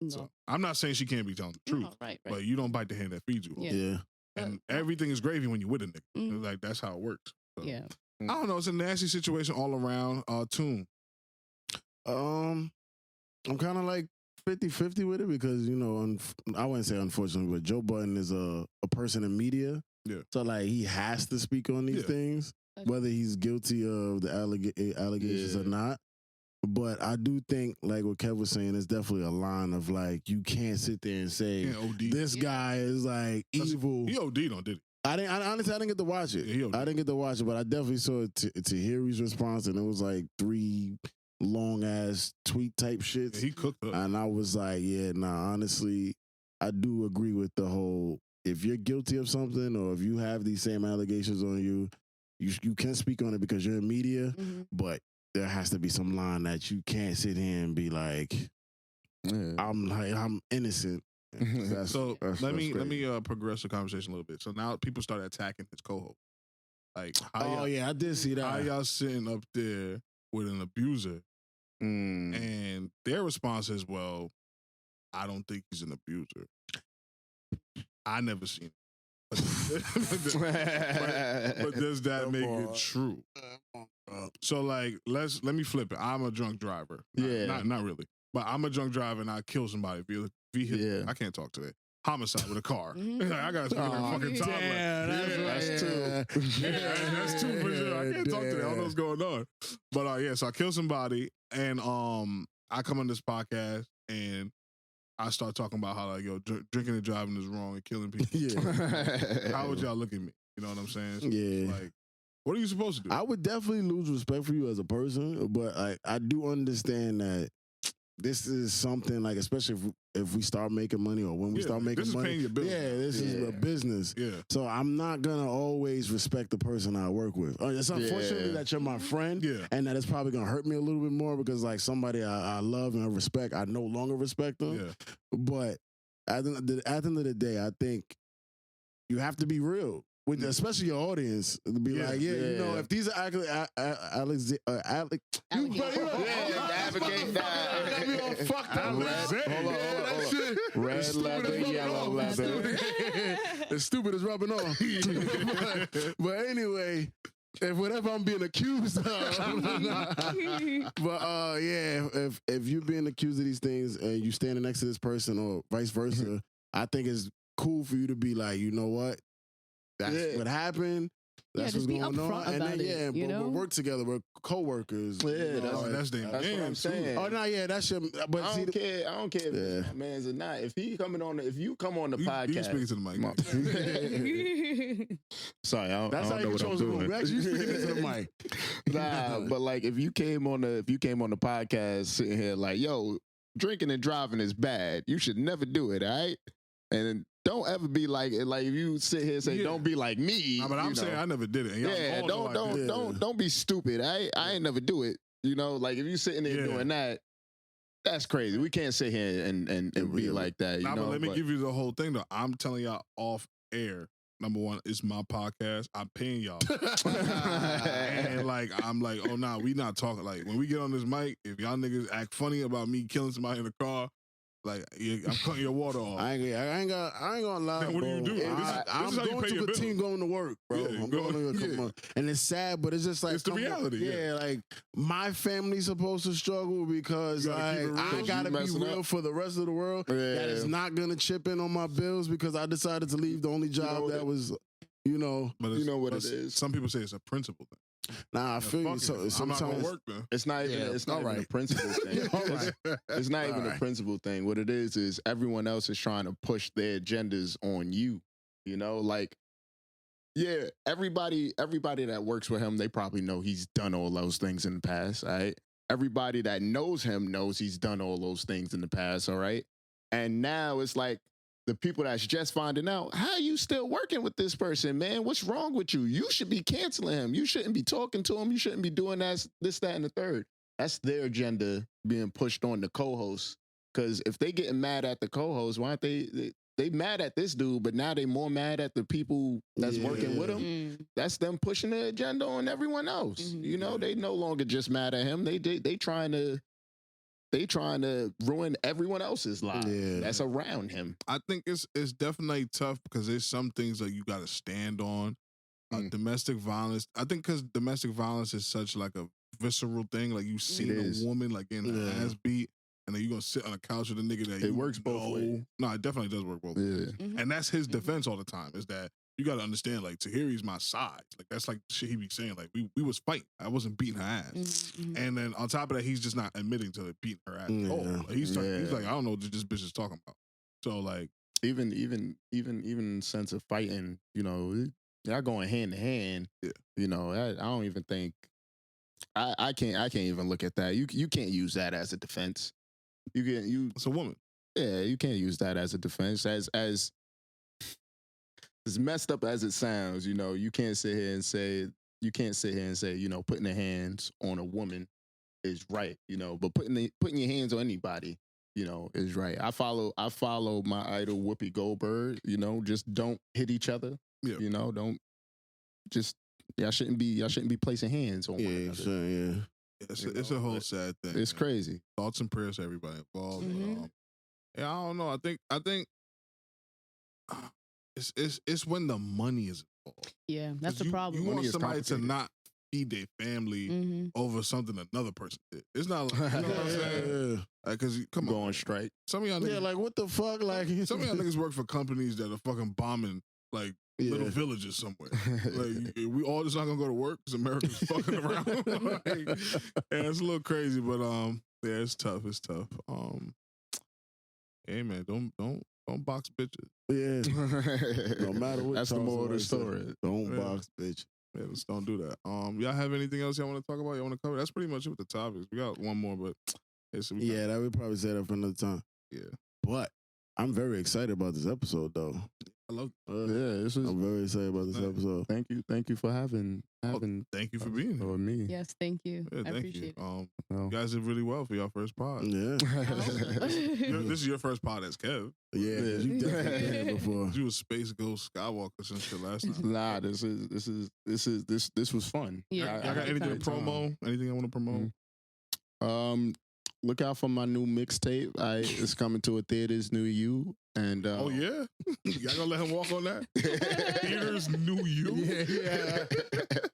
No. So I'm not saying she can't be telling the truth, No, right. but you don't bite the hand that feeds you. Yeah. And everything is gravy when you with a nigga. Like that's how it works. So, Yeah. I don't know. It's a nasty situation all around. Tune. I'm kind of like 50-50 with it because, you know, I wouldn't say unfortunately, but Joe Budden is a person in media. Yeah. So, like, he has to speak on these things, whether he's guilty of the allegations or not. But I do think, like what Kev was saying, it's definitely a line of, like, you can't sit there and say, this guy is, like, evil. He OD'd on, did he? Honestly, I didn't get to watch it. Yeah, I didn't get to watch it, but I definitely saw Tahiri's response, and it was, like, 3 long-ass tweet type shits. Yeah, he cooked up. And I was like, honestly, I do agree with the whole, if you're guilty of something or if you have these same allegations on you, you can speak on it because you're in media, but there has to be some line that you can't sit here and be like, I'm innocent. Let me progress the conversation a little bit. So now people start attacking his co-host. Like, I did see that. How y'all sitting up there with an abuser? And their response is, well, I don't think he's an abuser. I never seen it. But does that make it true? So like, let me flip it. I'm a drunk driver. Not really. But I'm a drunk driver and I kill somebody via I can't talk today. Homicide with a car. I got a fucking toddler. That's two. That's two for sure. I can't talk today. I don't know what's going on. But so I kill somebody and I come on this podcast and I start talking about how like drinking and driving is wrong and killing people. How would y'all look at me? You know what I'm saying? So, like, what are you supposed to do? I would definitely lose respect for you as a person, but I do understand that this is something like, especially if we start making money or when we start making money. This is paying your bills. This is a business. Yeah. So I'm not gonna always respect the person I work with. It's unfortunately that you're my friend, and that it's probably gonna hurt me a little bit more because like somebody I love and I respect, I no longer respect them. Yeah. But at the end of the day, I think you have to be real. With especially your audience, to be like, you know, if these are Alex, red leather, yellow leather. It's stupid as rubbing off. But anyway, if whatever I'm being accused of, but if you're being accused of these things and you standing next to this person or vice versa, I think it's cool for you to be like, you know what? That's what happened. That's what's going on. And then, we'll work together. We're co-workers. That's damn. That's what I'm saying. Oh, no, that's your... But I don't care if it's my man's or not. If you come on the podcast... You speaking to the mic. Sorry, I that's don't how know you what I'm chose the doing. room. Actually, you speaking to the mic. Nah, but like if you came on the podcast sitting here like, yo, drinking and driving is bad. You should never do it, all right? And don't ever be like if you sit here and say don't be like me. Nah, but I'm saying I never did it. And don't be stupid. I ain't never do it. You know, like if you sitting there doing that, that's crazy. We can't sit here and be like that. But let me give you the whole thing though. I'm telling y'all off air. Number one, it's my podcast. I'm paying y'all. And like, I'm like, oh nah, we not talking. Like when we get on this mic, if y'all niggas act funny about me killing somebody in the car, like I'm cutting your water off. I ain't gonna lie. Then what do you do? I'm going to continue going to work, bro. I'm going to and it's sad, but it's just like it's the reality. Like my family's supposed to struggle because I gotta be real for the rest of the world. That is not gonna chip in on my bills because I decided to leave the only job that was, But you know what it is. Some people say it's a principle thing. Nah, I feel you. So sometimes I'm not gonna work, man. It's not even. It's not even a principle thing. It's not even a principle thing. What it is everyone else is trying to push their agendas on you. You know, like everybody that works with him, they probably know he's done all those things in the past. All right, everybody that knows him knows he's done all those things in the past. All right, and now it's like, the people that's just finding out, how you still working with this person, man? What's wrong with you? You should be canceling him. You shouldn't be talking to him. You shouldn't be doing this, that, and the third. That's their agenda being pushed on the co-host. Because if they getting mad at the co-host, why aren't they mad at this dude, but now they more mad at the people that's working with him? Mm. That's them pushing the agenda on everyone else. Mhm. You know, they no longer just mad at him. They trying to ruin everyone else's lives Yeah. that's around him. I think it's definitely tough because there's some things that you got to stand on. Domestic violence. I think because domestic violence is such like a visceral thing. Like you see is. a woman like getting her Yeah. ass beat, and then you gonna sit on a couch with a nigga that It works both know- ways. No, it definitely does work both ways. Yeah. And that's his defense all the time. Is that you got to understand? Like Tahiri's my side. Like that's like shit he be saying. Like we was fighting. I wasn't beating her ass. Mhm. And then on top of that, he's just not admitting to beating her ass. Yeah. At all. Like, he's Yeah. like, I don't know what this bitch is talking about. So like, Even in the sense of fighting, you know, y'all going hand to hand. Yeah. You know, I don't even think I can't even look at that. You can't use that as a defense. it's a woman. Yeah, you can't use that as a defense. As messed up as it sounds, you know, you can't sit here and say, you know, putting the hands on a woman is right, you know, but putting your hands on anybody, you know, is right. I follow my idol Whoopi Goldberg, you know, just don't hit each other. Yeah. You know, don't just y'all shouldn't be placing hands on one Yeah, another. sure, yeah. It's a whole sad thing. It's man. crazy. Thoughts and prayers to everybody involved. Mhm. Yeah, I don't know. I think it's when the money is involved. Yeah, that's 'Cause the you, problem. You want Money is somebody to complicated. not feed their family hmm over something another person did. It's not like, you know what I'm saying? Because come on, Go on strike. some of y'all Yeah, niggas, like what the fuck? Like some of y'all niggas work for companies that are fucking bombing like little yeah. villages somewhere. Like we all just not gonna go to work because America's fucking around. Like, yeah, it's a little crazy, but yeah, it's tough. It's tough. Hey man, don't box bitches. Yeah. No matter what. That's the Charles moral of the somebody story. said, Don't Yeah. box, bitch. Yeah, just don't do that. Y'all have anything else y'all want to talk about? Y'all want to cover? That's pretty much it with the topics. We got one more, but Yeah, that would probably say that for another time. Yeah. But I'm very excited about this episode, though. I love. Yeah, this is. I'm very excited about this Nice. episode. Thank you for having Thank you for being here. or me. Yes, thank you. Yeah, I thank appreciate you. it. No. You guys did really well for your first pod. Yeah. This is your first pod as Kev. Yeah, 'cause you definitely been here before. You was Space Ghost Skywalker some shit last time. Nah, this was fun. Yeah. Y'all got anything to promo? Anything I want to promote? Look out for my new mixtape. It's coming to a theaters near you. And Oh yeah, y'all gonna let him walk on that? Theaters knew you. Yeah.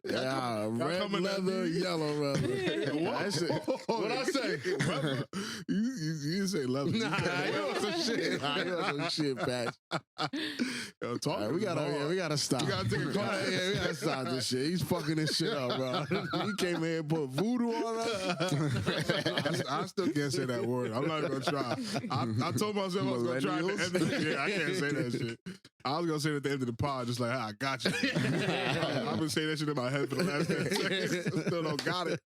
Yeah, red coming at leather, me? yellow leather. What? That shit- What'd I say? Leather. You didn't say leather. You Nah, said you want some shit. Nah, you want some shit, Patch. Yo, talk All right, we gotta stop. We gotta take a class. Yeah, we gotta stop this shit. He's fucking this shit up, bro. He came here and put voodoo on us. I still can't say that word. I'm not even gonna try. I told myself I was gonna try at the end of the, yeah, I can't say that shit. I was gonna say it at the end of the pod, just like, I got you. I've been saying that shit in my head for the last 10 seconds. I still don't got it.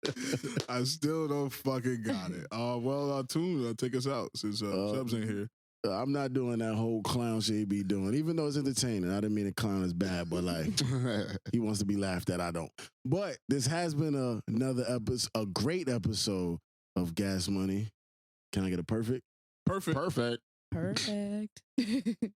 I still don't fucking got it. Well, Toon, take us out since Subs ain't here. I'm not doing that whole clown shit he be doing, even though it's entertaining. I didn't mean a clown is bad, but like he wants to be laughed at. I don't. But this has been another episode, a great episode of Gas Money. Can I get a perfect? Perfect. Perfect. Perfect.